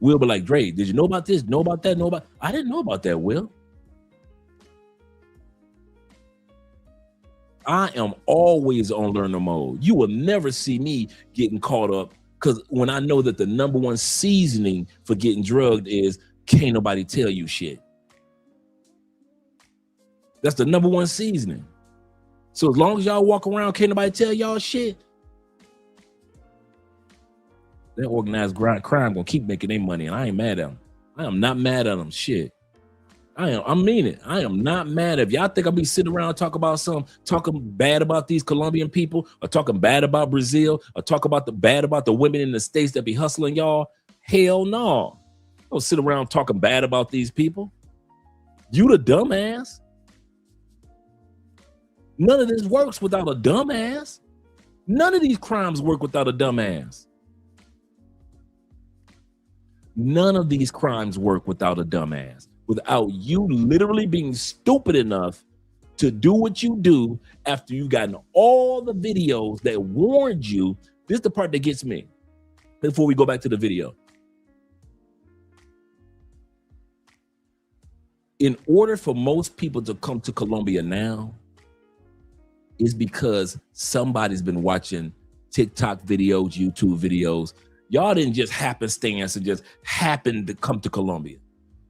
Will be like, Dre, did you know about this? Know about that? Know about? I didn't know about that, Will. I am always on learner mode. You will never see me getting caught up because when I know that the number one seasoning for getting drugged is can't nobody tell you shit. That's the number one seasoning. So as long as y'all walk around, can't nobody tell y'all shit. That organized crime gonna keep making their money, and I ain't mad at them. I am not mad at them. Shit. I mean it. I am not mad if y'all think I'll be sitting around talking bad about these Colombian people, or talking bad about Brazil, or bad about the women in the States that be hustling y'all. Hell no. Don't sit around talking bad about these people. You the dumbass. None of this works without a dumbass. None of these crimes work without a dumbass. None of these crimes work without a dumbass. Without you literally being stupid enough to do what you do after you've gotten all the videos that warned you. This is the part that gets me. Before we go back to the video. In order for most people to come to Colombia now, is because somebody's been watching TikTok videos, YouTube videos. Y'all didn't just happenstance and just happen to come to Colombia.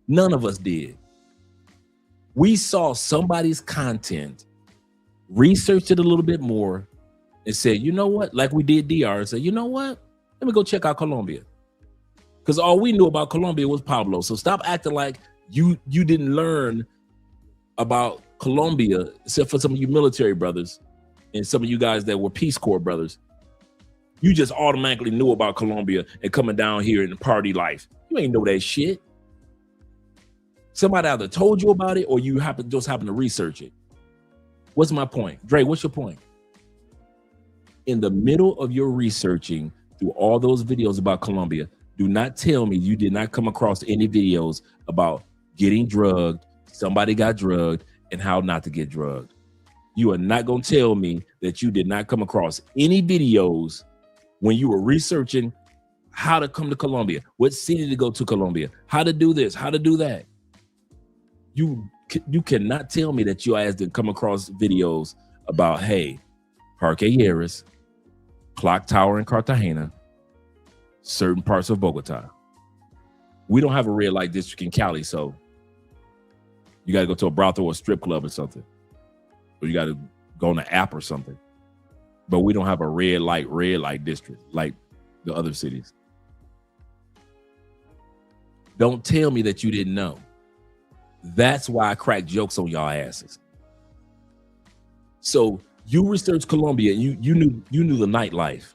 None of us did. We saw somebody's content, researched it a little bit more, and said, you know what? Like we did DR, and said, you know what? Let me go check out Colombia. Because all we knew about Colombia was Pablo. So stop acting like you didn't learn about Colombia, except for some of you military brothers and some of you guys that were Peace Corps brothers. You just automatically knew about Colombia and coming down here in the party life. You ain't know that shit. Somebody either told you about it or you just happen to research it. What's my point? Dre, what's your point? In the middle of your researching through all those videos about Colombia, do not tell me you did not come across any videos about getting drugged, somebody got drugged, and how not to get drugged. You are not going to tell me that you did not come across any videos when you were researching how to come to Colombia, what city to go to Colombia, how to do this, how to do that. You cannot tell me that your ass didn't come across videos about, hey, Parque Yeras, Clock Tower in Cartagena, certain parts of Bogota. We don't have a red light district in Cali, so you got to go to a brothel or a strip club or something. Or you got to go on an app or something. But we don't have a red light district like the other cities. Don't tell me that you didn't know. That's why I crack jokes on y'all asses. So you researched Colombia and you knew the nightlife.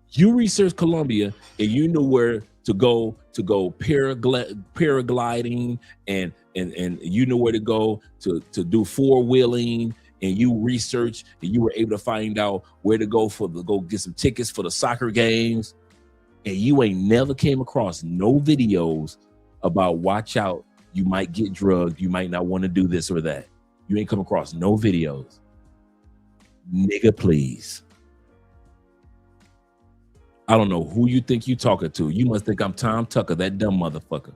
You researched Colombia and you knew where to go paragliding and you knew where to go to do four-wheeling, and you researched and you were able to find out where to go get some tickets for the soccer games, and you ain't never came across no videos about watch out, You might get drugged. You might not want to do this or that. You ain't come across no videos. Nigga, please. I don't know who you think you talking to. You must think I'm Tom Tucker, that dumb motherfucker.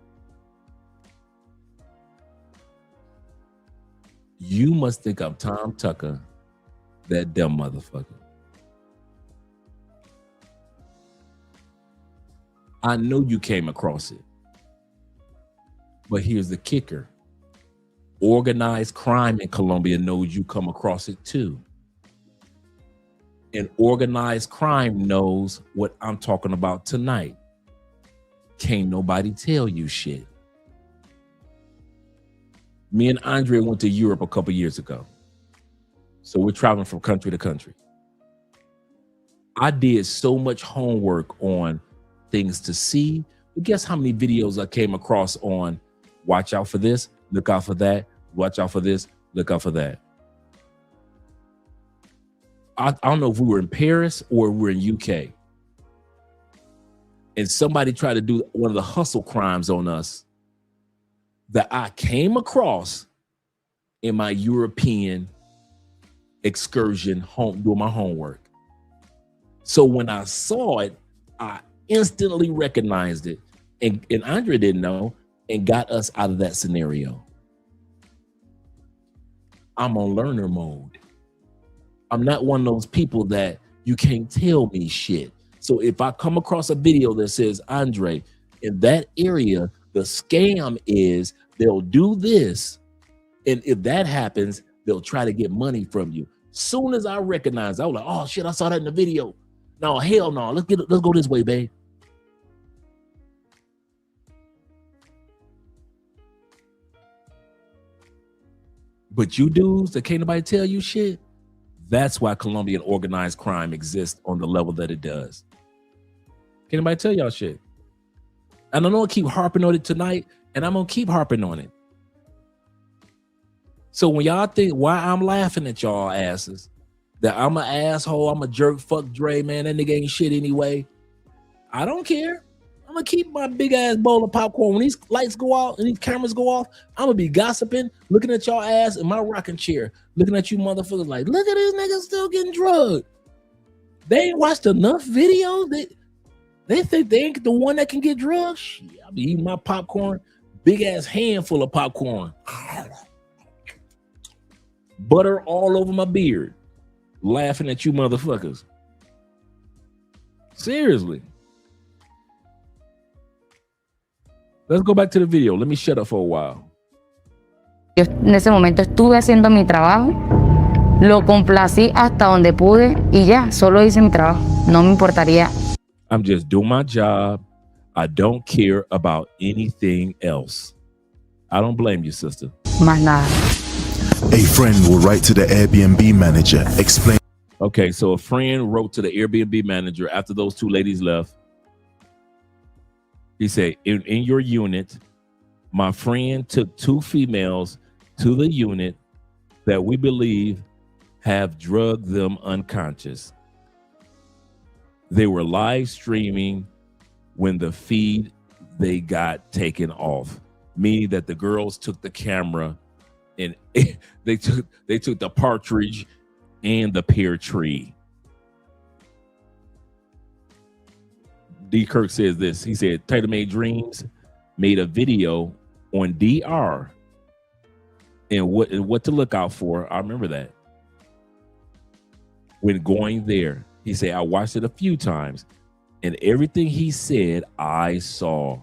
You must think I'm Tom Tucker, that dumb motherfucker. I know you came across it. But here's the kicker. Organized crime in Colombia knows you come across it too. And organized crime knows what I'm talking about tonight. Can't nobody tell you shit. Me and Andre went to Europe a couple years ago. So we're traveling from country to country. I did so much homework on things to see. But guess how many videos I came across on watch out for this, look out for that, watch out for this, look out for that. I don't know if we were in Paris or we were in UK. And somebody tried to do one of the hustle crimes on us that I came across in my European excursion home, doing my homework. So when I saw it, I instantly recognized it. And Andre didn't know and got us out of that scenario. I'm on learner mode. I'm not one of those people that you can't tell me shit. So if I come across a video that says, Andre, in that area, the scam is they'll do this. And if that happens, they'll try to get money from you. Soon as I recognize, I was like, oh shit, I saw that in the video. No, hell no, let's go this way, babe. But you dudes that can't nobody tell you shit, that's why Colombian organized crime exists on the level that it does. Can't nobody tell y'all shit. And I know I keep harping on it tonight, and I'm gonna keep harping on it. So when y'all think why I'm laughing at y'all asses, that I'm an asshole, I'm a jerk, fuck Dre, man, that nigga ain't shit anyway. I don't care. I'm gonna keep my big ass bowl of popcorn. When these lights go out and these cameras go off, I'm gonna be gossiping, looking at y'all ass in my rocking chair, looking at you motherfuckers like, look at these niggas still getting drugged. They ain't watched enough videos. They think they ain't the one that can get drugged. Shit, I'll be eating my popcorn, big ass handful of popcorn. Butter all over my beard, laughing at you motherfuckers. Seriously. Let's go back to the video. Let me shut up for a while. Yo en ese momento estuve haciendo mi trabajo, lo complací hasta donde pude y ya, solo hice mi trabajo. No me importaría. I'm just doing my job. I don't care about anything else. I don't blame you, sister. Más nada. A friend will write to the Airbnb manager, explain. Okay, so a friend wrote to the Airbnb manager after those two ladies left. He said, in your unit, my friend took two females to the unit that we believe have drugged them unconscious. They were live streaming when the feed they got taken off, meaning that the girls took the camera and they took the partridge and the pear tree. D. Kirk says this. He said, Taylor Made Dreams made a video on DR and what to look out for. I remember that. When going there, he said, I watched it a few times and everything he said, I saw.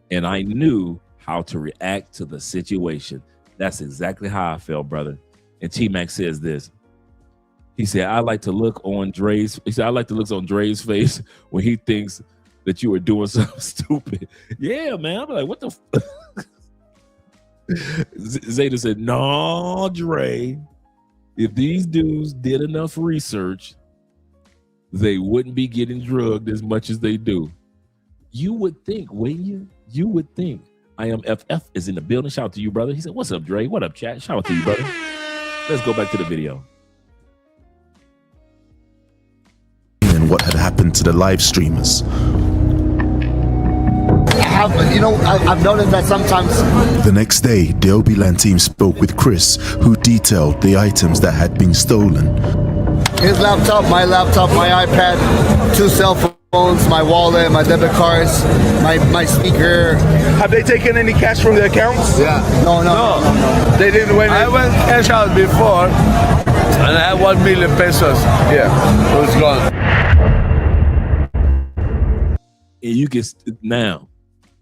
And I knew how to react to the situation. That's exactly how I felt, brother. And T-Mac says this. He said, I like to look on Dre's. He said, I like to look on Dre's face when he thinks that you are doing something stupid. Yeah, man. I'm like, what the Zeta said, no, Dre. If these dudes did enough research, they wouldn't be getting drugged as much as they do. You would think, wouldn't you? You would think. I am FF is in the building. Shout out to you, brother. He said, what's up, Dre? What up, chat? Shout out to you, brother. Let's go back to the video. And what had happened to the live streamers. I've noticed that sometimes. The next day, the Obiland team spoke with Chris, who detailed the items that had been stolen. His laptop, my iPad, 2 cell phones, my wallet, my debit cards, my speaker. Have they taken any cash from the accounts? Yeah. No. They didn't win. I went cash out before, and I had 1 million pesos. Yeah, it was gone. And you can now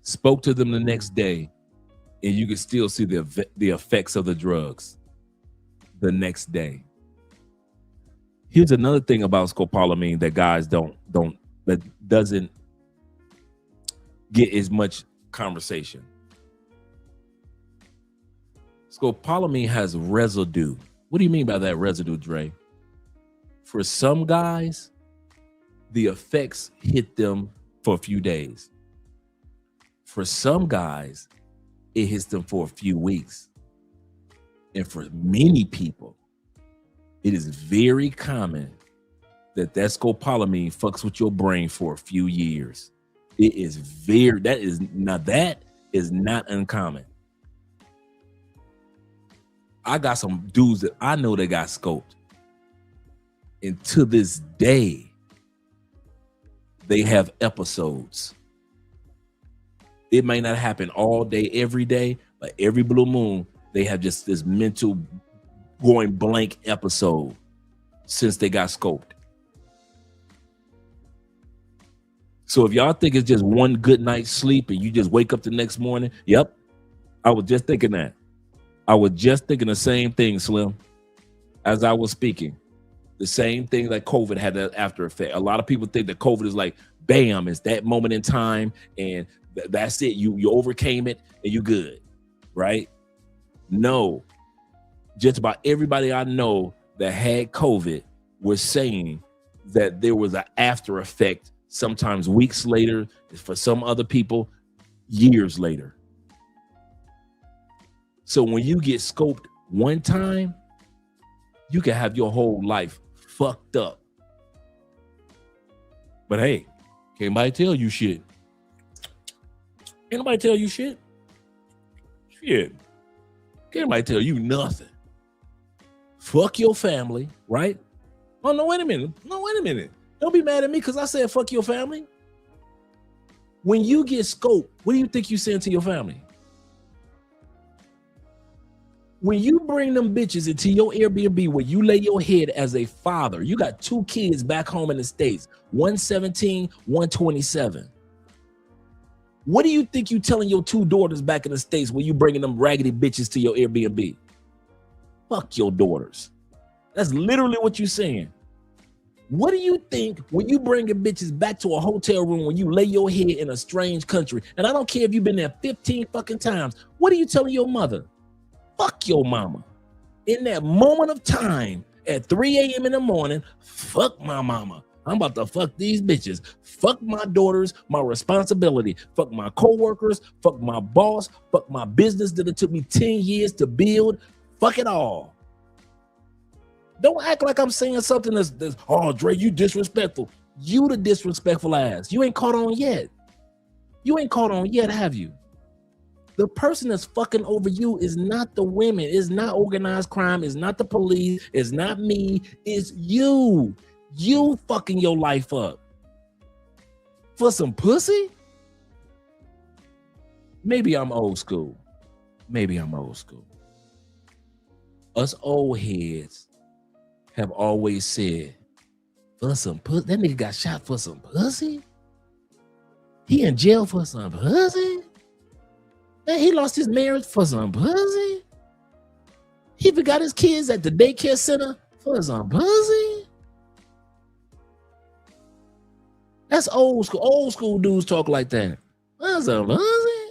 spoke to them the next day, and you can still see the effects of the drugs the next day. Here's another thing about scopolamine that guys that doesn't get as much conversation. Scopolamine has residue. What do you mean by that residue, Dre? For some guys, the effects hit them for a few days. For some guys, it hits them for a few weeks. And for many people, it is very common that scopolamine fucks with your brain for a few years. That is not uncommon. I got some dudes that I know that got scoped. And to this day, they have episodes. It may not happen all day, every day, but every blue moon, they have just this mental going blank episode since they got scoped. So if y'all think it's just one good night's sleep and you just wake up the next morning, yep, I was just thinking that. I was just thinking the same thing, Slim, as I was speaking. The same thing that COVID had that after effect. A lot of people think that COVID is like, bam, it's that moment in time and that's it. You overcame it and you good, right? No. Just about everybody I know that had COVID was saying that there was an after effect, sometimes weeks later, for some other people, years later. So when you get scoped one time, you can have your whole life fucked up. But hey, can't nobody tell you shit. Can't nobody tell you shit. Shit. Can't nobody tell you nothing. Fuck your family, right? Oh, no, wait a minute. Don't be mad at me because I said fuck your family. When you get scoped, what do you think you saying to your family? When you bring them bitches into your Airbnb where you lay your head as a father, you got 2 kids back home in the States, 117, 127. What do you think you telling your 2 daughters back in the States when you bringing them raggedy bitches to your Airbnb? Fuck your daughters. That's literally what you're saying. What do you think when you bringing bitches back to a hotel room when you lay your head in a strange country? And I don't care if you've been there 15 fucking times. What are you telling your mother? Fuck your mama. In that moment of time at 3 a.m. in the morning, fuck my mama. I'm about to fuck these bitches. Fuck my daughters, my responsibility. Fuck my coworkers, fuck my boss, fuck my business that it took me 10 years to build. Fuck it all. Don't act like I'm saying something that's oh, Dre, you disrespectful. You the disrespectful ass. You ain't caught on yet. You ain't caught on yet, have you? The person that's fucking over you is not the women. It's not organized crime. It's not the police. It's not me. It's you. You fucking your life up. For some pussy? Maybe I'm old school. Us old heads have always said, for some pussy? That nigga got shot for some pussy? He in jail for some pussy? Man, he lost his marriage for some pussy? He forgot his kids at the daycare center for some pussy? That's old school. Old school dudes talk like that. For some pussy?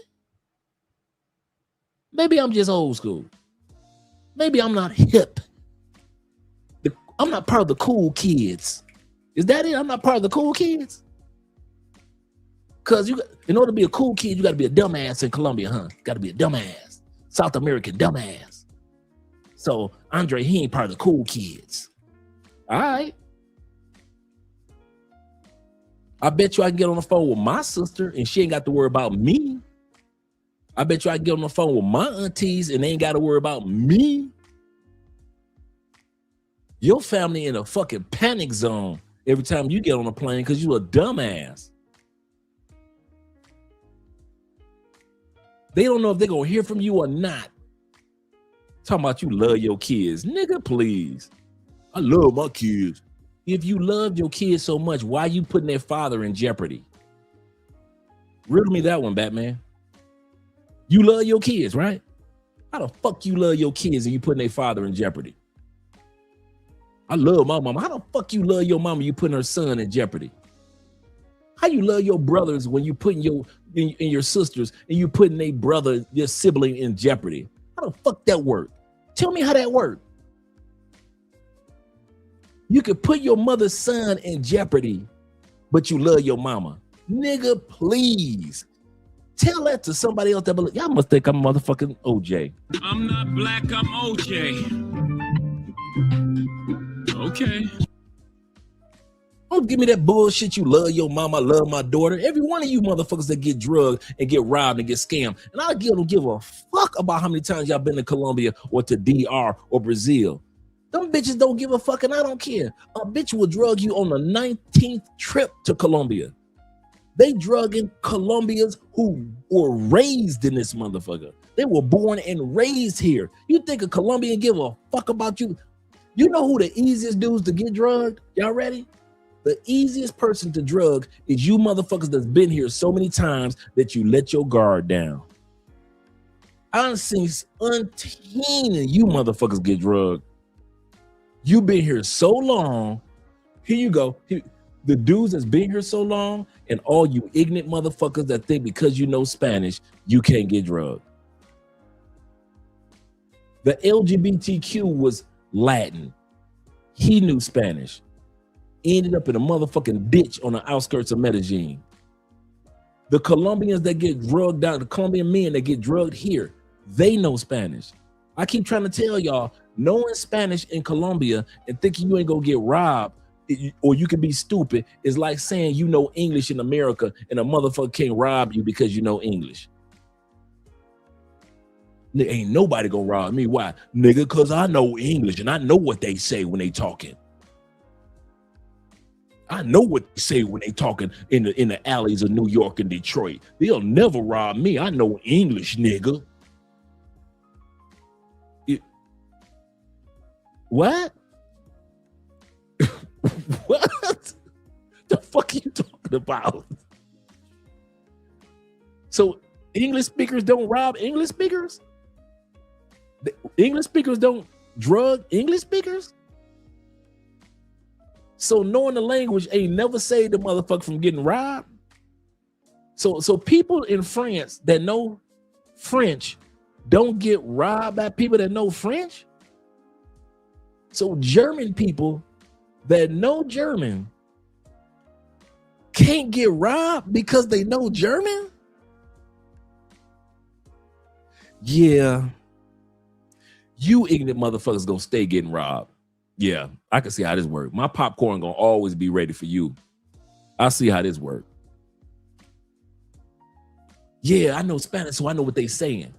Maybe I'm just old school. Maybe I'm not hip. I'm not part of the cool kids. Is that it? I'm not part of the cool kids? Because in order to be a cool kid, you got to be a dumbass in Colombia, huh? Got to be a dumbass. South American dumbass. So Andre, he ain't part of the cool kids. All right. I bet you I can get on the phone with my sister and she ain't got to worry about me. I bet you I can get on the phone with my aunties and they ain't got to worry about me. Your family in a fucking panic zone every time you get on a plane because you a dumbass. They don't know if they're going to hear from you or not. Talking about you love your kids. Nigga, please. I love my kids. If you loved your kids so much, why you putting their father in jeopardy? Riddle me that one, Batman. You love your kids, right? How the fuck you love your kids and you putting their father in jeopardy? I love my mama. How the fuck you love your mama? You putting her son in jeopardy? How you love your brothers when you putting your sisters and you putting their brother, your sibling in jeopardy? How the fuck that work? Tell me how that work. You could put your mother's son in jeopardy, but you love your mama. Nigga, please. Tell that to somebody else that believe. Y'all must think I'm motherfucking OJ. I'm not black, I'm OJ. Okay. Don't give me that bullshit. You love your mama, I love my daughter. Every one of you motherfuckers that get drugged and get robbed and get scammed. And I don't give a fuck about how many times y'all been to Colombia or to DR or Brazil. Them bitches don't give a fuck and I don't care. A bitch will drug you on the 19th trip to Colombia. They drugging Colombians who were raised in this motherfucker. They were born and raised here. You think a Colombian give a fuck about you? You know who the easiest dudes to get drugged? Y'all ready? The easiest person to drug is you motherfuckers that's been here so many times that you let your guard down. I've seen umpteen of you motherfuckers get drugged. You've been here so long. Here you go. The dudes that's been here so long and all you ignorant motherfuckers that think because you know Spanish, you can't get drugged. The LGBTQ was Latin. He knew Spanish. Ended up in a motherfucking ditch on the outskirts of Medellin. The Colombians that get drugged down, the Colombian men that get drugged here, they know Spanish. I keep trying to tell y'all, knowing Spanish in Colombia and thinking you ain't gonna get robbed or you can be stupid is like saying you know English in America and a motherfucker can't rob you because you know English. There ain't nobody gonna rob me. Why? Nigga, cause I know English and I know what they say when they talking. I know what they say when they talking in the alleys of New York and Detroit. They'll never rob me. I know English, nigga. What? What? The fuck are you talking about? So English speakers don't rob English speakers? English speakers don't drug English speakers? So knowing the language ain't never saved the motherfucker from getting robbed. So people in France that know French don't get robbed by people that know French. So German people that know German can't get robbed because they know German? Yeah. You ignorant motherfuckers gonna stay getting robbed. Yeah, I can see how this works. My popcorn gonna always be ready for you. I see how this works. Yeah, I know Spanish, so I know what they saying.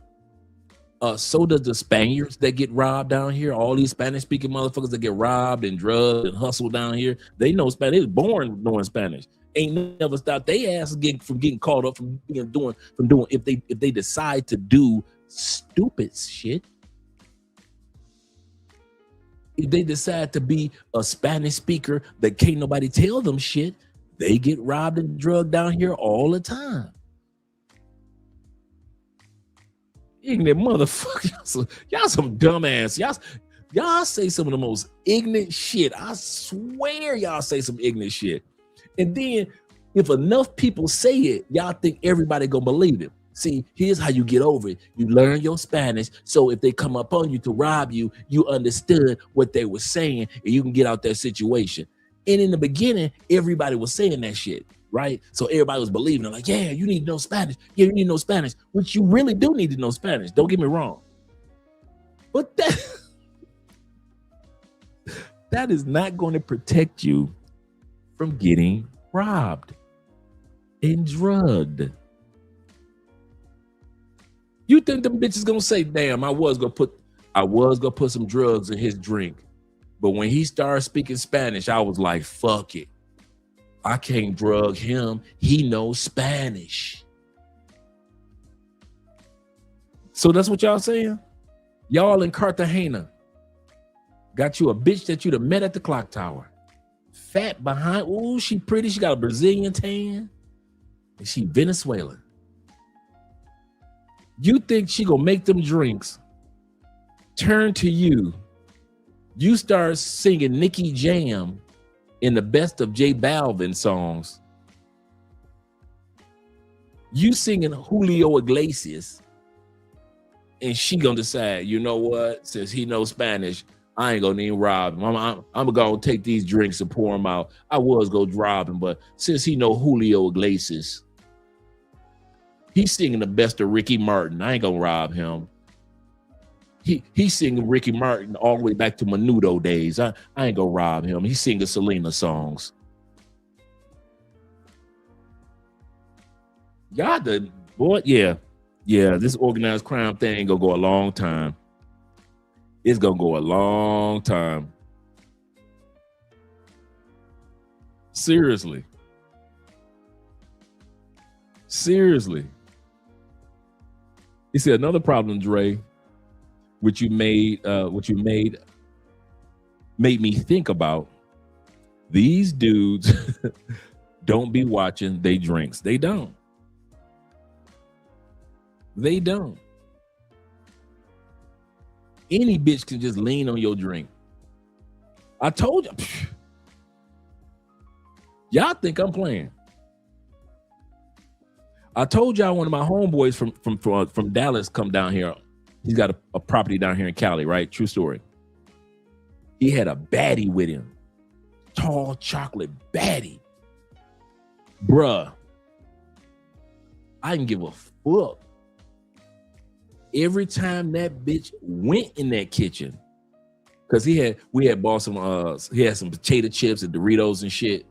So does the Spaniards that get robbed down here. All these Spanish-speaking motherfuckers that get robbed and drugged and hustled down here, they know Spanish. They was born knowing Spanish. Ain't never stopped their ass from getting caught up from doing if they decide to do stupid shit. If they decide to be a Spanish speaker that can't nobody tell them shit, they get robbed and drugged down here all the time. Ignorant motherfuckers. Y'all some dumbass. Y'all say some of the most ignorant shit. I swear y'all say some ignorant shit. And then if enough people say it, y'all think everybody gonna believe it. See, here's how you get over it. You learn your Spanish, so if they come up on you to rob you, you understood what they were saying, and you can get out that situation. And in the beginning, everybody was saying that shit, right? So everybody was believing it, like, yeah, you need to know Spanish. Yeah, you need to know Spanish, which you really do need to know Spanish. Don't get me wrong. But that is not going to protect you from getting robbed. and drugged. You think them bitches gonna say, damn, I was gonna put some drugs in his drink. But when he started speaking Spanish, I was like, fuck it. I can't drug him. He knows Spanish. So that's what y'all saying? Y'all in Cartagena got you a bitch that you'd have met at the clock tower. Fat behind. Ooh, she pretty. She got a Brazilian tan. And she Venezuelan. You think she gonna make them drinks, turn to you, you start singing Nicky Jam in the best of J Balvin songs. You singing Julio Iglesias, and she gonna decide, you know what, since he knows Spanish, I ain't gonna even rob him. I'm gonna take these drinks and pour them out. I was gonna rob him, but since he know Julio Iglesias, he's singing the best of Ricky Martin. I ain't gonna rob him. He's singing Ricky Martin all the way back to Menudo days. I ain't gonna rob him. He's singing Selena songs. Y'all the boy, yeah. This organized crime thing gonna go a long time. It's gonna go a long time. Seriously. He said another problem, Dre, which you made me think about. These dudes don't be watching they drinks. They don't. Any bitch can just lean on your drink. I told you. Y'all think I'm playing. I told y'all one of my homeboys from Dallas come down here. He's got a property down here in Cali, right? True story. He had a baddie with him. Tall chocolate baddie. Bruh. I didn't give a fuck. Every time that bitch went in that kitchen, because we had bought some he had some potato chips and Doritos and shit.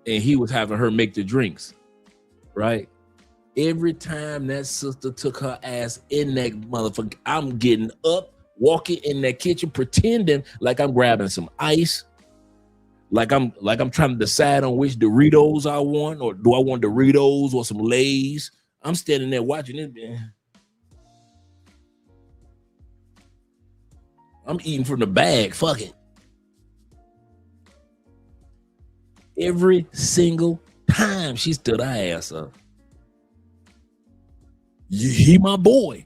And he was having her make the drinks, right? Every time that sister took her ass in that motherfucker, I'm getting up, walking in that kitchen, pretending like I'm grabbing some ice, like I'm trying to decide on which Doritos I want, or do I want Doritos or some Lay's? I'm standing there watching it. I'm eating from the bag. Fuck it. Every single time she stood her ass up. He my boy.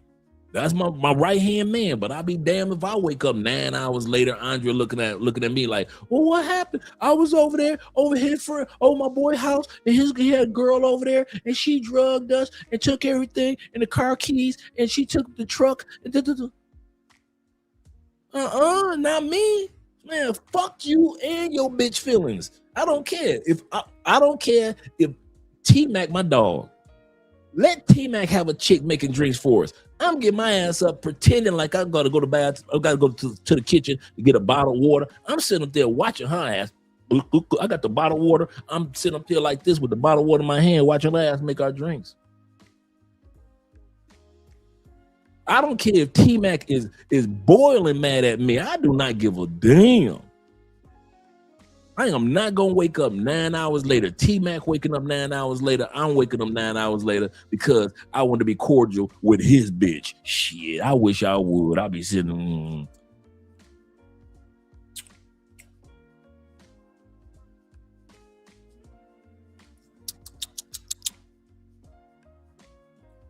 That's my right-hand man, but I'll be damned if I wake up 9 hours later, Andre looking at me like, well, what happened? I was over here for my boy house, and he had a girl over there, and she drugged us and took everything and the car keys, and she took the truck. Not me. Man, fuck you and your bitch feelings. I don't care. I don't care if T-Mac my dog. Let T-Mac have a chick making drinks for us. I'm getting my ass up pretending like I gotta go to bath. I gotta go to the kitchen to get a bottle of water. I'm sitting up there watching her ass. I got the bottle of water. I'm sitting up there like this with the bottle of water in my hand, watching her ass make our drinks. I don't care if T-Mac is boiling mad at me. I do not give a damn. I am not gonna wake up 9 hours later. T-Mac waking up 9 hours later. I'm waking up 9 hours later because I want to be cordial with his bitch. Shit, I wish I would. I'll be sitting.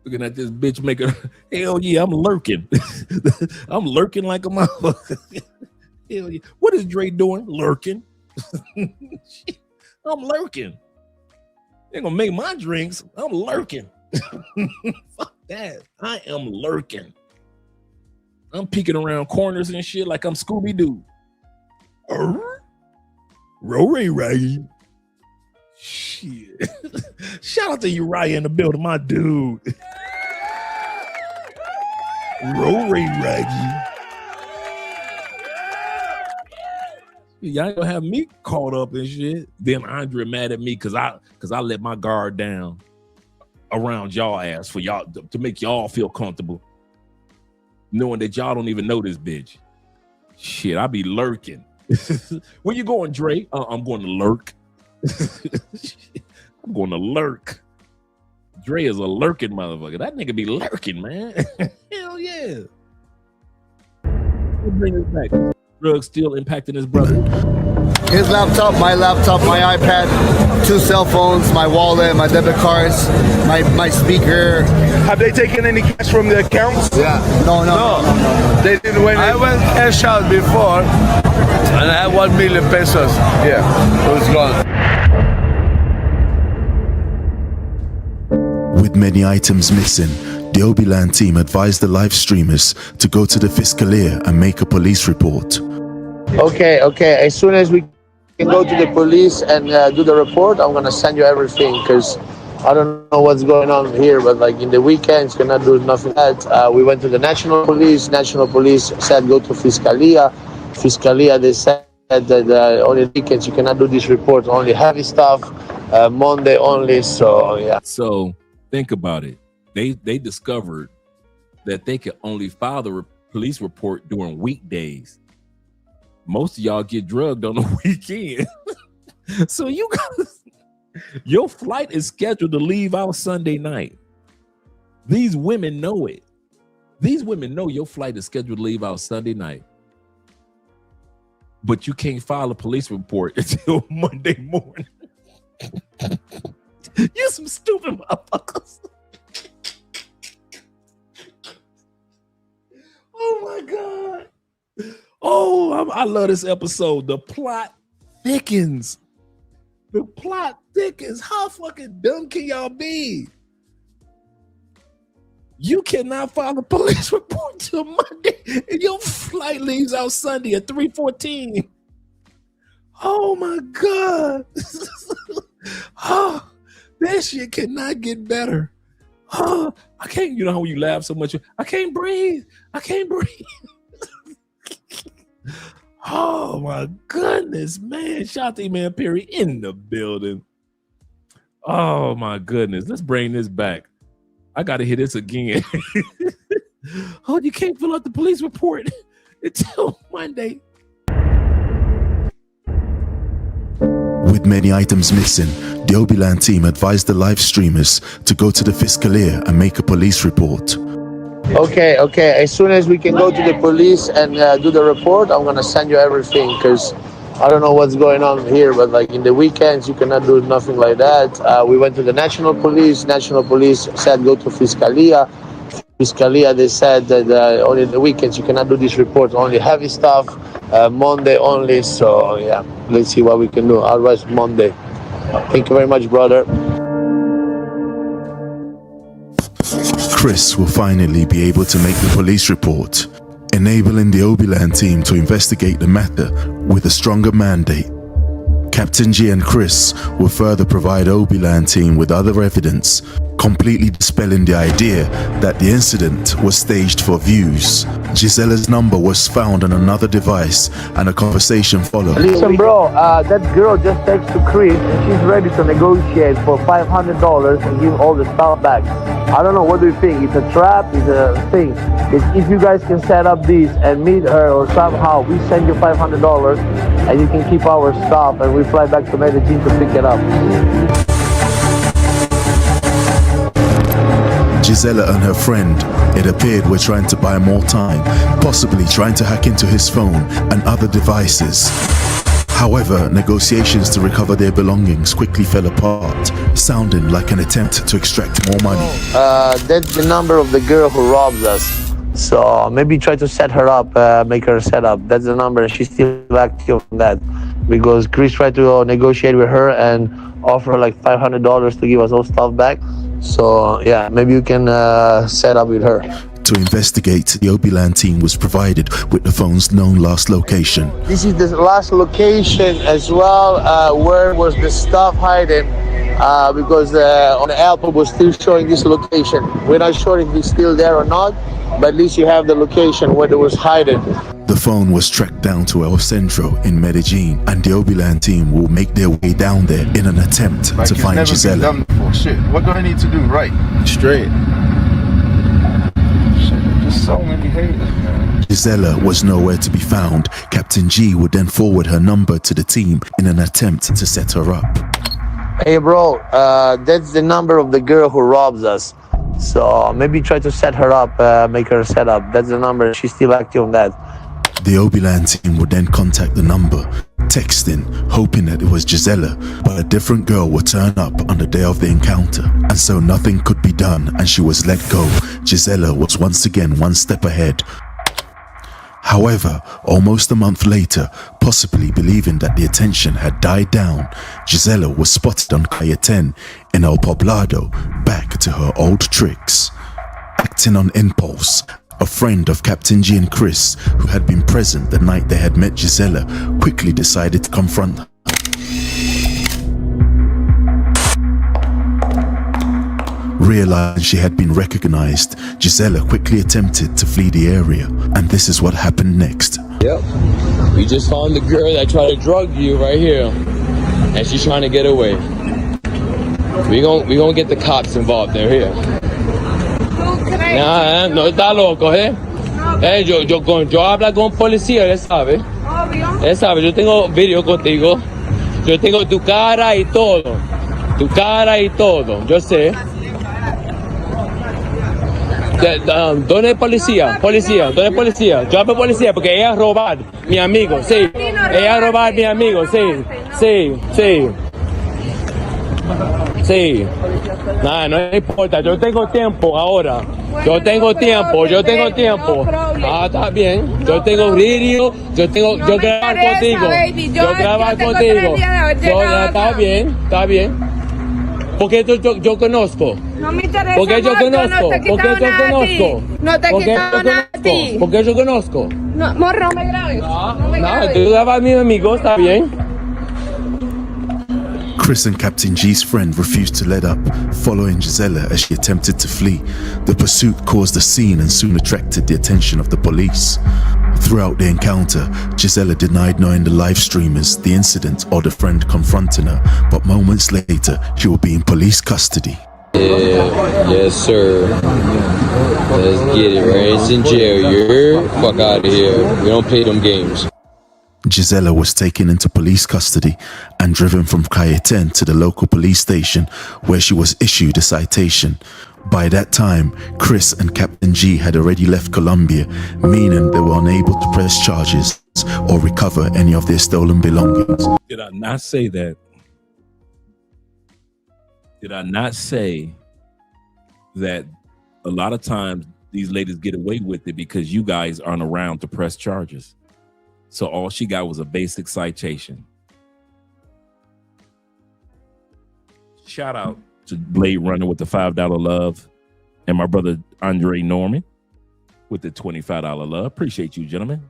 Looking at this bitch making, hell yeah, I'm lurking. I'm lurking like a motherfucker. Hell yeah. What is Dre doing? Lurking. I'm lurking. They're gonna make my drinks. I'm lurking. Fuck that. I am lurking. I'm peeking around corners and shit like I'm Scooby-Doo. Rory Raggy. Shit. Shout out to Uriah in the building, my dude. Rory Raggy. Y'all ain't gonna have me caught up in shit. Then Andre mad at me because I let my guard down around y'all ass for y'all to make y'all feel comfortable, knowing that y'all don't even know this bitch. Shit, I be lurking. Where you going, Dre? I'm going to lurk. I'm going to lurk. Dre is a lurking motherfucker. That nigga be lurking, man. Hell yeah. We'll bring this back. Drugs still impacting his brother. His laptop, my iPad, 2 cell phones, my wallet, my debit cards, my speaker. Have they taken any cash from the accounts? Yeah. No. They didn't win. I went cash out before, and I had 1 million pesos. Yeah, it was gone. With many items missing, the Obiland team advised the live streamers to go to the Fiscalia and make a police report. Okay. As soon as we can go to the police and do the report, I'm gonna send you everything, because I don't know what's going on here, but like in the weekends, cannot do nothing. We went to the national police. National police said go to Fiscalia. Fiscalia, they said that only weekends you cannot do this report, only heavy stuff, Monday only. So yeah. So think about it. They discovered that they could only file the police report during weekdays. Most of y'all get drugged on the weekend. So you guys, your flight is scheduled to leave out Sunday night. These women know it. These women know your flight is scheduled to leave out Sunday night. But you can't file a police report until Monday morning. You some stupid motherfuckers. Oh my God. Oh, I love this episode. The plot thickens. The plot thickens. How fucking dumb can y'all be? You cannot file a police report till Monday, and your flight leaves out Sunday at 3:14. Oh my God. Oh, that shit cannot get better. Oh, I can't, you know how you laugh so much? I can't breathe. Oh my goodness, man. Shanti Man Perry in the building. Oh my goodness. Let's bring this back. I gotta hear this again. Oh, you can't fill out the police report until Monday. With many items missing, the Obiland team advised the live streamers to go to the Fiscalia and make a police report. Okay. As soon as we can go to the police and do the report, I'm gonna send you everything, because I don't know what's going on here, but like in the weekends, you cannot do nothing like that. We went to the national police. National police said go to Fiscalia. Fiscalia, they said that only the weekends you cannot do this report, only heavy stuff, Monday only. So yeah, let's see what we can do. Otherwise, Monday. Thank you very much, brother. Chris will finally be able to make the police report, enabling the Obiland team to investigate the matter with a stronger mandate. Captain G and Chris will further provide Obiland team with other evidence, completely dispelling the idea that the incident was staged for views. Gisela's number was found on another device and a conversation followed. Listen, bro, that girl just texted to Chris and she's ready to negotiate for $500 and give all the stuff back. I don't know, what do you think? It's a trap, it's a thing. If you guys can set up this and meet her or somehow, we send you $500 and you can keep our stuff and we fly back to Medellin to pick it up. Gisela and her friend, it appeared, were trying to buy more time, possibly trying to hack into his phone and other devices. However, negotiations to recover their belongings quickly fell apart, sounding like an attempt to extract more money. That's the number of the girl who robbed us. So maybe try to set her up, make her set up. That's the number, and she's still active on that. Because Chris tried to negotiate with her and offer like $500 to give us all stuff back. So yeah, maybe you can set up with her. To investigate, the Obiland team was provided with the phone's known last location. This is the last location as well, where was the stuff hiding, because on the album was still showing this location. We're not sure if it's still there or not, but at least you have the location where it was hiding. The phone was tracked down to El Centro in Medellin, and the Obiland team will make their way down there in an attempt to find Gisela. Shit, what do I need to do? Right, straight. There's so many haters, man. Gisela was nowhere to be found. Captain G would then forward her number to the team in an attempt to set her up. Hey bro, that's the number of the girl who robs us. So maybe try to set her up, make her set up. That's the number. She's still active on that. The Obiland team would then contact the number, texting, hoping that it was Gisela, but a different girl would turn up on the day of the encounter, and so nothing could be done and she was let go. Gisela was once again one step ahead. However, almost a month later, possibly believing that the attention had died down, Gisela was spotted on Calle 10 in El Poblado, back to her old tricks. Acting on impulse, a friend of Captain G and Chris, who had been present the night they had met Gisela, quickly decided to confront her. Realizing she had been recognized, Gisela quickly attempted to flee the area, and this is what happened next. Yep, we just found the girl that tried to drug you right here, and she's trying to get away. We gonna get the cops involved. They're here. No está loco, yo hablo con policía, él sabe. Él sabe, yo tengo video contigo. Yo tengo tu cara y todo. Tu cara y todo, yo sé. ¿Dónde es policía? Policía, ¿dónde es policía? Yo hablo policía porque ella robar mi amigo, sí. Ella robar mi amigo, sí. Sí. Nada, no importa, yo tengo tiempo ahora. Yo tengo tiempo. Ah, está bien. Yo tengo video, yo grabar contigo. Yo grabar contigo. Está bien. Porque yo conozco. No me interesa. Porque yo conozco. No te he quitado nada a ti. Porque yo conozco. No, morro, no me grabes. No, tú grabas a mi amigo, está bien. Chris and Captain G's friend refused to let up, following Gisela as she attempted to flee. The pursuit caused a scene and soon attracted the attention of the police. Throughout the encounter, Gisela denied knowing the live streamers, the incident, or the friend confronting her, but moments later, she would be in police custody. Yeah, yes sir. Let's get it, right? It's in jail. You're fuck out of here. We don't play them games. Gisela was taken into police custody and driven from Calle 10 to the local police station, where she was issued a citation. By that time, Chris and Captain G had already left Colombia, meaning they were unable to press charges or recover any of their stolen belongings. Did I not say that? Did I not say that a lot of times these ladies get away with it because you guys aren't around to press charges? So all she got was a basic citation. Shout out to Blade Runner with the $5 love, and my brother Andre Norman with the $25 love. Appreciate you, gentlemen.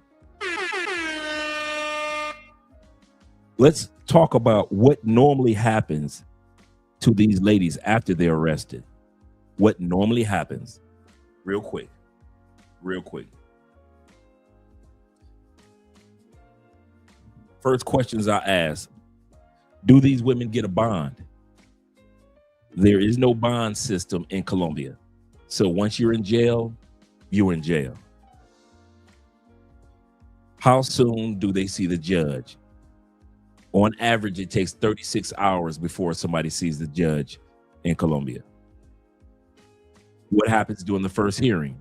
Let's talk about what normally happens to these ladies after they're arrested. What normally happens. Real quick. First questions I ask, do these women get a bond? There is no bond system in Colombia. So once you're in jail, you're in jail. How soon do they see the judge? On average, it takes 36 hours before somebody sees the judge in Colombia. What happens during the first hearing?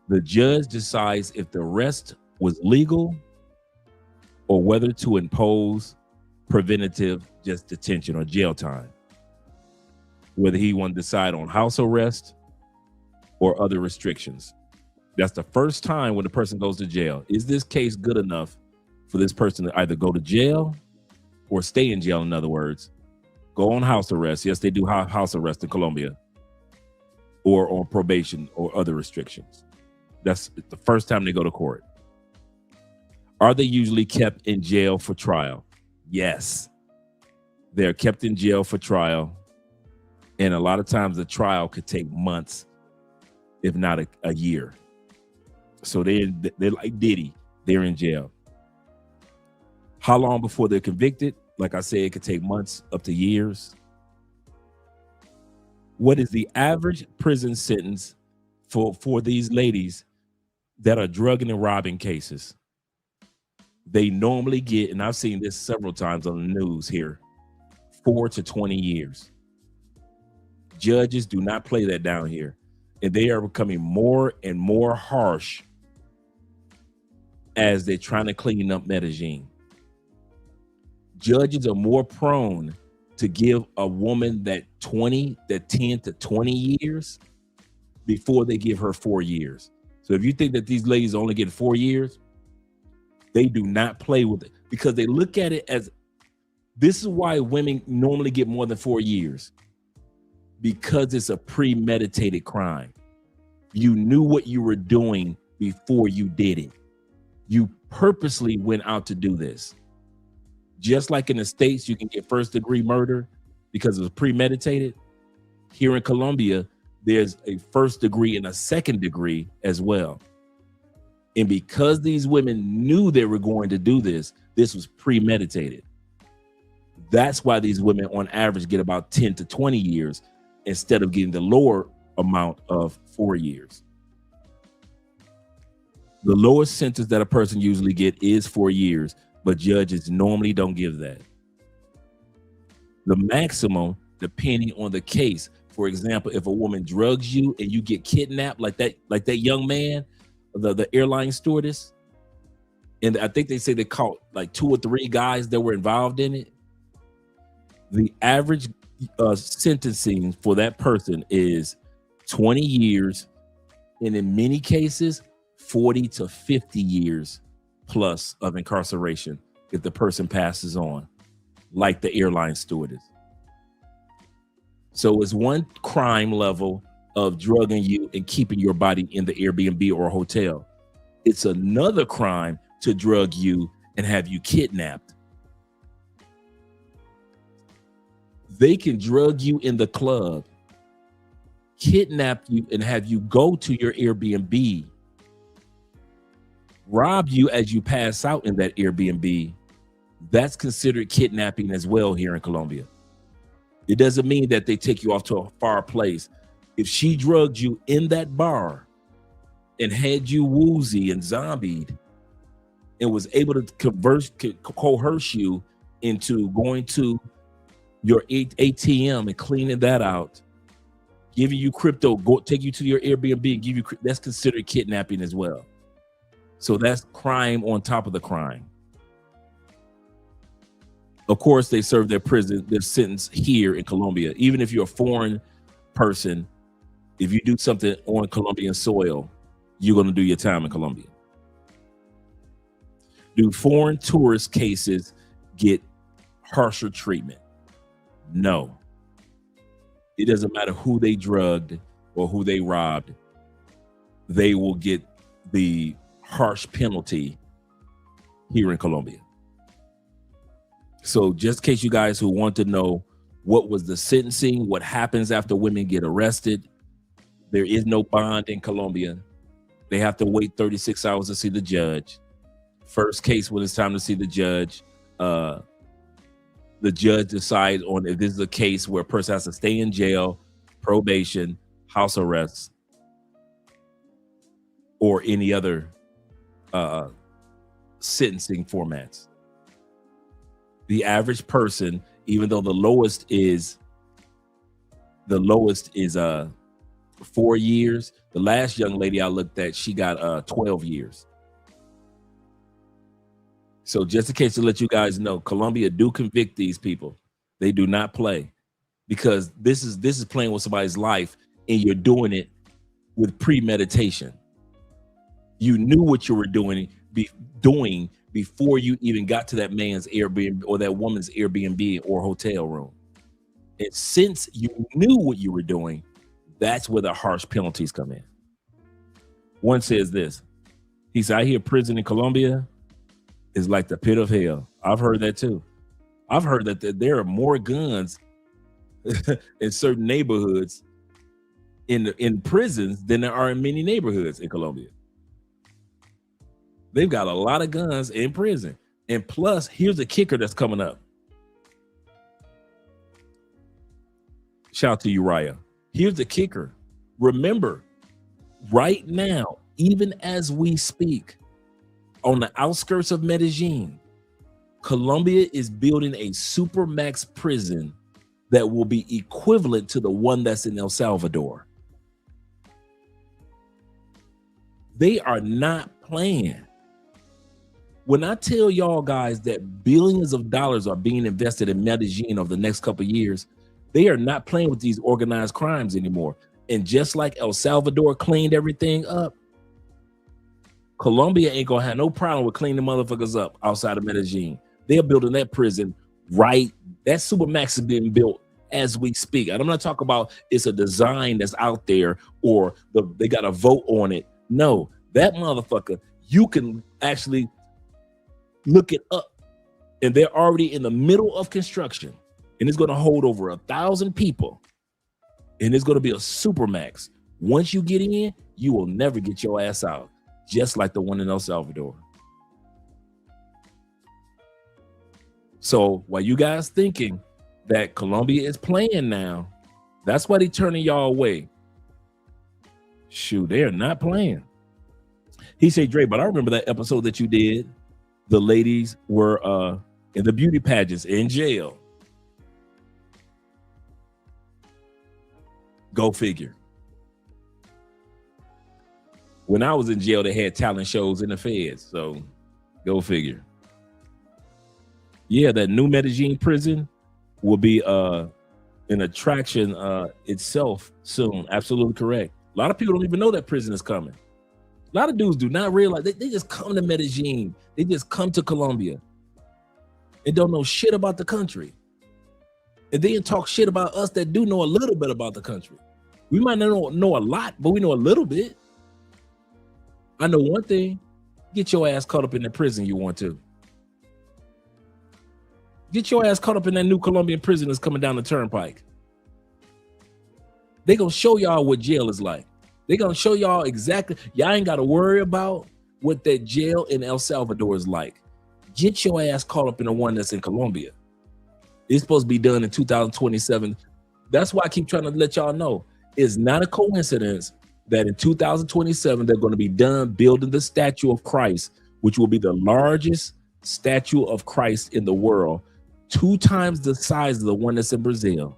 The judge decides if the arrest was legal or whether to impose preventative just detention or jail time. Whether he want to decide on house arrest or other restrictions. That's the first time when the person goes to jail. Is this case good enough for this person to either go to jail or stay in jail, in other words, go on house arrest. Yes, they do house arrest in Colombia, or on probation or other restrictions. That's the first time they go to court. Are they usually kept in jail for trial? Yes. They're kept in jail for trial. And a lot of times the trial could take months, if not a year. So they're like Diddy. they're in jail. How long before they're convicted? Like I said, it could take months up to years. What is the average prison sentence for these ladies that are drugging and robbing cases? They normally get, and I've seen this several times on the news here, 4 to 20 years. Judges do not play that down here, and they are becoming more and more harsh as they're trying to clean up Medellin. Judges are more prone to give a woman that 10 to 20 years before they give her 4 years. So if you think that these ladies only get 4 years, they do not play with it, because they look at it as, this is why women normally get more than 4 years, because it's a premeditated crime. You knew what you were doing before you did it. You purposely went out to do this. Just like in the States, you can get first-degree murder because it was premeditated. Here in Colombia, there's a first degree and a second degree as well. And because these women knew they were going to do this, this was premeditated. That's why these women on average get about 10 to 20 years instead of getting the lower amount of 4 years. The lowest sentence that a person usually get is 4 years, but judges normally don't give that. The maximum, depending on the case, for example, if a woman drugs you and you get kidnapped, like that young man, the airline stewardess, and I think they say they caught like 2 or 3 guys that were involved in it. The average sentencing for that person is 20 years, and in many cases, 40 to 50 years plus of incarceration if the person passes on, like the airline stewardess. So it's one crime level of drugging you and keeping your body in the Airbnb or hotel. It's another crime to drug you and have you kidnapped. They can drug you in the club, kidnap you and have you go to your Airbnb, rob you as you pass out in that Airbnb. That's considered kidnapping as well here in Colombia. It doesn't mean that they take you off to a far place. If she drugged you in that bar and had you woozy and zombied and was able to coerce you into going to your ATM and cleaning that out, giving you crypto, take you to your Airbnb and give you, that's considered kidnapping as well. So that's crime on top of the crime. Of course, they serve their sentence here in Colombia. Even if you're a foreign person, if you do something on Colombian soil, you're going to do your time in Colombia. Do foreign tourist cases get harsher treatment? No. It doesn't matter who they drugged or who they robbed. They will get the harsh penalty here in Colombia. So just in case you guys who want to know what was the sentencing, what happens after women get arrested, there is no bond in Colombia. They have to wait 36 hours to see the judge. First case, when it's time to see the judge decides on if this is a case where a person has to stay in jail, probation, house arrest, or any other sentencing formats. The average person, even though the lowest is 4 years. The last young lady I looked at, she got 12 years. So just in case to let you guys know, Colombia do convict these people. They do not play, because this is playing with somebody's life, and you're doing it with premeditation. You knew what you were doing before you even got to that man's Airbnb or that woman's Airbnb or hotel room. And since you knew what you were doing, that's where the harsh penalties come in. One says this. He said, I hear prison in Colombia is like the pit of hell. I've heard that too. I've heard that there are more guns in certain neighborhoods in prisons than there are in many neighborhoods in Colombia. They've got a lot of guns in prison. And plus, here's a kicker that's coming up. Shout out to Uriah. Here's the kicker. Remember, right now, even as we speak, on the outskirts of Medellin, Colombia is building a supermax prison that will be equivalent to the one that's in El Salvador. They are not playing. When I tell y'all guys that billions of dollars are being invested in Medellin over the next couple of years, they are not playing with these organized crimes anymore. And just like El Salvador cleaned everything up, Colombia ain't gonna have no problem with cleaning motherfuckers up outside of Medellin. They're building that prison right. That supermax is being built as we speak. And I'm not talking about it's a design that's out there or they got a vote on it. No, that motherfucker, you can actually look it up. And they're already in the middle of construction. And it's going to hold over 1,000 people. And it's going to be a supermax. Once you get in, you will never get your ass out. Just like the one in El Salvador. So while you guys thinking that Colombia is playing now, that's why they turning y'all away. Shoot, they're not playing. He said, Dre, but I remember that episode that you did. The ladies were in the beauty pageants in jail. Go figure. When I was in jail, they had talent shows in the feds. So go figure. Yeah, that new Medellin prison will be an attraction itself soon. Absolutely correct. A lot of people don't even know that prison is coming. A lot of dudes do not realize they just come to Medellin. They just come to Colombia and don't know shit about the country. And then talk shit about us that do know a little bit about the country. We might not know a lot, but we know a little bit. I know one thing. Get your ass caught up in the prison you want to. Get your ass caught up in that new Colombian prison that's coming down the turnpike. They gonna show y'all what jail is like. They gonna show y'all exactly. Y'all ain't gotta worry about what that jail in El Salvador is like. Get your ass caught up in the one that's in Colombia. It's supposed to be done in 2027. That's why I keep trying to let y'all know. It's not a coincidence that in 2027, they're going to be done building the statue of Christ, which will be the largest statue of Christ in the world, 2 times the size of the one that's in Brazil.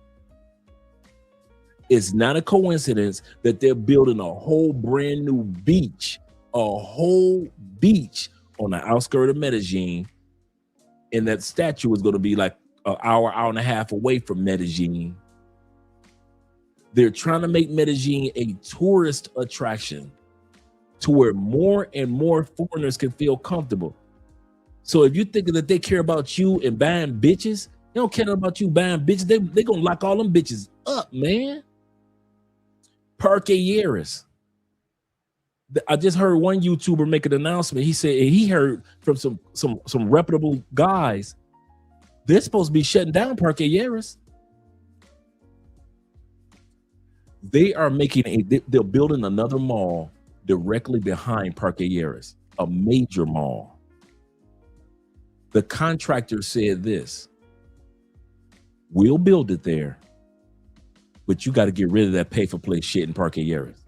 It's not a coincidence that they're building a whole brand new beach, on the outskirts of Medellin. And that statue is going to be like an hour and a half away from Medellin. They're trying to make Medellin a tourist attraction to where more and more foreigners can feel comfortable. So if you think that they care about you and buying bitches, they don't care about you buying bitches. They going to lock all them bitches up, man. Parque Yeras. I just heard one YouTuber make an announcement. He said he heard from some reputable guys. They're supposed to be shutting down Parque Yeras. They are they're building another mall directly behind Parque Yeras, a major mall. The contractor said this: we'll build it there, but you got to get rid of that pay-for-play shit in Parque Yeras.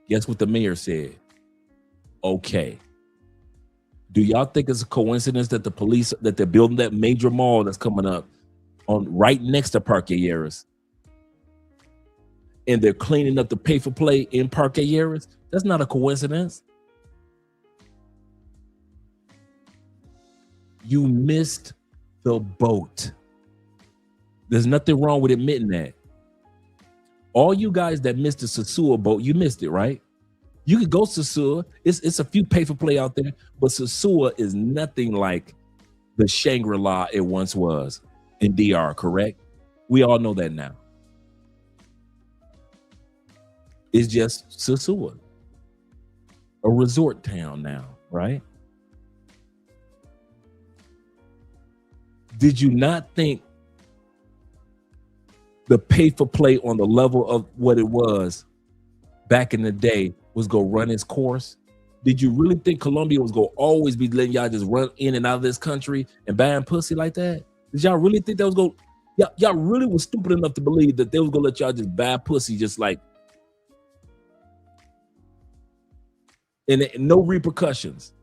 Guess what the mayor said? Okay. Do y'all think it's a coincidence that that they're building that major mall that's coming up on right next to Parque Yeras? And they're cleaning up the pay-for-play in Parque Yeras? That's not a coincidence. You missed the boat. There's nothing wrong with admitting that. All you guys that missed the Sosua boat, you missed it, right? You could go Sosua. It's a few pay-for-play out there, but Sosua is nothing like the Shangri-La it once was in DR, correct? We all know that now. It's just Sosua, a resort town now, right? Did you not think the pay-for-play on the level of what it was back in the day was going to run its course? Did you really think Colombia was gonna always be letting y'all just run in and out of this country and buying pussy like that? Did y'all really think that was gonna? Y'all really was stupid enough to believe that they was gonna let y'all just buy pussy just like, and no repercussions.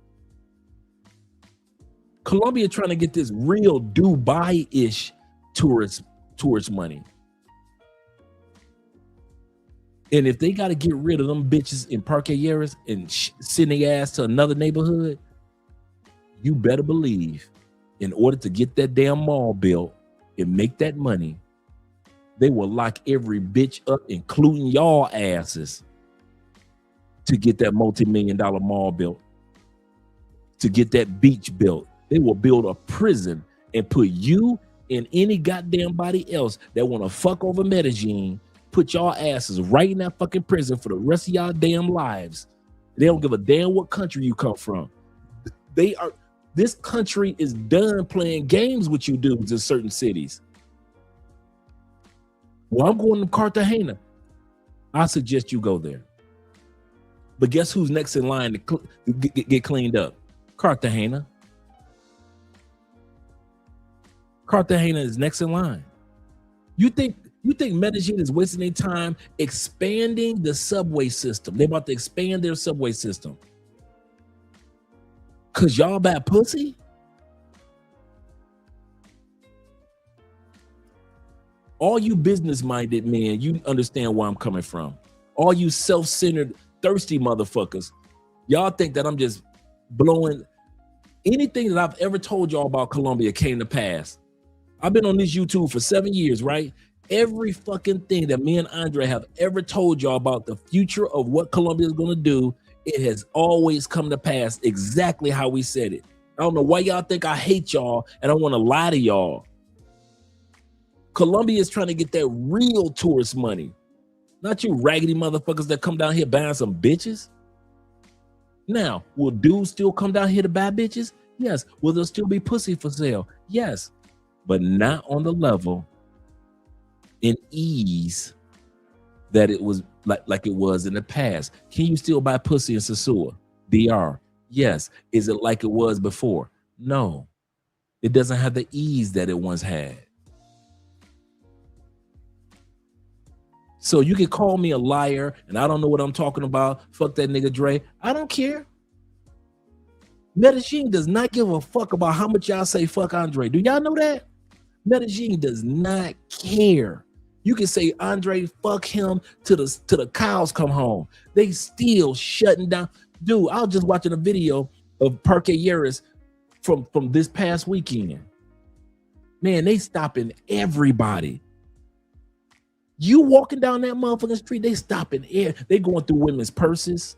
Colombia trying to get this real Dubai-ish tourist money. And if they got to get rid of them bitches in Parque Lleras and send their ass to another neighborhood, you better believe in order to get that damn mall built and make that money, they will lock every bitch up, including y'all asses, to get that multi-million-dollar mall built, to get that beach built. They will build a prison and put you and any goddamn body else that want to fuck over Medellin, put y'all asses right in that fucking prison for the rest of y'all damn lives. They don't give a damn what country you come from. This country is done playing games with you dudes in certain cities. Well, I'm going to Cartagena. I suggest you go there. But guess who's next in line to get cleaned up? Cartagena. Cartagena is next in line. You think Medellin is wasting their time expanding the subway system? They're about to expand their subway system. Cause y'all bad pussy? All you business-minded men, you understand where I'm coming from. All you self-centered, thirsty motherfuckers, y'all think that I'm just blowing anything that I've ever told y'all about Colombia came to pass. I've been on this YouTube for 7 years, right? Every fucking thing that me and Andre have ever told y'all about the future of what Colombia is going to do, it has always come to pass exactly how we said it. I don't know why y'all think I hate y'all and I want to lie to y'all. Colombia is trying to get that real tourist money. Not you raggedy motherfuckers that come down here buying some bitches. Now, will dudes still come down here to buy bitches? Yes. Will there still be pussy for sale? Yes. But not on the level in ease that it was like it was in the past. Can you still buy pussy in Sosua? DR? Yes. Is it like it was before? No. It doesn't have the ease that it once had. So you can call me a liar and I don't know what I'm talking about. Fuck that nigga Dre. I don't care. Medellin does not give a fuck about how much y'all say fuck Andre. Do y'all know that? Medellin does not care. You can say Andre, fuck him till the cows come home. They still shutting down. Dude, I was just watching a video of Parque Lleras from this past weekend. Man, they stopping everybody. You walking down that motherfucking street, they stopping air. They going through women's purses.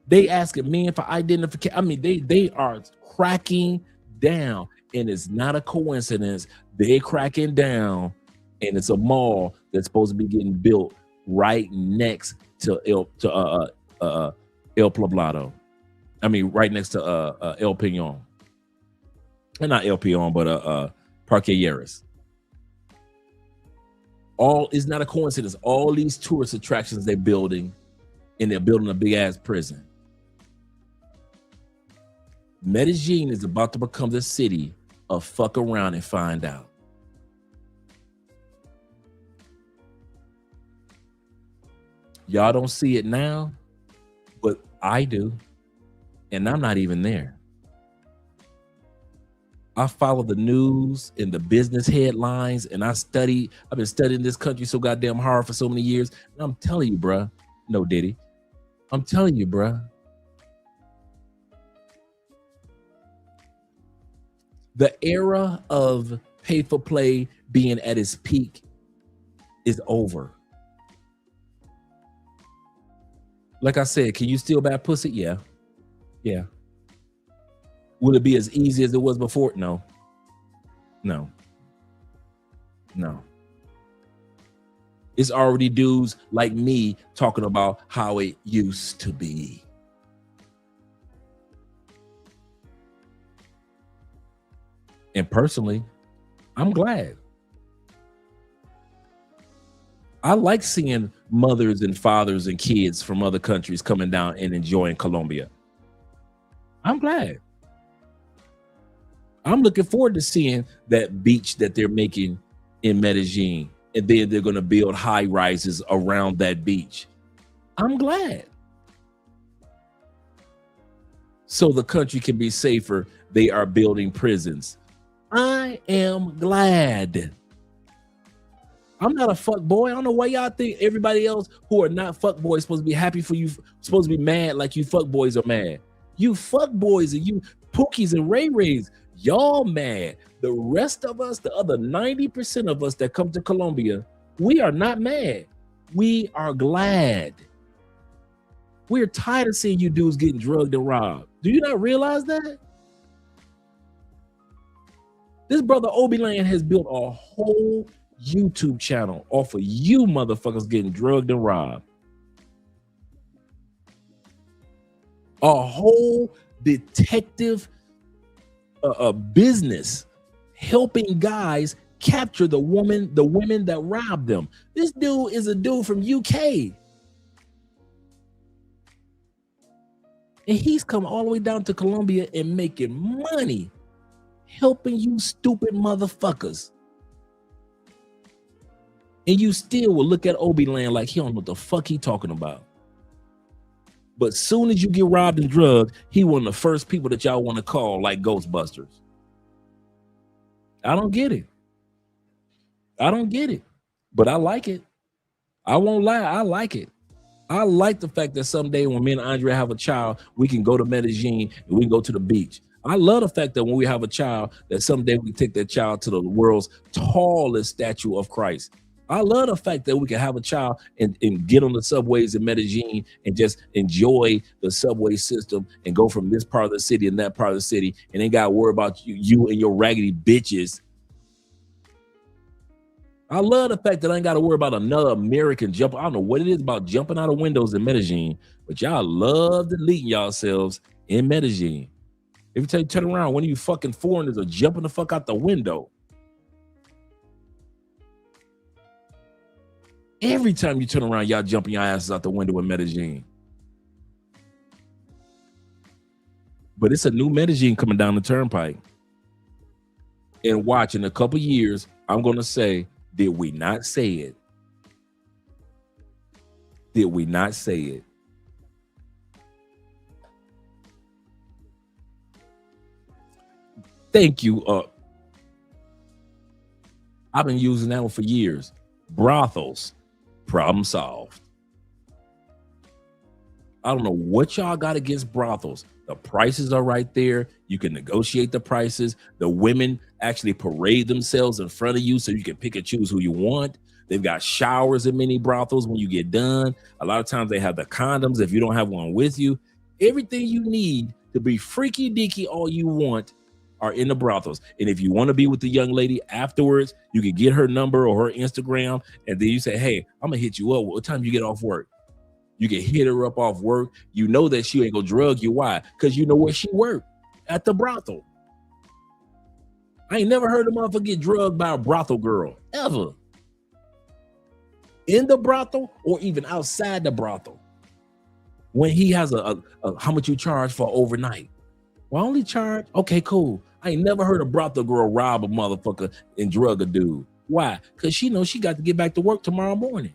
They asking men for identification. I mean, they are cracking down. And it's not a coincidence. They're cracking down, and it's a mall that's supposed to be getting built right next to El Poblado. I mean, right next to El Peñon. And not El Peñon, but Parque Lleras. It's not a coincidence. All these tourist attractions they're building, and they're building a big ass prison. Medellin is about to become the city of fuck around and find out. Y'all don't see it now, but I do. And I'm not even there. I follow the news and the business headlines, and I've been studying this country so goddamn hard for so many years. And I'm telling you, bruh. No, Diddy. I'm telling you, bruh. The era of pay for play being at its peak is over. Like I said, can you still buy pussy? Yeah. Yeah. Will it be as easy as it was before? No. No. No. It's already dudes like me talking about how it used to be. And personally, I'm glad. I like seeing mothers and fathers and kids from other countries coming down and enjoying Colombia. I'm glad. I'm looking forward to seeing that beach that they're making in Medellin, and then they're going to build high rises around that beach. I'm glad. So the country can be safer. They are building prisons. I am glad. I'm not a fuck boy. I don't know why y'all think everybody else who are not fuck boys supposed to be happy for you, supposed to be mad like you fuck boys are mad. You fuck boys and you Pookies and Ray Rays, y'all mad. The rest of us, the other 90% of us that come to Colombia, we are not mad. We are glad. We're tired of seeing you dudes getting drugged and robbed. Do you not realize that? This brother Obiland has built a whole YouTube channel off of you motherfuckers getting drugged and robbed. A whole detective business helping guys capture the women that robbed them. This dude is a dude from UK. And he's come all the way down to Colombia and making money helping you stupid motherfuckers. And you still will look at Obiland like he don't know what the fuck he talking about. But soon as you get robbed and drugged, he one of the first people that y'all want to call like Ghostbusters. I don't get it. I don't get it. But I like it. I won't lie. I like it. I like the fact that someday when me and Andre have a child, we can go to Medellin and we can go to the beach. I love the fact that when we have a child, that someday we take that child to the world's tallest statue of Christ. I love the fact that we can have a child and get on the subways in Medellin and just enjoy the subway system and go from this part of the city and that part of the city and ain't got to worry about you and your raggedy bitches. I love the fact that I ain't got to worry about another American jump. I don't know what it is about jumping out of windows in Medellin, but y'all love deleting yourselves in Medellin. Every time you turn around, one of you fucking foreigners are jumping the fuck out the window. Every time you turn around, y'all jumping your asses out the window in Medellin. But it's a new Medellin coming down the turnpike. And watch, in a couple years, I'm going to say, did we not say it? Did we not say it? Thank you. I've been using that one for years. Brothels. Problem solved. I don't know what y'all got against brothels. The prices are right there. You can negotiate the prices. The women actually parade themselves in front of you so you can pick and choose who you want. They've got showers in many brothels when you get done. A lot of times they have the condoms if you don't have one with you. Everything you need to be freaky deaky all you want are in the brothels. And if you want to be with the young lady afterwards, you can get her number or her Instagram. And then you say, hey, I'm going to hit you up. What time you get off work? You can hit her up off work. You know that she ain't going to drug you. Why? Because you know where she worked, at the brothel. I ain't never heard a motherfucker get drugged by a brothel girl, ever. In the brothel or even outside the brothel. When he has a how much you charge for overnight? Well, I only charge, okay, cool. I ain't never heard a brothel girl rob a motherfucker and drug a dude. Why? Because she knows she got to get back to work tomorrow morning.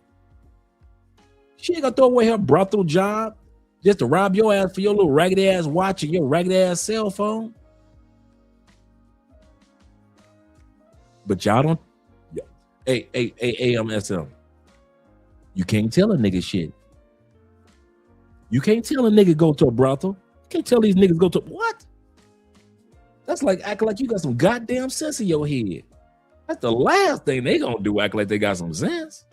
She ain't gonna throw away her brothel job just to rob your ass for your little raggedy ass watch and your raggedy ass cell phone. But y'all don't. Hey, AMSM. You can't tell a nigga shit. You can't tell a nigga go to a brothel. You can't tell these niggas go to what? That's like acting like you got some goddamn sense in your head. That's the last thing they gonna do, act like they got some sense.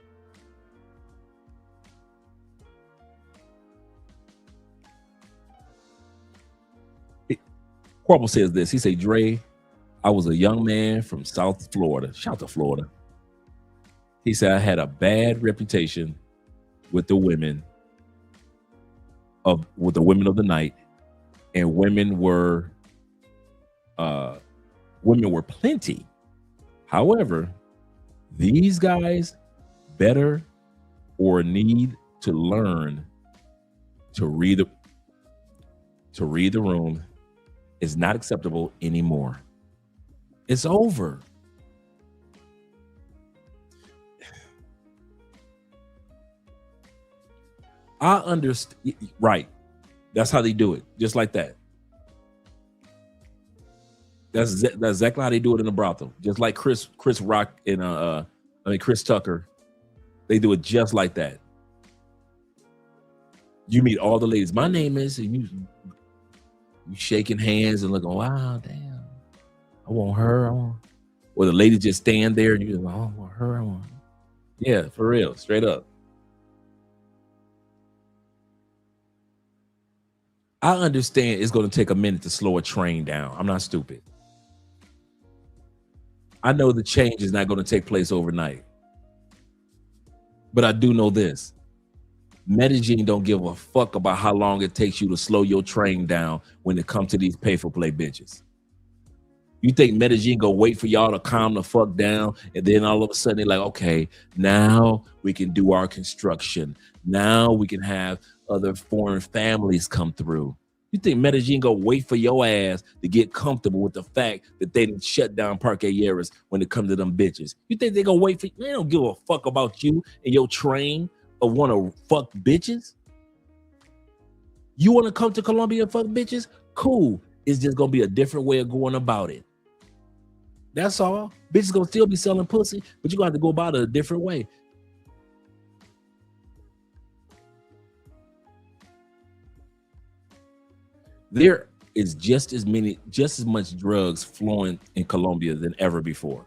Corporal says this. He say, Dre, I was a young man from South Florida. Shout to Florida. He said, I had a bad reputation with the women of the night, and women were plenty. However, these guys better or need to learn to read the room is not acceptable anymore. It's over. I understand, right? That's how they do it, just like that. That's exactly how they do it in the brothel, just like Chris Rock and Chris Tucker. They do it just like that. You meet all the ladies. My name is, and you shaking hands and looking, wow, damn, I want her. Or the lady just stand there and you're like, oh, I want her. I want her. Yeah, for real, straight up. I understand it's going to take a minute to slow a train down. I'm not stupid. I know the change is not going to take place overnight. But I do know this. Medellin don't give a fuck about how long it takes you to slow your train down when it comes to these pay-for-play bitches. You think Medellin go wait for y'all to calm the fuck down, and then all of a sudden they're like, okay, now we can do our construction. Now we can have other foreign families come through. You think Medellin go wait for your ass to get comfortable with the fact that they didn't shut down Parque Aries when it comes to them bitches? You think they gonna wait for you? They don't give a fuck about you and your train of want to fuck bitches. You want to come to Colombia and fuck bitches? Cool. It's just gonna be a different way of going about it. That's all. Bitches gonna still be selling pussy, but you're gonna have to go about it a different way. There is just as much drugs flowing in Colombia than ever before.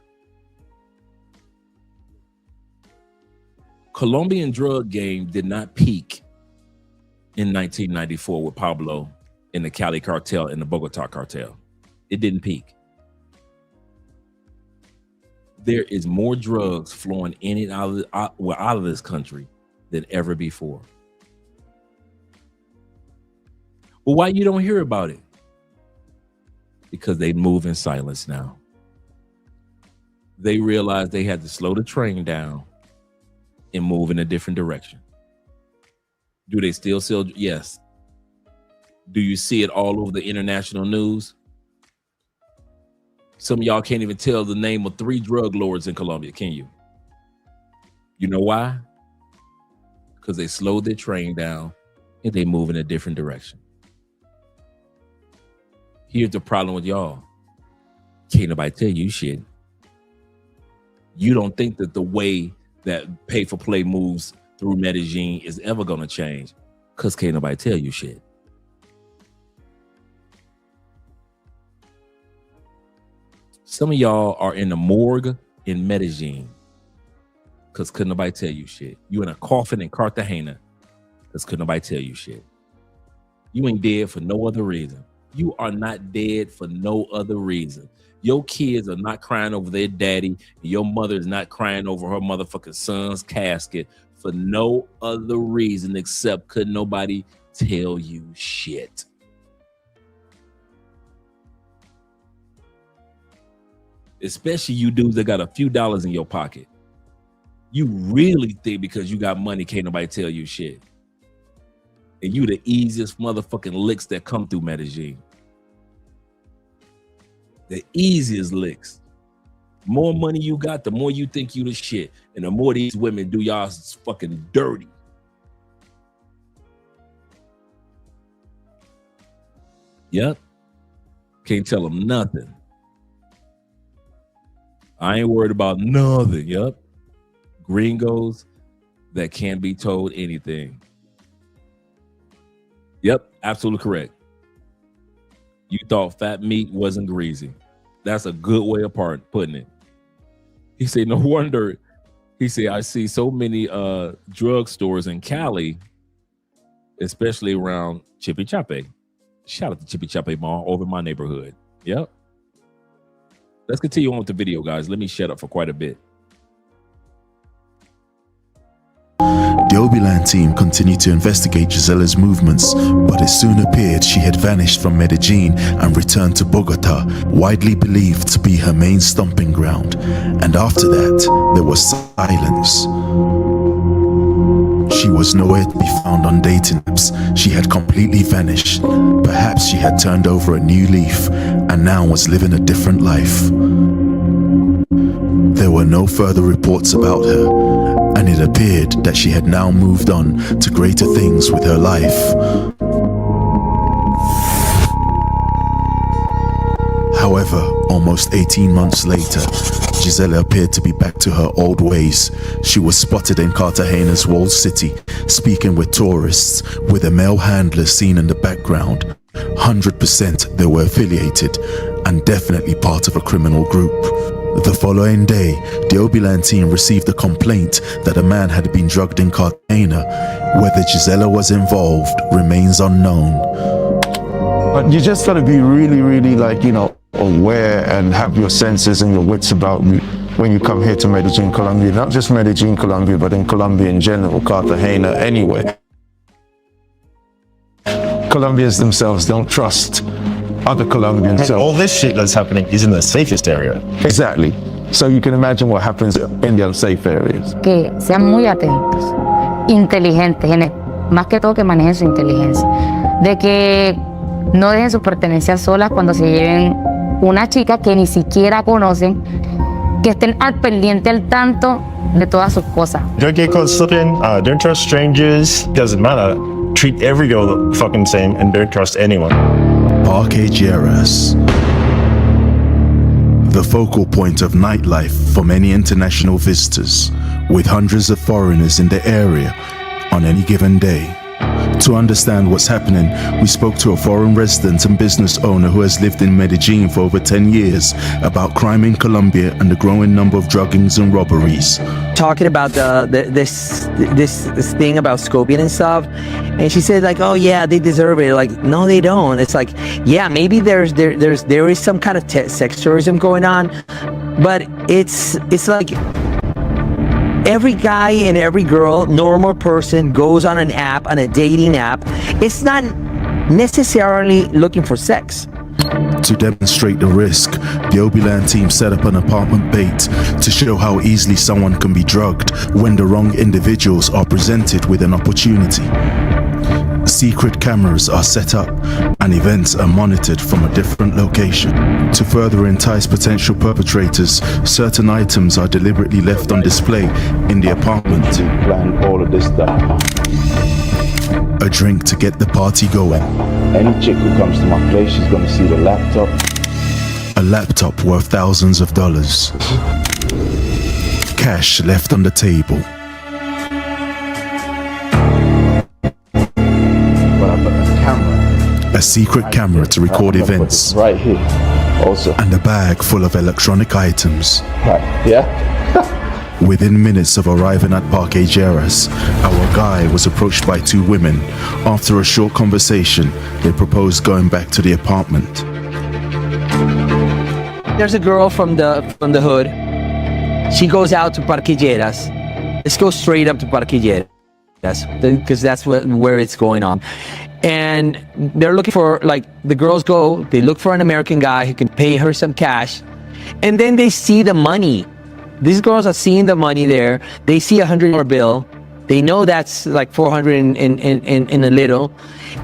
Colombian drug game did not peak in 1994 with Pablo in the Cali cartel and the Bogota cartel. It didn't peak. There is more drugs flowing in and out of this country than ever before. Well, why you don't hear about it? Because they move in silence now. They realized they had to slow the train down and move in a different direction. Do they still sell? Yes. Do you see it all over the international news? Some of y'all can't even tell the name of 3 drug lords in Colombia, can you? You know why? Because they slowed their train down and they move in a different direction. Here's the problem with y'all. Can't nobody tell you shit. You don't think that the way that pay for play moves through Medellin is ever going to change, because can't nobody tell you shit. Some of y'all are in the morgue in Medellin because couldn't nobody tell you shit. You in a coffin in Cartagena because couldn't nobody tell you shit. You ain't dead for no other reason. You are not dead for no other reason. Your kids are not crying over their daddy, and your mother is not crying over her motherfucking son's casket for no other reason except could nobody tell you shit. Especially you dudes that got a few dollars in your pocket. You really think because you got money can't nobody tell you shit. And you the easiest motherfucking licks that come through Medellin. The easiest licks. More money you got, the more you think you the shit. And the more these women do y'all fucking dirty. Yep. Can't tell them nothing. I ain't worried about nothing. Yep. Gringos that can't be told anything. Yep, absolutely correct. You thought fat meat wasn't greasy. That's a good way of putting it. He said, no wonder. He said, I see so many drug stores in Cali, especially around Chippy Chape. Shout out to Chippy Chape Mall over in my neighborhood. Yep. Let's continue on with the video, guys. Let me shut up for quite a bit. The Obiland team continued to investigate Gisela's movements, but it soon appeared she had vanished from Medellin and returned to Bogota, widely believed to be her main stomping ground. And after that, there was silence. She was nowhere to be found on dating apps. She had completely vanished. Perhaps she had turned over a new leaf and now was living a different life. There were no further reports about her, and it appeared that she had now moved on to greater things with her life. However, almost 18 months later, Gisela appeared to be back to her old ways. She was spotted in Cartagena's walled city, speaking with tourists, with a male handler seen in the background. 100% they were affiliated and definitely part of a criminal group. The following day, the Obiland team received a complaint that a man had been drugged in Cartagena. Whether Gisela was involved remains unknown. But you just gotta be really, really aware and have your senses and your wits about you when you come here to Medellin, Colombia. Not just Medellin, Colombia, but in Colombia in general, Cartagena, anywhere. Colombians themselves don't trust other Colombians. And all this shit that's happening is in the safest area. Exactly. So you can imagine what happens in the unsafe areas. Que sean muy atentos, inteligentes, más que todo que manejen su inteligencia. De que no dejen sus pertenencias solas cuando se lleven una chica que ni siquiera conocen, que estén al pendiente, al tanto de todas sus cosas. Don't get caught slipping, don't trust strangers, doesn't matter. Treat every girl the fucking same and don't trust anyone. Parque Lleras, the focal point of nightlife for many international visitors, with hundreds of foreigners in the area on any given day. To understand what's happening, we spoke to a foreign resident and business owner who has lived in Medellin for over 10 years about crime in Colombia and the growing number of druggings and robberies. Talking about this thing about Scopian and stuff, and she said like, oh yeah, they deserve it. Like, no, they don't. It's like, yeah, maybe there is some kind of sex tourism going on, but it's like every guy and every girl, normal person, goes on an app, on a dating app. It's not necessarily looking for sex. To demonstrate the risk, the Obiland team set up an apartment bait to show how easily someone can be drugged when the wrong individuals are presented with an opportunity. Secret cameras are set up and events are monitored from a different location. To further entice potential perpetrators, certain items are deliberately left on display in the apartment. Plan all of this stuff. A drink to get the party going. Any chick who comes to my place, she's gonna see the laptop. A laptop worth thousands of dollars. Cash left on the table. A secret camera to record events. Right here, also. And a bag full of electronic items. Right, yeah? Within minutes of arriving at Parque Lleras, our guy was approached by two women. After a short conversation, they proposed going back to the apartment. There's a girl from the hood. She goes out to Parque Lleras. Let's go straight up to Parque Lleras, because that's where it's going on. And they're looking for, like, the girls go, they look for an American guy who can pay her some cash, and then they see the money. These girls are seeing the money there. They see $100 bill. They know that's like 400 and a little.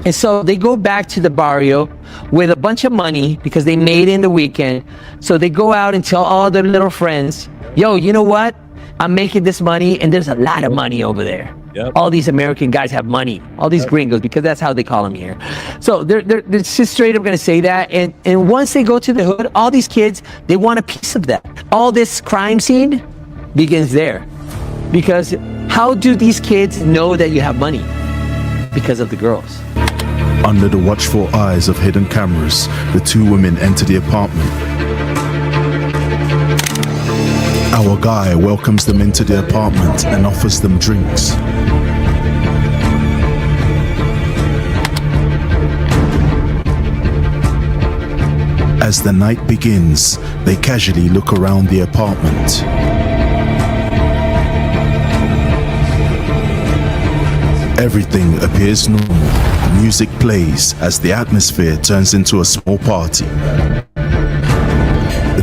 And so they go back to the barrio with a bunch of money because they made it in the weekend. So they go out and tell all their little friends, yo, you know what? I'm making this money, and there's a lot of money over there. Yep. All these American guys have money, all these gringos, because that's how they call them here. So they're just straight up going to say that. And once they go to the hood, all these kids, they want a piece of that. All this crime scene begins there. Because how do these kids know that you have money? Because of the girls. Under the watchful eyes of hidden cameras, the two women enter the apartment. Our guy welcomes them into the apartment and offers them drinks. As the night begins, they casually look around the apartment. Everything appears normal. Music plays as the atmosphere turns into a small party.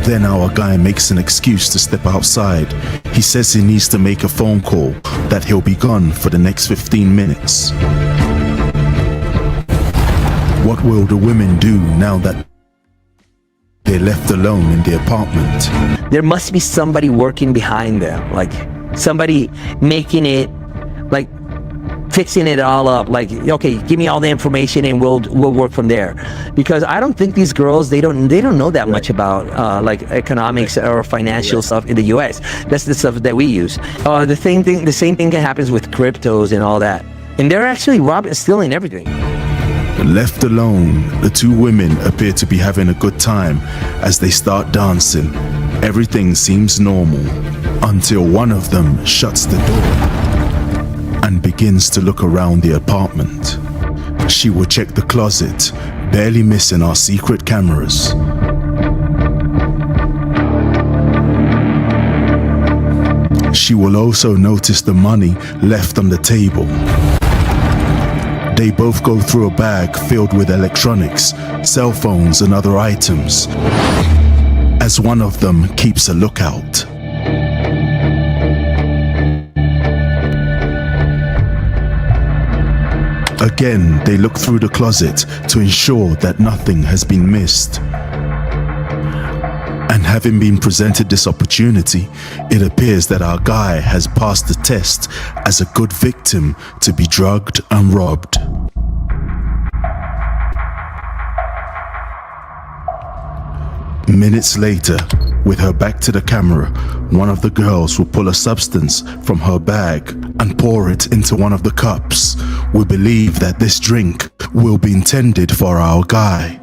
Then our guy makes an excuse to step outside. He says he needs to make a phone call, that he'll be gone for the next 15 minutes. What will the women do now that they're left alone in the apartment? There must be somebody working behind them, like somebody making it, like fixing it all up, like, okay, give me all the information and we'll work from there. Because I don't think these girls, they don't know that much about like economics or financial stuff in the US. That's the stuff that we use. The same thing happens with cryptos and all that. And they're actually stealing everything. Left alone, the two women appear to be having a good time as they start dancing. Everything seems normal until one of them shuts the door and begins to look around the apartment. She will check the closet, barely missing our secret cameras. She will also notice the money left on the table. They both go through a bag filled with electronics, cell phones and other items, as one of them keeps a lookout. Again, they look through the closet to ensure that nothing has been missed. And having been presented this opportunity, it appears that our guy has passed the test as a good victim to be drugged and robbed. Minutes later, with her back to the camera, one of the girls will pull a substance from her bag and pour it into one of the cups. We believe that this drink will be intended for our guy.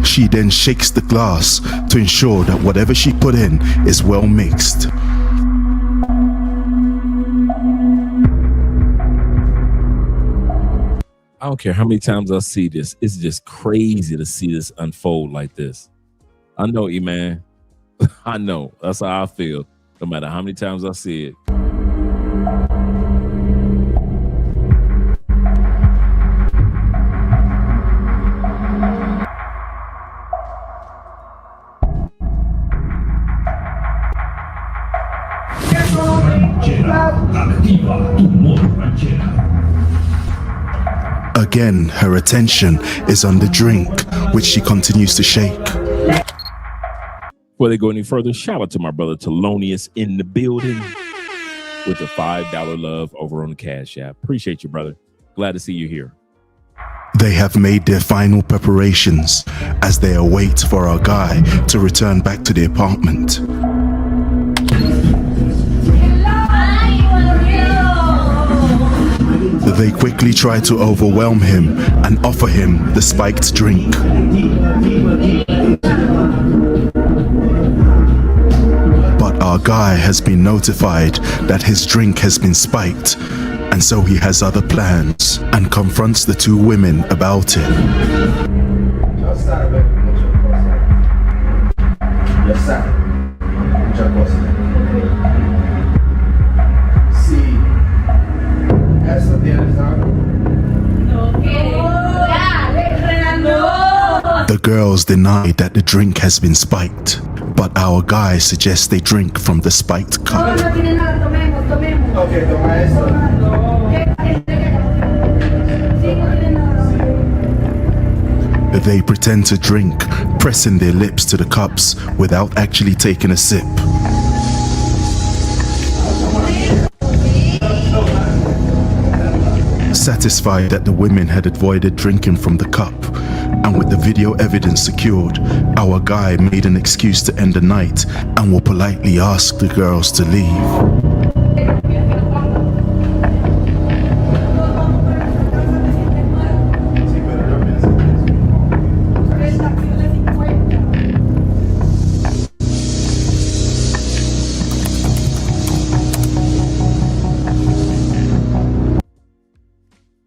She then shakes the glass to ensure that whatever she put in is well mixed. I don't care how many times I see this. It's just crazy to see this unfold like this. I know, E-Man. I know. That's how I feel. No matter how many times I see it. Again, her attention is on the drink, which she continues to shake. Before they go any further, shout out to my brother Thelonious in the building with a $5 love over on the Cash App. Appreciate you, brother. Glad to see you here. They have made their final preparations as they await for our guy to return back to the apartment. They quickly try to overwhelm him and offer him the spiked drink. But our guy has been notified that his drink has been spiked, and so he has other plans and confronts the two women about it. The girls deny that the drink has been spiked, but our guy suggests they drink from the spiked cup. They pretend to drink, pressing their lips to the cups without actually taking a sip. Satisfied that the women had avoided drinking from the cup, and with the video evidence secured, our guy made an excuse to end the night and will politely ask the girls to leave.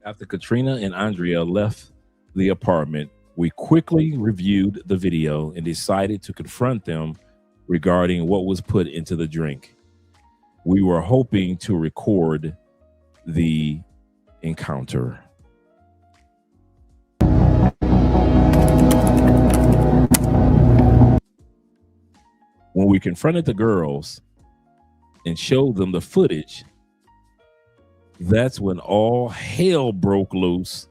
After Katrina and Andrea left the apartment, we quickly reviewed the video and decided to confront them regarding what was put into the drink. We were hoping to record the encounter. When we confronted the girls and showed them the footage, that's when all hell broke loose.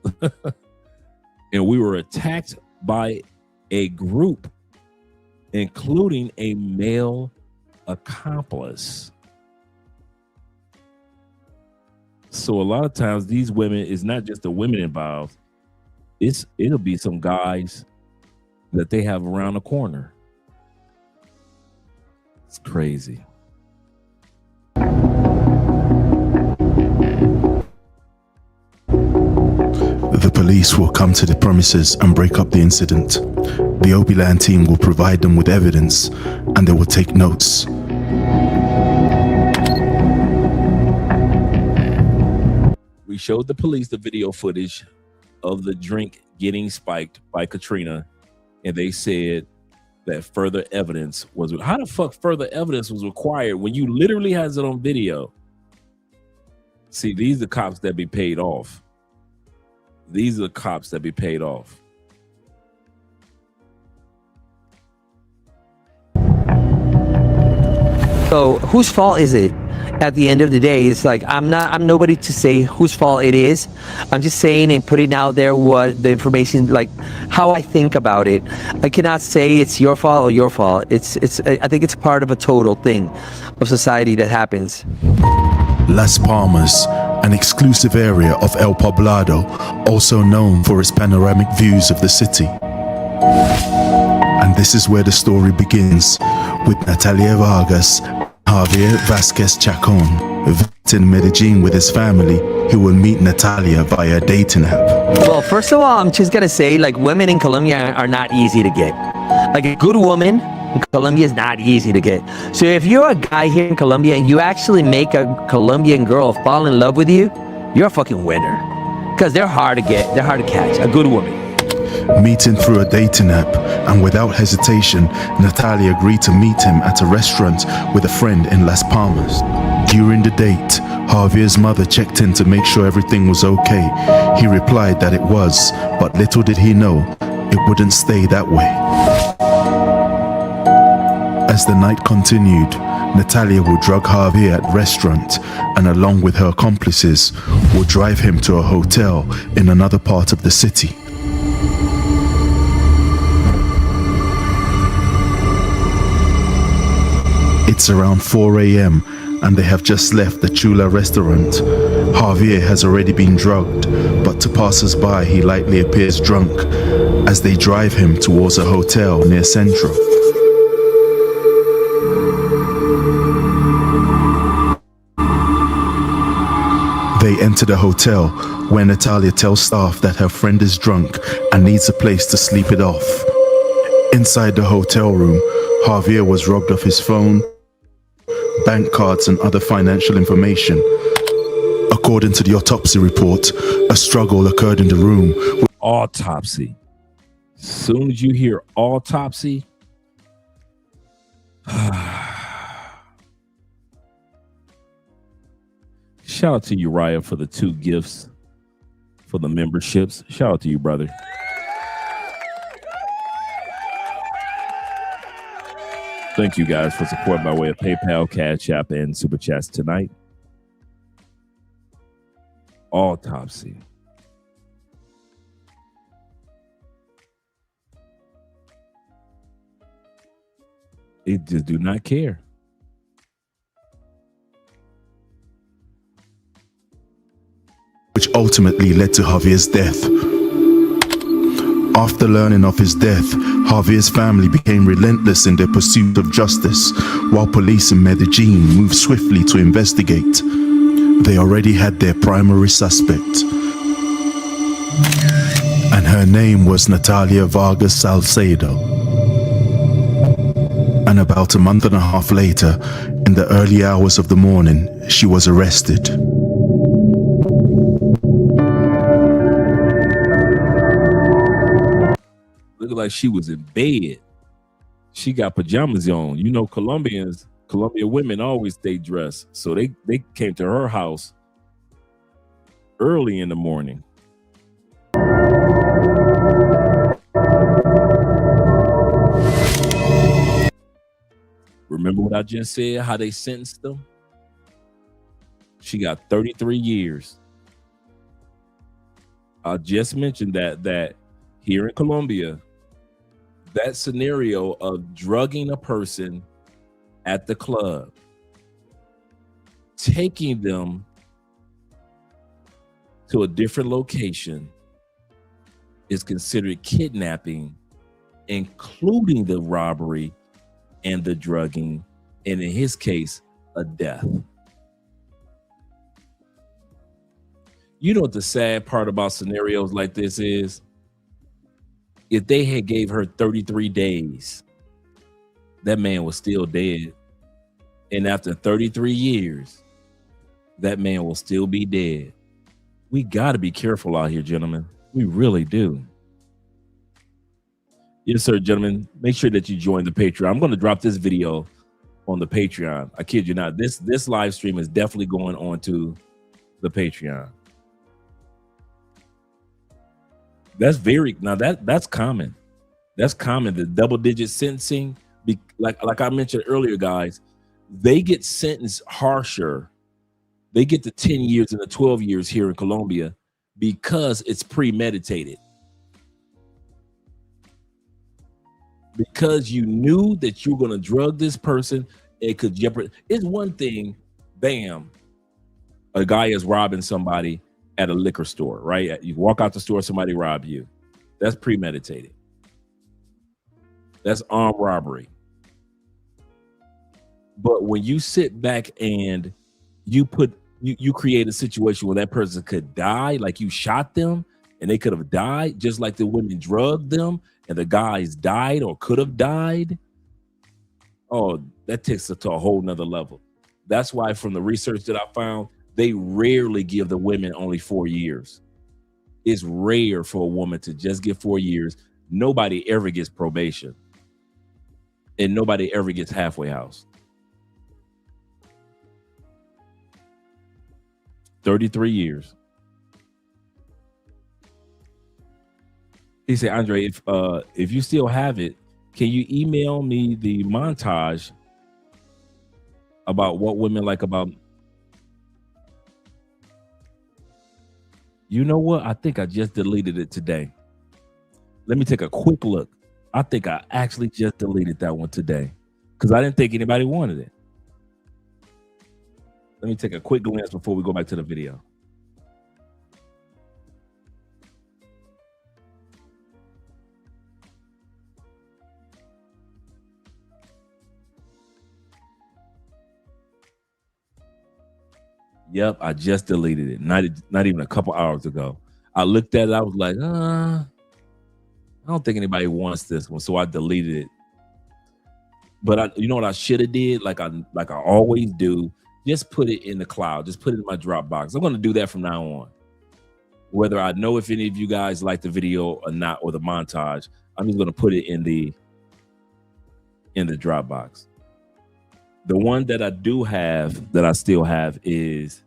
And we were attacked by a group, including a male accomplice. So a lot of times these women, it's not just the women involved, it'll be some guys that they have around the corner. It's crazy. The police will come to the premises and break up the incident. The Obiland team will provide them with evidence and they will take notes. We showed the police the video footage of the drink getting spiked by Katrina, and they said that further evidence was. How the fuck further evidence was required when you literally has it on video? See, these are cops that be paid off. These are the cops that be paid off. So whose fault is it? At the end of the day, it's like I'm nobody to say whose fault it is. I'm just saying and putting out there what the information, like how I think about it. I cannot say it's your fault or your fault. I think it's part of a total thing of society that happens. Las Palmas, an exclusive area of El Poblado, also known for its panoramic views of the city. And this is where the story begins, with Natalia Vargas, Javier Vasquez Chacon, in Medellin with his family, who will meet Natalia via a dating app. Well, first of all, I'm just gonna say, like, women in Colombia are not easy to get. Like, a good woman in Colombia is not easy to get. So if you're a guy here in Colombia and you actually make a Colombian girl fall in love with you, you're a fucking winner. Because they're hard to get, they're hard to catch, a good woman. Meeting through a dating app, and without hesitation, Natalia agreed to meet him at a restaurant with a friend in Las Palmas. During the date, Javier's mother checked in to make sure everything was okay. He replied that it was, but little did he know, it wouldn't stay that way. As the night continued, Natalia would drug Javier at the restaurant and along with her accomplices would drive him to a hotel in another part of the city. It's around 4 a.m. and they have just left the Chula restaurant. Javier has already been drugged, but to passers-by he lightly appears drunk as they drive him towards a hotel near Centro. They enter the hotel where Natalia tells staff that her friend is drunk and needs a place to sleep it off. Inside the hotel room, Javier was robbed of his phone, bank cards and other financial information. According to the autopsy report, a struggle occurred in the room. Autopsy. Soon as you hear autopsy, shout out to Uriah for the 2 gifts for the memberships. Shout out to you, brother. Thank you guys for support by way of PayPal, Cash App, and Super Chats tonight. Autopsy. They just do not care. Which ultimately led to Javier's death. After learning of his death, Javier's family became relentless in their pursuit of justice, while police in Medellin moved swiftly to investigate. They already had their primary suspect, and her name was Natalia Vargas Salcedo. And about a month and a half later, in the early hours of the morning, she was arrested. Looked like she was in bed. She got pajamas on. You know, Colombian women always stay dressed. So they came to her house early in the morning. Remember what I just said, how they sentenced them? She got 33 years. I just mentioned that here in Colombia, that scenario of drugging a person at the club, taking them to a different location, is considered kidnapping, including the robbery and the drugging, and in his case, a death. You know what the sad part about scenarios like this is? If they had gave her 33 days, that man was still dead. And after 33 years, that man will still be dead. We got to be careful out here, gentlemen. We really do. Yes, sir, gentlemen. Make sure that you join the Patreon. I'm going to drop this video on the Patreon. I kid you not. This live stream is definitely going on to the Patreon. That's that's common. That's common. The double-digit sentencing, like I mentioned earlier, guys, they get sentenced harsher. They get the 10 years and the 12 years here in Colombia because it's premeditated. Because you knew that you were going to drug this person, it could jeopardize. It's one thing, bam, a guy is robbing somebody at a liquor store, right? You walk out the store, somebody rob you. That's premeditated. That's armed robbery. But when you sit back and you create a situation where that person could die, like you shot them and they could have died, just like the women drugged them and the guys died or could have died. Oh, that takes it to a whole nother level. That's why from the research that I found, they rarely give the women only 4 years. It's rare for a woman to just get 4 years. Nobody ever gets probation. And nobody ever gets halfway house. 33 years. He said, Andre, if you still have it, can you email me the montage about what women like about? You know what? I think I just deleted it today. Let me take a quick look. I think I actually just deleted that one today because I didn't think anybody wanted it. Let me take a quick glance before we go back to the video. Yep, I just deleted it. Not even a couple hours ago. I looked at it. I was like, I don't think anybody wants this one, so I deleted it. But you know what I should have did? Like I always do. Just put it in the cloud. Just put it in my Dropbox. I'm going to do that from now on. Whether I know if any of you guys like the video or not, or the montage, I'm just going to put it in the Dropbox. The one that I do have, that I still have, is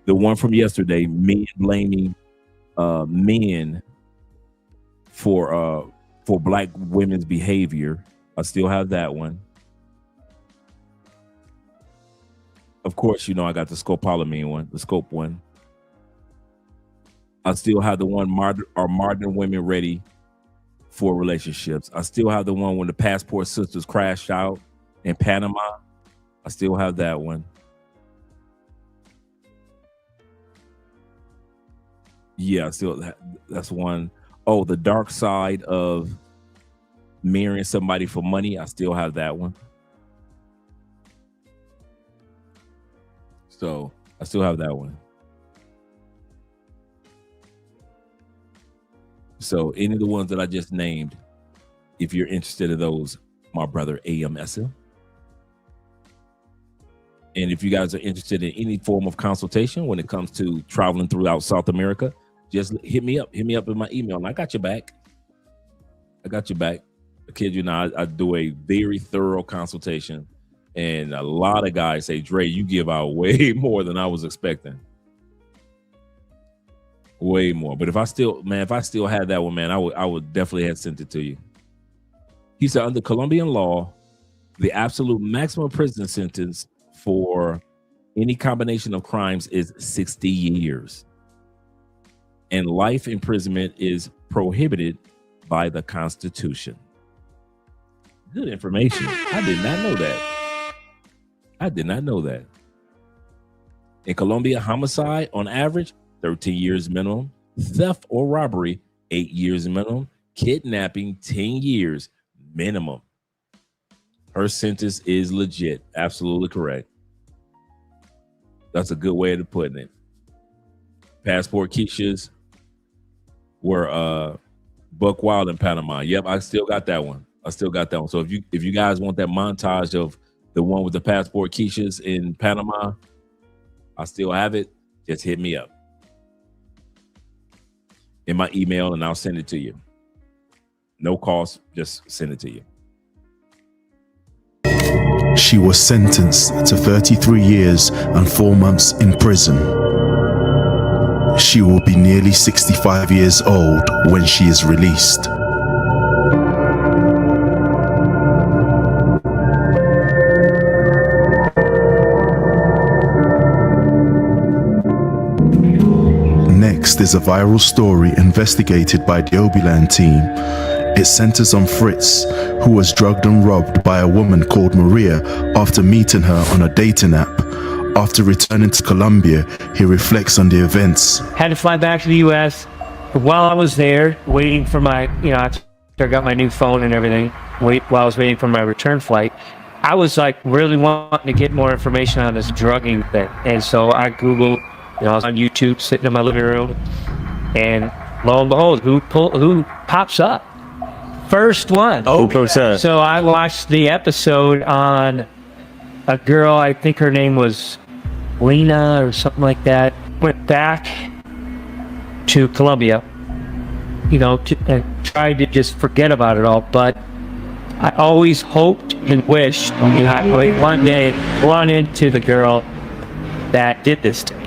the one from yesterday, men blaming men for Black women's behavior. I still have that one. Of course, you know I got the Scopolamine one, the Scope one. I still have the one, are modern women ready for relationships? I still have the one when the Passport Sisters crashed out in Panama. I still have that one. Yeah, that's one. Oh, the dark side of marrying somebody for money. I still have that one. So I still have that one. So any of the ones that I just named, if you're interested in those, my brother AMSM. And if you guys are interested in any form of consultation when it comes to traveling throughout South America, just hit me up. Hit me up in my email, and I got your back. I got your back. I kid you not, I do a very thorough consultation. And a lot of guys say, Dre, you give out way more than I was expecting. Way more. But if I still had that one, man, I would definitely have sent it to you. He said, under Colombian law, the absolute maximum prison sentence for any combination of crimes is 60 years. And life imprisonment is prohibited by the Constitution. Good information. I did not know that. In Colombia, homicide on average, 13 years minimum. Theft or robbery, 8 years minimum. Kidnapping, 10 years minimum. Her sentence is legit. Absolutely correct. That's a good way of putting it. Passport Keishas were buck wild in Panama. Yep, I still got that one. So if you guys want that montage of the one with the Passport Keishas in Panama, I still have it. Just hit me up in my email and I'll send it to you. No cost, just send it to you. She was sentenced to 33 years and 4 months in prison. She will be nearly 65 years old when she is released. Next is a viral story investigated by the Obiland team. It centers on Fritz, who was drugged and robbed by a woman called Maria after meeting her on a dating app. After returning to Colombia, he reflects on the events. Had to fly back to the U.S. While I was there, waiting for my, after I got my new phone and everything, while I was waiting for my return flight, I was like really wanting to get more information on this drugging thing. And so I Googled, I was on YouTube sitting in my living room, and lo and behold, who pops up? First one. Oh, so I watched the episode on a girl, I think her name was Lena or something like that, went back to Colombia, and tried to just forget about it all. But I always hoped and wished I would one day run into the girl that did this to me.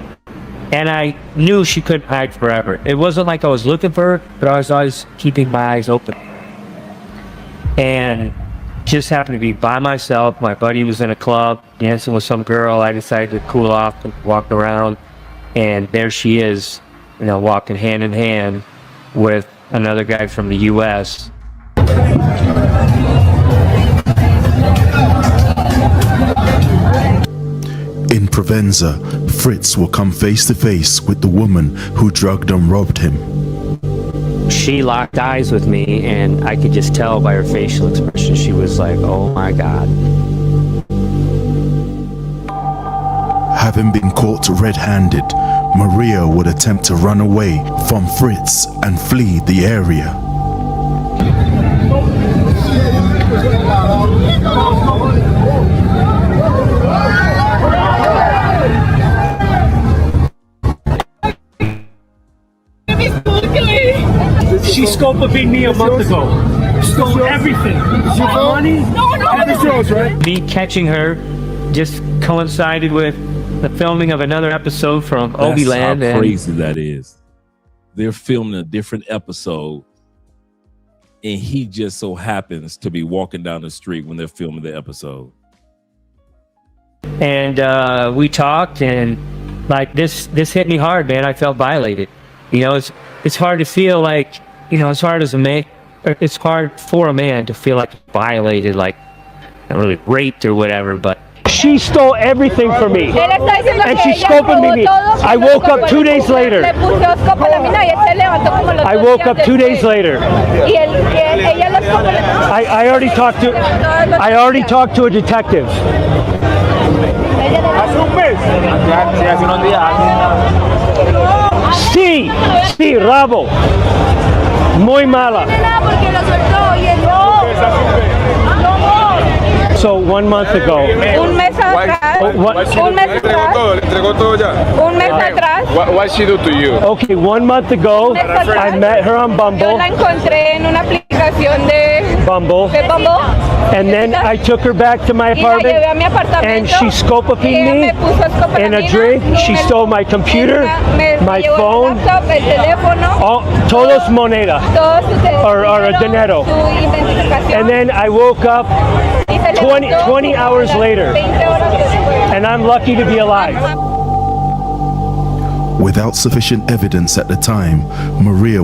And I knew she couldn't hide forever. It wasn't like I was looking for her, but I was always keeping my eyes open. And just happened to be by myself. My buddy was in a club dancing with some girl. I decided to cool off and walk around, and there she is, walking hand in hand with another guy from the U.S. In Provenza, Fritz will come face to face with the woman who drugged and robbed him. She locked eyes with me, and I could just tell by her facial expression, she was like, oh my God. Having been caught red-handed, Maria would attempt to run away from Fritz and flee the area. She Scopolamine me a month ago. Stole everything. Money. Right? Me catching her just coincided with the filming of another episode from Obiland. That's how crazy that is. They're filming a different episode, and he just so happens to be walking down the street when they're filming the episode. And we talked, and like this hit me hard, man. I felt violated. It's hard to feel like, it's hard as a man. It's hard for a man to feel like violated, like not really raped or whatever. But she stole everything from me, and she Scopolamine me. I woke up 2 days later. I woke up 2 days later. I already talked to a detective. Sí, rabo. Muy mala. So 1 month ago. Un mes atrás. What she do to you? Okay, 1 month ago, I met her on Bumble. Yo la encontré en una aplicación de Bumble. And then I took her back to my apartment, and she scopopined me in a drink. She stole my computer, my phone, todos moneda, or a dinero. And then I woke up 20 hours later, and I'm lucky to be alive. Without sufficient evidence at the time, Maria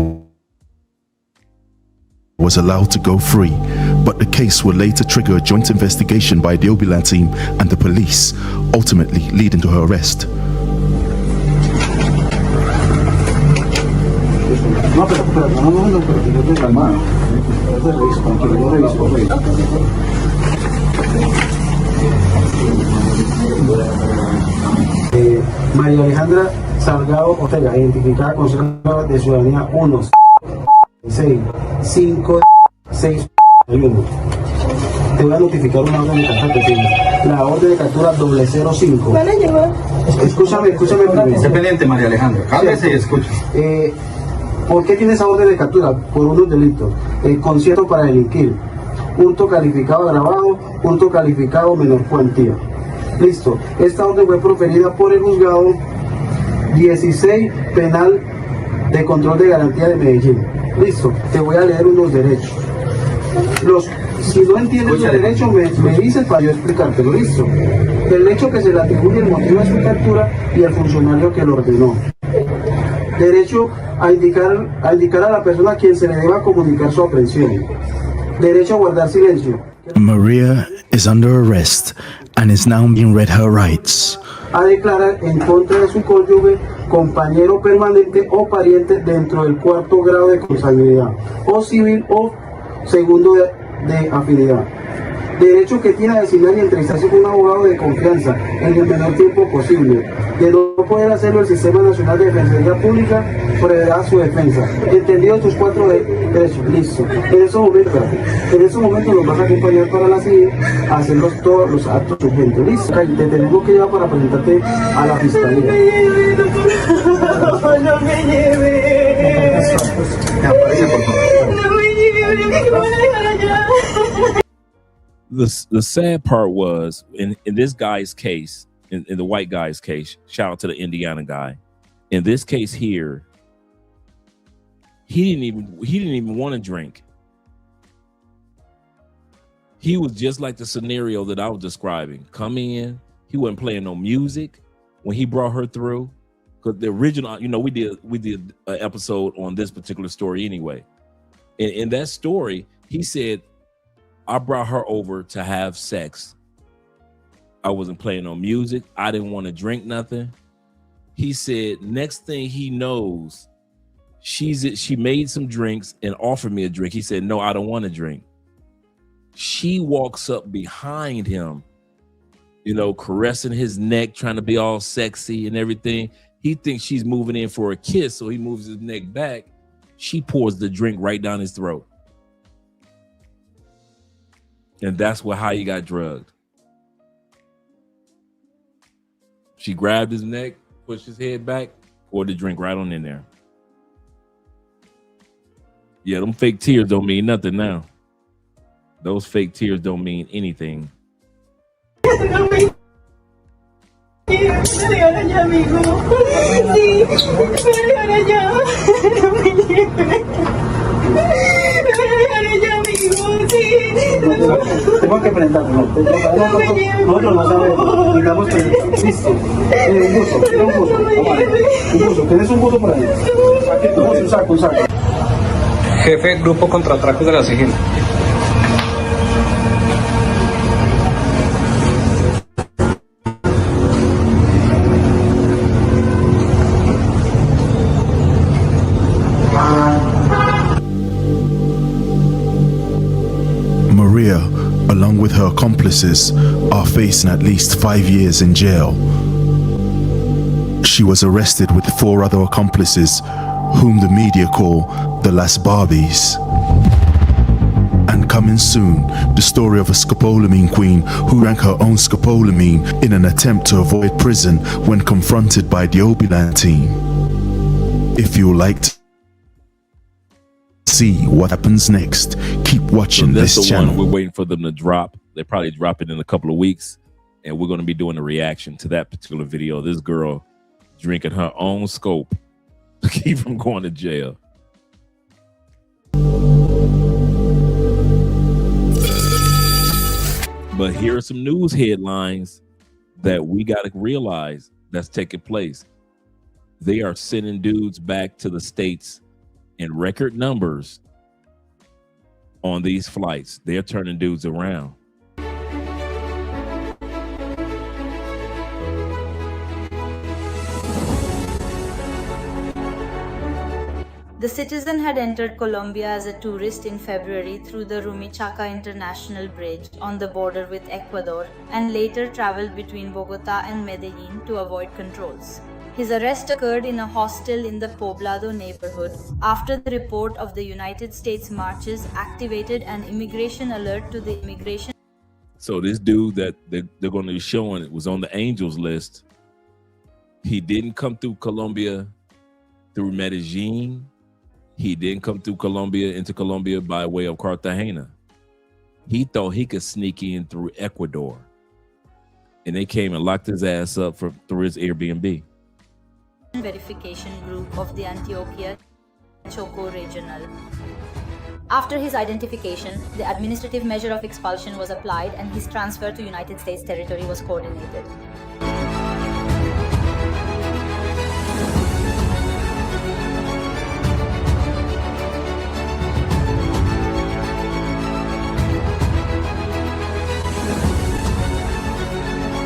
was allowed to go free, but the case would later trigger a joint investigation by the Obilan team and the police, ultimately leading to her arrest. María Alejandra Salgado Ortega, identificada con cédula de ciudadanía 1 6 5 6 1. Te voy a notificar una orden de captura. La orden de captura 005. Escúchame primero. Esté pendiente, María Alejandra. Cállese y escuche. ¿Por qué tiene esa orden de captura? Por unos delitos. Concierto para delinquir. Punto calificado agravado. Punto calificado menor cuantía. Listo. Esta orden fue proferida por el juzgado 16 penal de control de garantía de Medellín. Listo. Te voy a leer unos derechos. Si no entiendes los derechos, me dices para yo explicártelo. Listo. El hecho que se le atribuye el motivo de su captura y el funcionario que lo ordenó. Derecho a indicar a la persona a quien se le deba comunicar su aprehensión. Derecho a guardar silencio. Maria is under arrest and is now being read her rights. A declarar en contra de su cónyuge, compañero permanente o pariente dentro del 4º grado de consanguinidad, o civil o segundo de afinidad. Derecho que tiene a designar y entrevistarse con un abogado de confianza en el menor tiempo posible. De no poder hacerlo, el Sistema Nacional de Defensoría Pública proveerá su defensa. Entendidos tus 4 derechos, listo. En esos momentos nos vas a acompañar para la CIE a hacer todos los actos urgentes, listo. Te tenemos que llevar para presentarte a la fiscalía. No me lleve. No me lleve, que me van a dejar allá. The sad part was in this guy's case, in the white guy's case, shout out to the Indiana guy. In this case here, he didn't even want to drink. He was just like the scenario that I was describing. Come in, he wasn't playing no music when he brought her through. Because the original, we did an episode on this particular story anyway. In that story, he said, I brought her over to have sex. I wasn't playing no music. I didn't want to drink nothing. He said, next thing he knows, she made some drinks and offered me a drink. He said, no, I don't want to drink. She walks up behind him, caressing his neck, trying to be all sexy and everything. He thinks she's moving in for a kiss, so he moves his neck back. She pours the drink right down his throat. And that's how he got drugged. She grabbed his neck, pushed his head back, poured the drink right on in there. Yeah, them fake tears don't mean nothing now. Those fake tears don't mean anything. Tengo que presentarlo. Nosotros no sabemos. Digamos que listo. Un buzo. ¿Tienes un buzo por ahí? Aquí, un saco. Jefe, grupo contra atracos de la SIGIN. Maria, along with her accomplices, are facing at least 5 years in jail. She was arrested with 4 other accomplices, whom the media call the Las Barbies. And coming soon, the story of a scopolamine queen who drank her own scopolamine in an attempt to avoid prison when confronted by the Obilan team. If you would like to see what happens next, keep watching That's this the one channel. we're waiting for them to drop. They probably drop it in a couple of weeks, and we're going to be doing a reaction to that particular video. This girl drinking her own scope to keep from going to jail. But here are some news headlines that we got to realize that's taking place. They are sending dudes back to the States in record numbers on these flights. They're turning dudes around. The citizen had entered Colombia as a tourist in February through the Rumichaca International Bridge on the border with Ecuador and later traveled between Bogota and Medellin to avoid controls. His arrest occurred in a hostel in the Poblado neighborhood after the report of the United States marches activated an immigration alert to the immigration. So this dude that they're going to be showing it was on the Angels list. He didn't come through Colombia through Medellin. He didn't come through into Colombia by way of Cartagena. He thought he could sneak in through Ecuador. And they came and locked his ass up through his Airbnb. Verification group of the Antioquia Choco Regional. After his identification, the administrative measure of expulsion was applied and his transfer to United States territory was coordinated.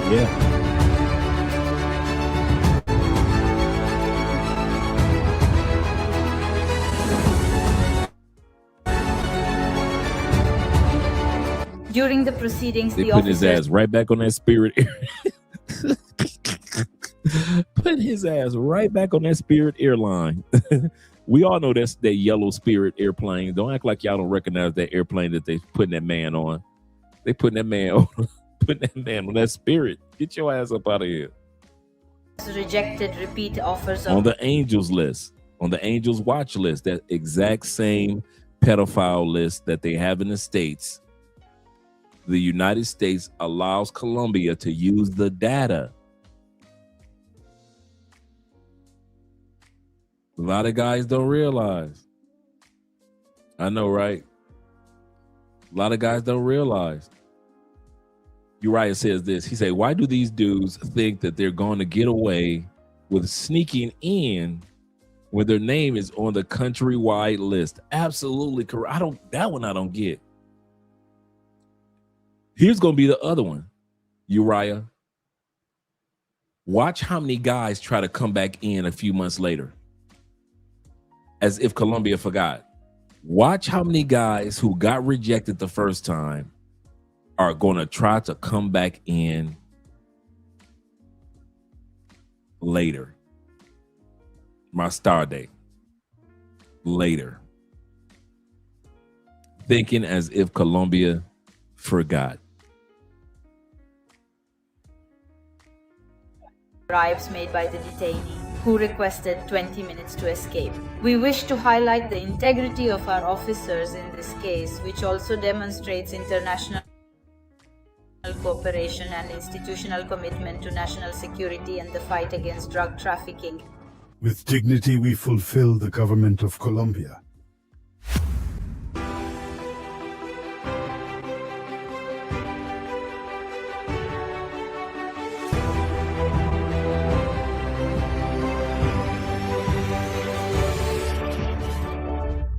Yeah. During the proceedings, They the put his officers ass right back on that Spirit put his ass right back on that Spirit airline. We all know that's that yellow Spirit airplane. Don't act like y'all don't recognize that airplane that they putting that man on. They putting that man on that Spirit. Get your ass up out of here. rejected repeat offers On of the Angels list, on the Angels watch list, that exact same pedophile list that they have in the States. The United States allows Colombia to use the data. A lot of guys don't realize. I know, right? A lot of guys don't realize. Uriah says this. He said, why do these dudes think that they're going to get away with sneaking in when their name is on the countrywide list? Absolutely correct. That one I don't get. Here's going to be the other one, Uriah. Watch how many guys try to come back in a few months later, as if Colombia forgot. Watch how many guys who got rejected the first time are going to try to come back in later. Más tarde. Later. Thinking as if Colombia forgot. bribes made by the detainee, who requested 20 minutes to escape. We wish to highlight the integrity of our officers in this case, which also demonstrates international cooperation and institutional commitment to national security and the fight against drug trafficking. With dignity, we fulfill the government of Colombia.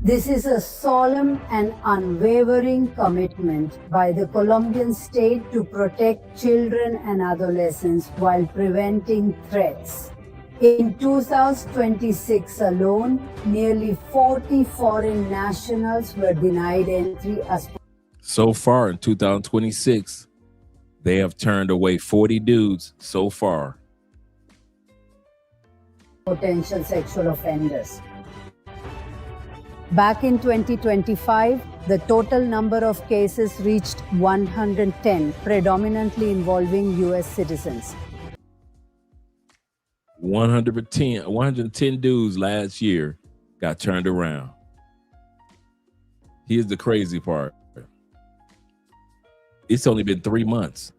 This is a solemn and unwavering commitment by the Colombian state to protect children and adolescents while preventing threats. In 2026 alone, nearly 40 foreign nationals were denied entry as so far in 2026, they have turned away 40 dudes so far. Potential sexual offenders. Back in 2025, the total number of cases reached 110, predominantly involving US citizens. 110 dudes last year got turned around. Here's the crazy part. It's only been 3 months,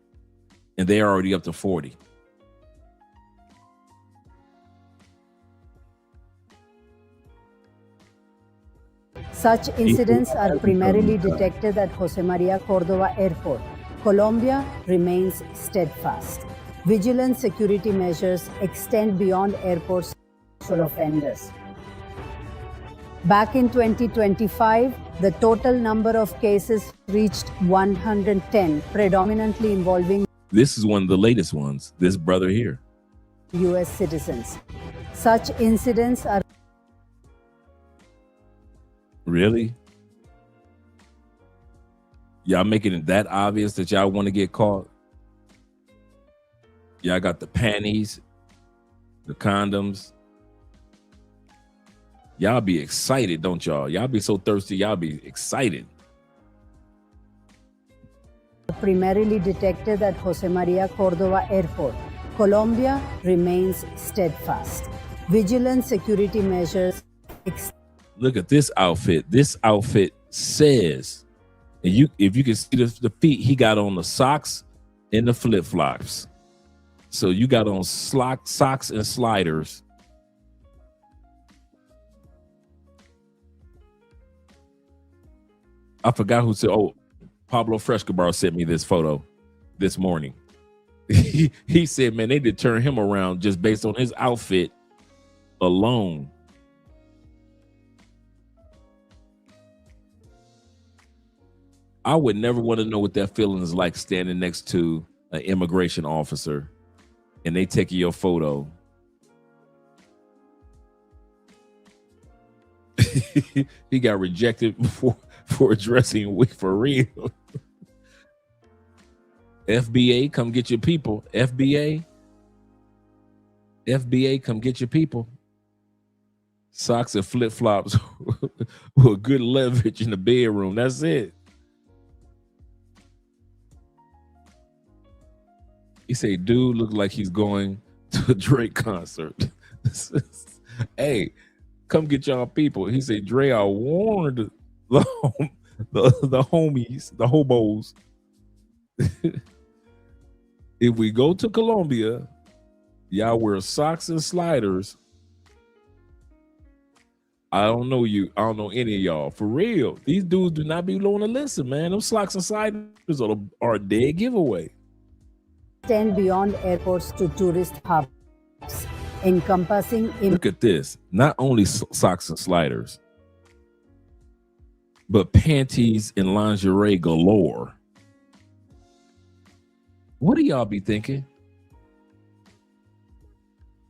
and they're already up to 40. Such incidents are primarily detected at Jose Maria Cordova Airport. Colombia remains steadfast. Vigilant security measures extend beyond airports to sexual offenders. Back in 2025, the total number of cases reached 110, predominantly involving This is one of the latest ones. This brother here. US citizens. Such incidents are Really? Y'all making it that obvious that y'all want to get caught? Y'all got the panties, the condoms. Y'all be excited, don't y'all? Y'all be so thirsty, y'all be excited. primarily detected at Jose Maria Cordova Airport. Colombia remains steadfast. Vigilant security measures. Look at this outfit. This outfit says, and if you can see the feet, he got on the socks and the flip-flops. So you got on socks and sliders. I forgot who said, oh, Pablo Frescobar sent me this photo this morning. He said, man, they did turn him around just based on his outfit alone. I would never want to know what that feeling is like standing next to an immigration officer and they take your photo. He got rejected for addressing we for real. FBA, come get your people. FBA, come get your people. Socks and flip-flops with good leverage in the bedroom. That's it. He say, dude, look like he's going to a Drake concert. Hey, come get y'all people. He said, Dre, I warned the homies, the hobos. If we go to Colombia, y'all wear socks and sliders. I don't know you. I don't know any of y'all. For real. These dudes do not be willing to listen, man. Those socks and sliders are a dead giveaway. Extend beyond airports to tourist hubs, encompassing. Look at this. Not only socks and sliders, but panties and lingerie galore. What do y'all be thinking?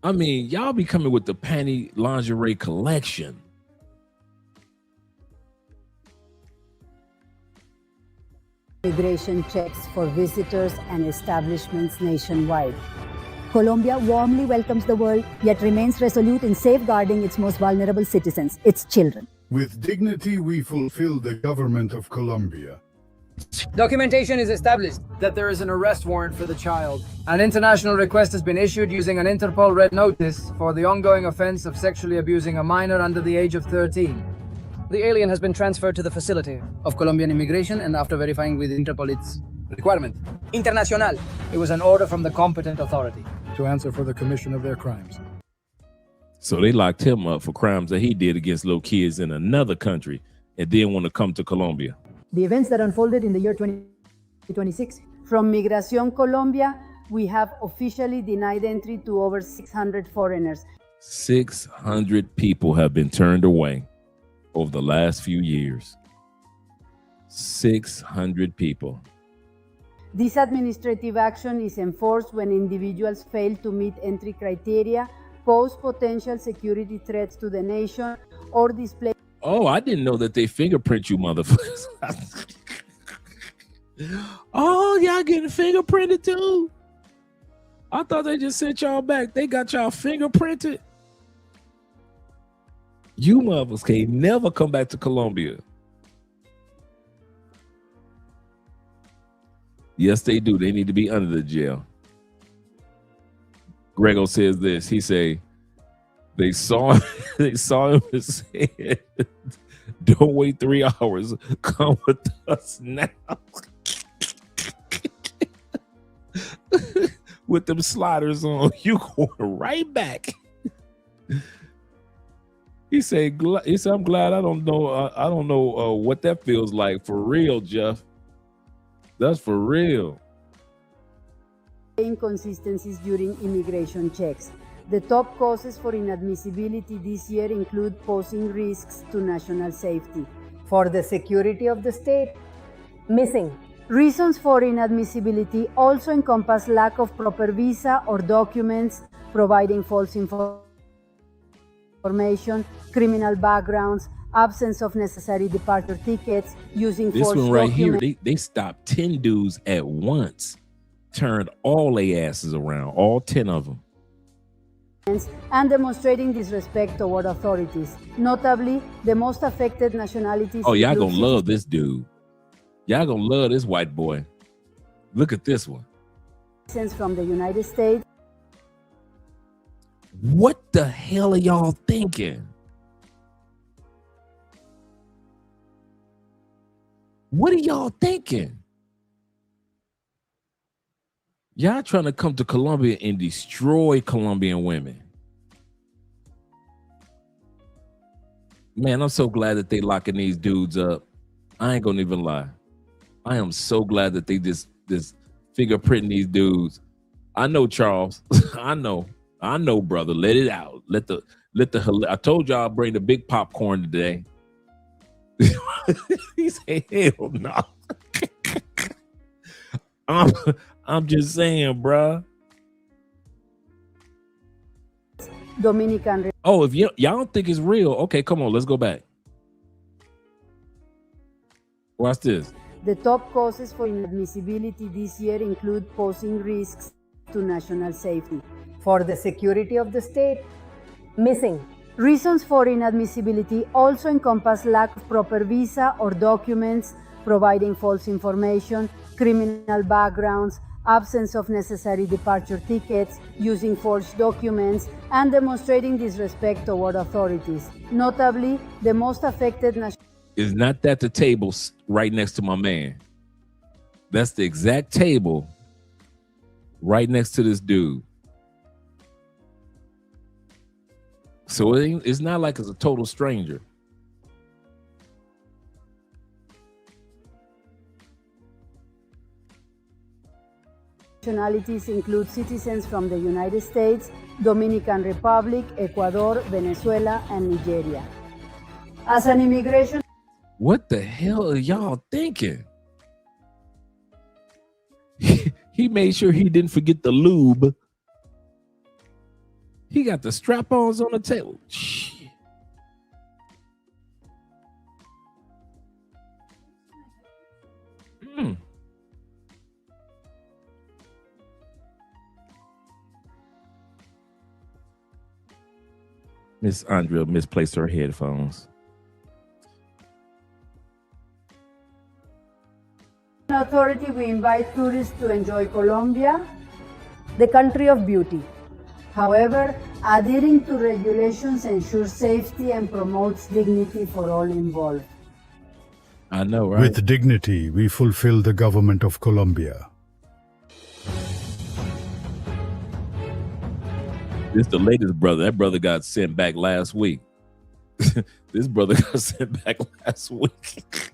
I mean, y'all be coming with the panty lingerie collection. Immigration checks for visitors and establishments nationwide. Colombia warmly welcomes the world, yet remains resolute in safeguarding its most vulnerable citizens, its children. With dignity, we fulfill the government of Colombia. Documentation is established that there is an arrest warrant for the child. An international request has been issued using an Interpol red notice for the ongoing offense of sexually abusing a minor under the age of 13. The alien has been transferred to the facility of Colombian immigration, and after verifying with Interpol its requirement, international, it was an order from the competent authority to answer for the commission of their crimes. So they locked him up for crimes that he did against little kids in another country and didn't want to come to Colombia. The events that unfolded in the year 2026. From Migración Colombia, we have officially denied entry to over 600 foreigners. 600 people have been turned away over the last few years. 600 people. This administrative action is enforced when individuals fail to meet entry criteria, pose potential security threats to the nation, or display. Oh, I didn't know that they fingerprint you motherfuckers. Oh, y'all getting fingerprinted too? I thought they just sent y'all back. They got y'all fingerprinted. You motherfuckers can't never come back to Colombia. Yes, they do. They need to be under the jail. Grego says this. He say they saw him and said Don't wait 3 hours. Come with us now. With them sliders on, you going right back. He said, I'm glad I don't know what that feels like. For real, Jeff. That's for real. Inconsistencies during immigration checks. The top causes for inadmissibility this year include posing risks to national safety, for the security of the state, missing. Reasons for inadmissibility also encompass lack of proper visa or documents, providing false information, criminal backgrounds, absence of necessary departure tickets, using This forged one right here, documents. they stopped 10 dudes at once, turned all their asses around, all 10 of them. And demonstrating disrespect toward authorities. Notably, the most affected nationalities. Oh, y'all include gonna love this dude. Y'all gonna love this white boy. Look at this one. Citizens from the United States. What the hell are y'all thinking? What are y'all thinking? Y'all trying to come to Colombia and destroy Colombian women. Man, I'm so glad that they locking these dudes up. I ain't gonna even lie. I am so glad that they just fingerprinting these dudes. I know, Charles. I know, brother. Let it out. Let the. I told y'all I'll bring the big popcorn today. He said, "Hell no." I'm just saying, bruh. Dominican. Oh, if y'all don't think it's real, okay, come on, let's go back. Watch this. The top causes for inadmissibility this year include posing risks to national safety, for the security of the state, missing. Reasons for inadmissibility also encompass lack of proper visa or documents, providing false information, criminal backgrounds, absence of necessary departure tickets, using forged documents, and demonstrating disrespect toward authorities. Notably, the most affected Is not that the table right next to my man? That's the exact table right next to this dude. So it's not like it's a total stranger. nationalities include citizens from the United States, Dominican Republic, Ecuador, Venezuela, and Nigeria. As an immigration... What the hell are y'all thinking? He made sure he didn't forget the lube. He got the strap-ons on the table. Shit. Miss Andrea misplaced her headphones. Authority, we invite tourists to enjoy Colombia, the country of beauty. However, adhering to regulations ensures safety and promotes dignity for all involved. I know, right? With dignity, we fulfill the government of Colombia. This the latest brother. That brother got sent back last week. This brother got sent back last week.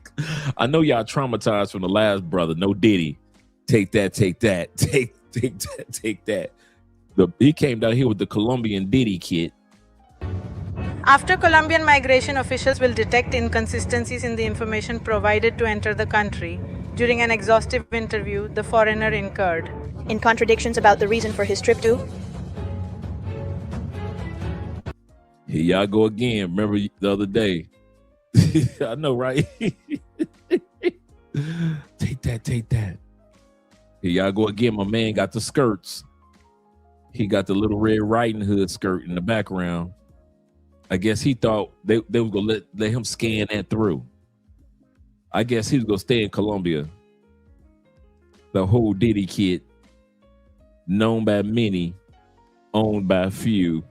I know y'all traumatized from the last brother. No Diddy. Take that, take that. Take that, take that. He came down here with the Colombian Diddy kit. After Colombian migration officials will detect inconsistencies in the information provided to enter the country, during an exhaustive interview, the foreigner incurred in contradictions about the reason for his trip to. Here y'all go again. Remember the other day. I know, right? Take that, take that. Here y'all go again. My man got the skirts. He got the little Red Riding Hood skirt in the background. I guess he thought they was gonna let him scan that through. I guess he was gonna stay in Colombia. The whole Diddy kit, known by many, owned by few.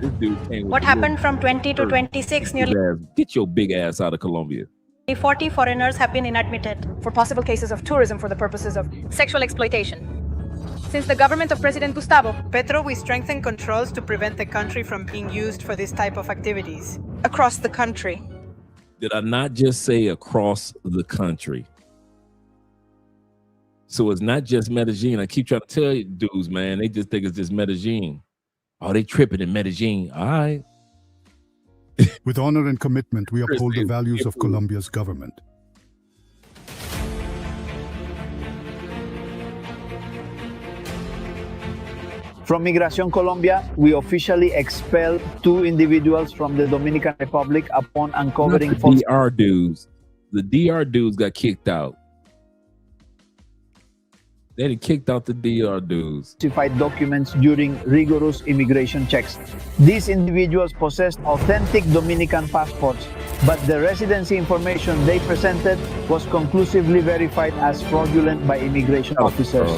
This dude came with What the happened little from 20 to 26, nearly Get your big ass out of Colombia. 40 foreigners have been inadmitted For possible cases of tourism for the purposes of sexual exploitation. Since the government of President Gustavo Petro, we strengthen controls to prevent the country from being used for this type of activities. Across the country. Did I not just say across the country? So it's not just Medellin. I keep trying to tell you dudes, man, they just think it's just Medellin. Oh, they tripping in Medellin. All right. With honor and commitment, we uphold the values of Colombia's government. From Migración Colombia, we officially expelled 2 individuals from the Dominican Republic upon uncovering the DR dudes. The DR dudes got kicked out. They kicked out the DR dudes. Falsified documents during rigorous immigration checks. These individuals possessed authentic Dominican passports, but the residency information they presented was conclusively verified as fraudulent by immigration officers.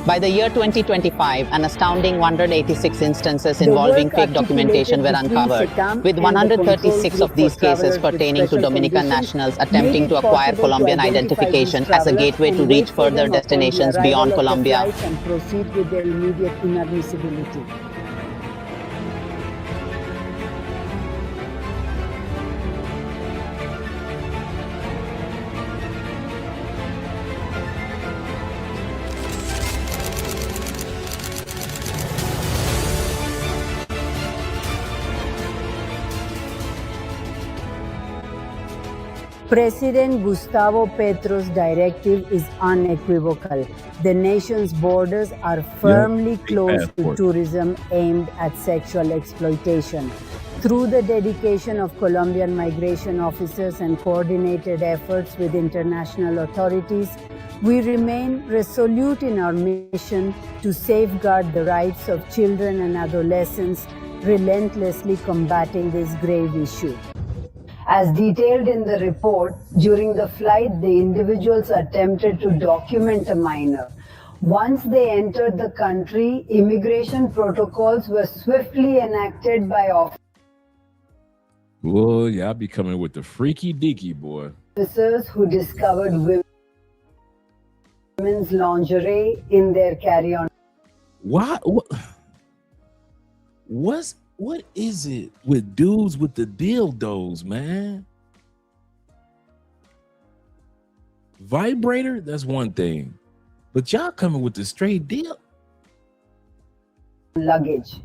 By the year 2025, an astounding 186 instances involving fake documentation were uncovered, with 136 of these cases pertaining to Dominican nationals attempting to acquire Colombian identification as a gateway to reach further destinations beyond Colombia. And proceed with their immediate inadmissibility. President Gustavo Petro's directive is unequivocal. The nation's borders are firmly closed to tourism aimed at sexual exploitation. Through the dedication of Colombian migration officers and coordinated efforts with international authorities, we remain resolute in our mission to safeguard the rights of children and adolescents, relentlessly combating this grave issue. As detailed in the report, during the flight, the individuals attempted to document a minor. Once they entered the country, immigration protocols were swiftly enacted by Boy, y'all be coming with the freaky deaky, boy. officers who discovered women's lingerie in their carry-on. What is it with dudes with the dildos, man? Vibrator, that's one thing. But y'all coming with the straight deal. Luggage.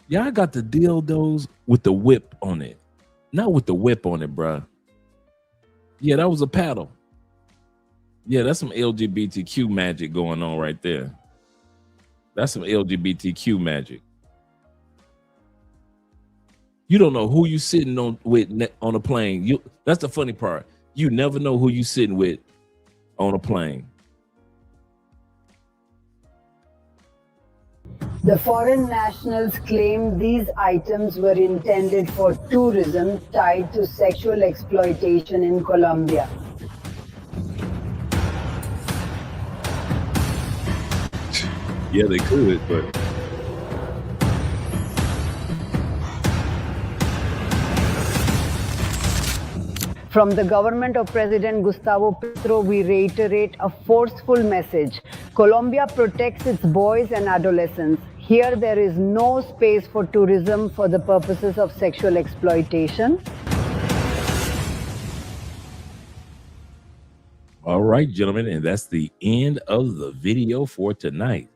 Y'all got the dildos with the whip on it. Not with the whip on it, bruh. Yeah, that was a paddle. Yeah, that's some LGBTQ magic going on right there. That's some LGBTQ magic. You don't know who you sitting on with on a plane. That's the funny part. You never know who you sitting with on a plane. The foreign nationals claimed these items were intended for tourism tied to sexual exploitation in Colombia. Yeah, they could, but From the government of President Gustavo Petro, we reiterate a forceful message. Colombia protects its boys and adolescents. Here there is no space for tourism for the purposes of sexual exploitation. all right, gentlemen, and that's the end of the video for tonight.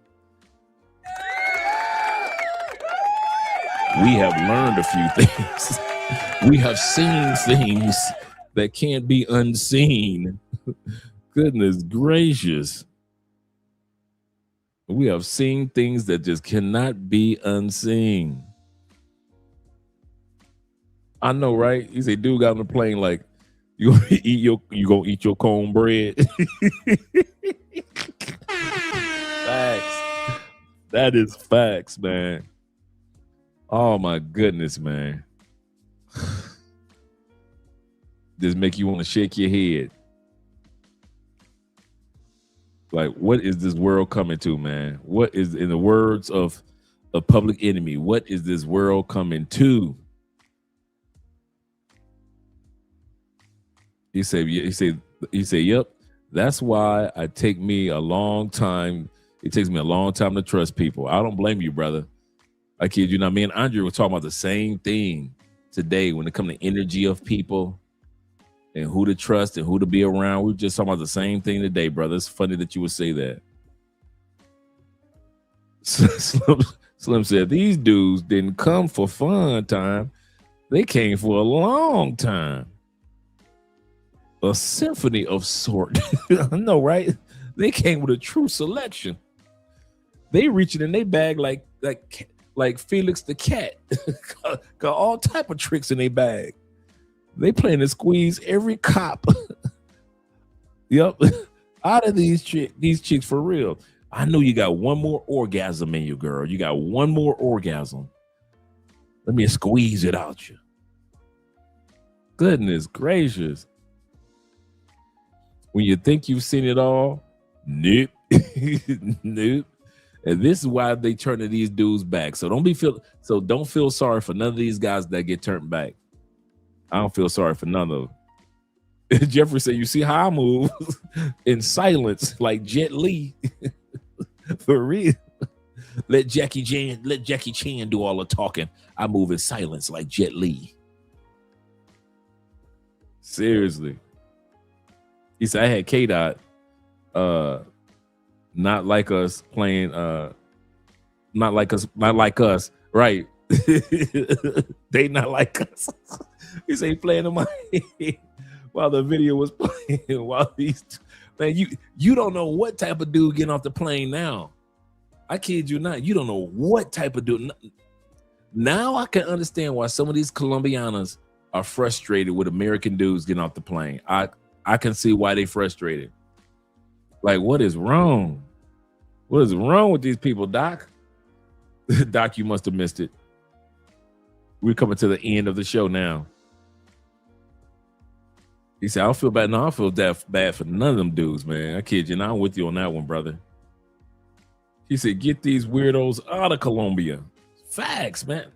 We have learned a few things. We have seen things that can't be unseen. Goodness gracious. We have seen things that just cannot be unseen. I know, right? You say, dude got on the plane like, you gonna eat your cornbread? Facts. That is facts, man. Oh my goodness, man. Just make you want to shake your head. Like, what is this world coming to, man? What is, in the words of a Public Enemy, what is this world coming to? He said, yep. That's why it takes me a long time to trust people. I don't blame you, brother. I kid you not. Me and Andre were talking about the same thing today when it comes to energy of people and who to trust and who to be around. We were just talking about the same thing today, brother. It's funny that you would say that. Slim said, these dudes didn't come for fun time. They came for a long time. A symphony of sort. I know, right? They came with a true selection. They reaching in their bag like Felix the cat. Got all type of tricks in their bag. They planning to squeeze every cop. Yep. Out of these chicks for real. I know you got one more orgasm in you, girl. You got one more orgasm. Let me squeeze it out you. Goodness gracious. When you think you've seen it all, nope. Nope. And this is why they turn to these dudes back. So don't feel sorry for none of these guys that get turned back. I don't feel sorry for none of them. Jeffrey said, you see how I move in silence like Jet Li. For real. Let Jackie Chan do all the talking. I move in silence like Jet Li. Seriously. He said, I had K-Dot not like us playing not like us. Right. They not like us. He said he playing in my head while the video was playing. While these man, you don't know what type of dude getting off the plane now. I kid you not. You don't know what type of dude. Now I can understand why some of these Colombianas are frustrated with American dudes getting off the plane. I can see why they frustrated. Like, what is wrong? What is wrong with these people, Doc? Doc, you must have missed it. We're coming to the end of the show now. He said, I don't feel bad. No, I don't feel that bad for none of them dudes, man. I kid you not. I'm with you on that one, brother. He said, get these weirdos out of Colombia. Facts, man.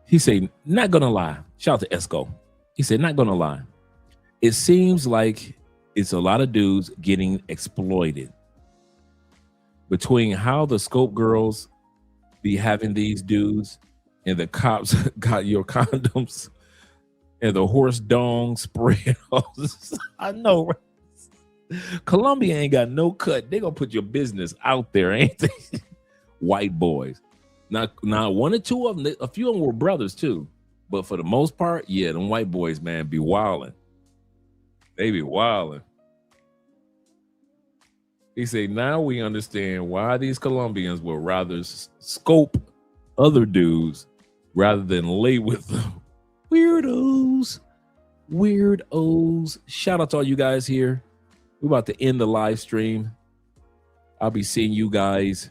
He said, not gonna lie. Shout out to Esco. He said, not gonna lie. It seems like it's a lot of dudes getting exploited. Between how the Scope girls be having these dudes and the cops got your condoms and the horse dong spread. I know, right? Colombia ain't got no cut. They gonna put your business out there, ain't they? White boys. Now one or two of them, a few of them were brothers too. But for the most part, yeah, them white boys, man, be wilding. They be wilding. He said, now we understand why these Colombians will rather scope other dudes rather than lay with them. Weirdos. Shout out to all you guys here. We're about to end the live stream. I'll be seeing you guys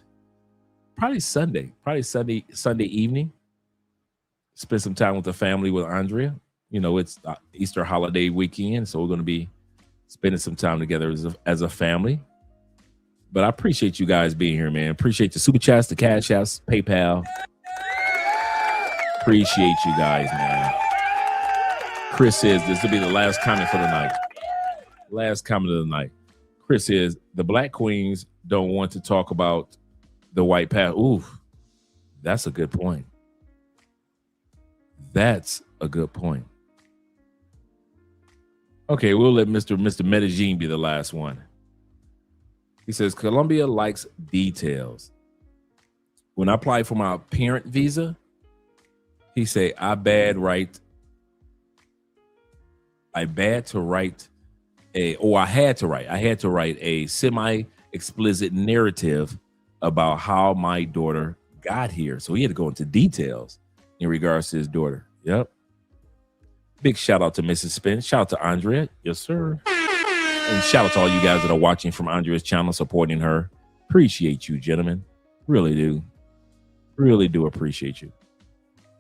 probably Sunday evening. Spend some time with the family with Andrea. You know, it's Easter holiday weekend, so we're going to be spending some time together as a family. But I appreciate you guys being here, man. Appreciate the super chats, the cash apps, PayPal. Appreciate you guys, man. Chris says this will be the last comment for the night. Last comment of the night. Chris says the Black Queens don't want to talk about the white path. Ooh, that's a good point. That's a good point. Okay, we'll let Mr. Medellin be the last one. He says, Colombia likes details. When I applied for my parent visa, he said, I had to write a semi-explicit narrative about how my daughter got here. So he had to go into details in regards to his daughter. Yep. Big shout out to Mrs. Spence. Shout out to Andrea. Yes, sir. And shout out to all you guys that are watching from Andrea's channel, supporting her. Appreciate you, gentlemen. Really do. Really do appreciate you.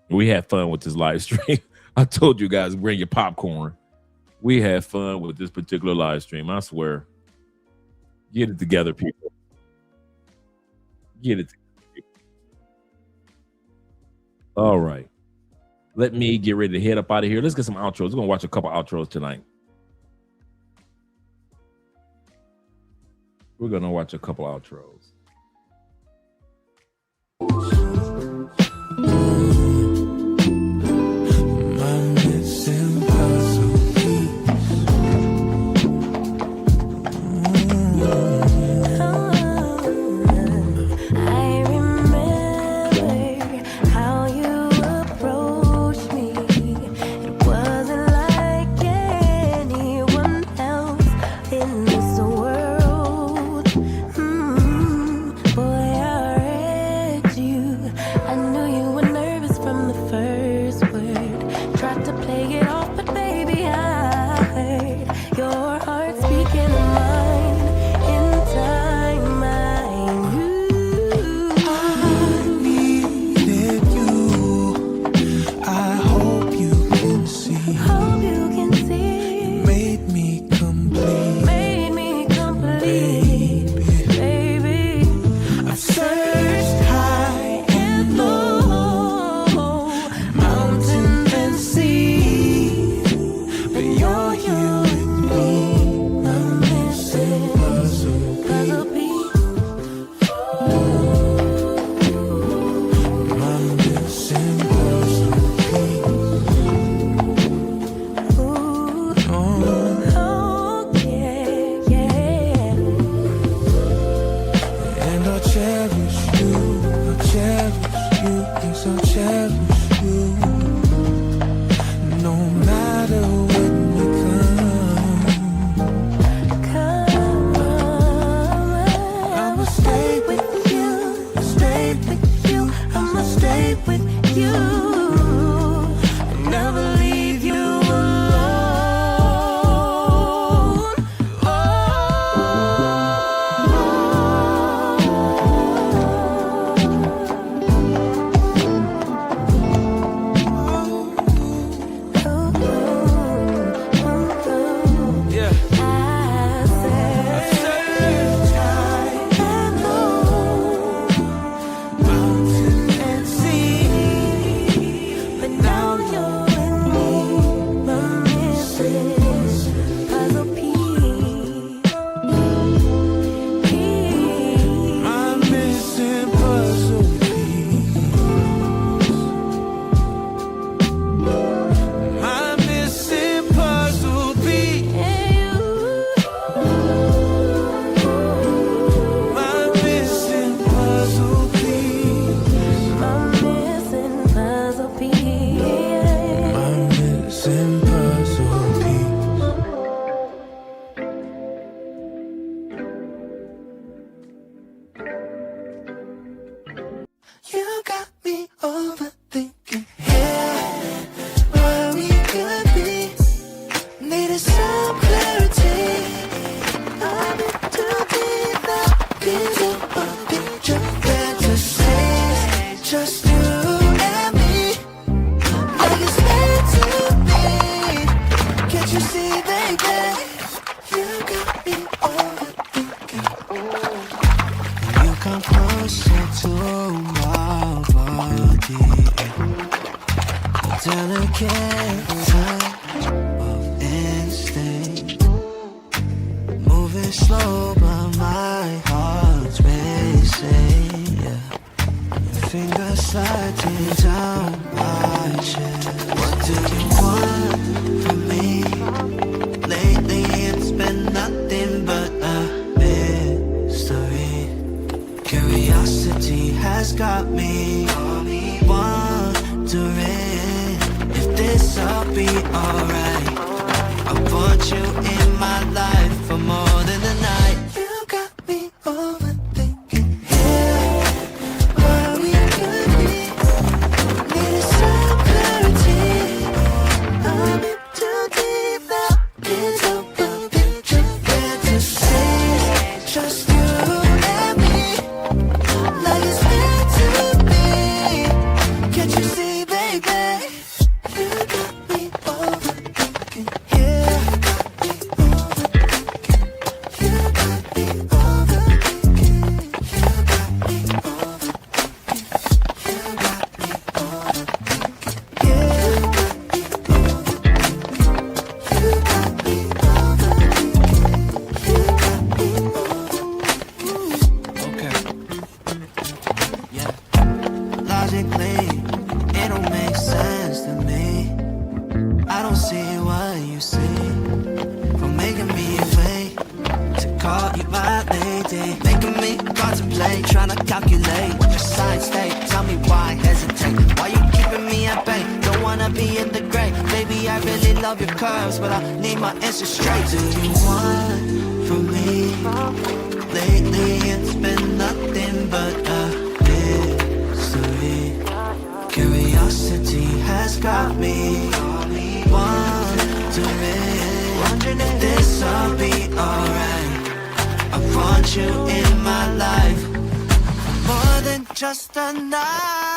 We had fun with this live stream. I told you guys, bring your popcorn. We had fun with this particular live stream. I swear. Get it together, people. Get it together, people. All right. Let me get ready to head up out of here. Let's get some outros. We're going to watch a couple outros tonight. We're going to watch a couple outros. Baby, you got me overthinking. Yeah. my lady, making me contemplate, trying to calculate what your side state. Tell me why hesitate, why you keeping me at bay? Don't wanna be in the gray, baby. I really love your curves, but I need my answers straight. Do you want from me? Lately it's been nothing but a mystery. Curiosity has got me wondering if this'll be alright. I want you in my life more than just a night.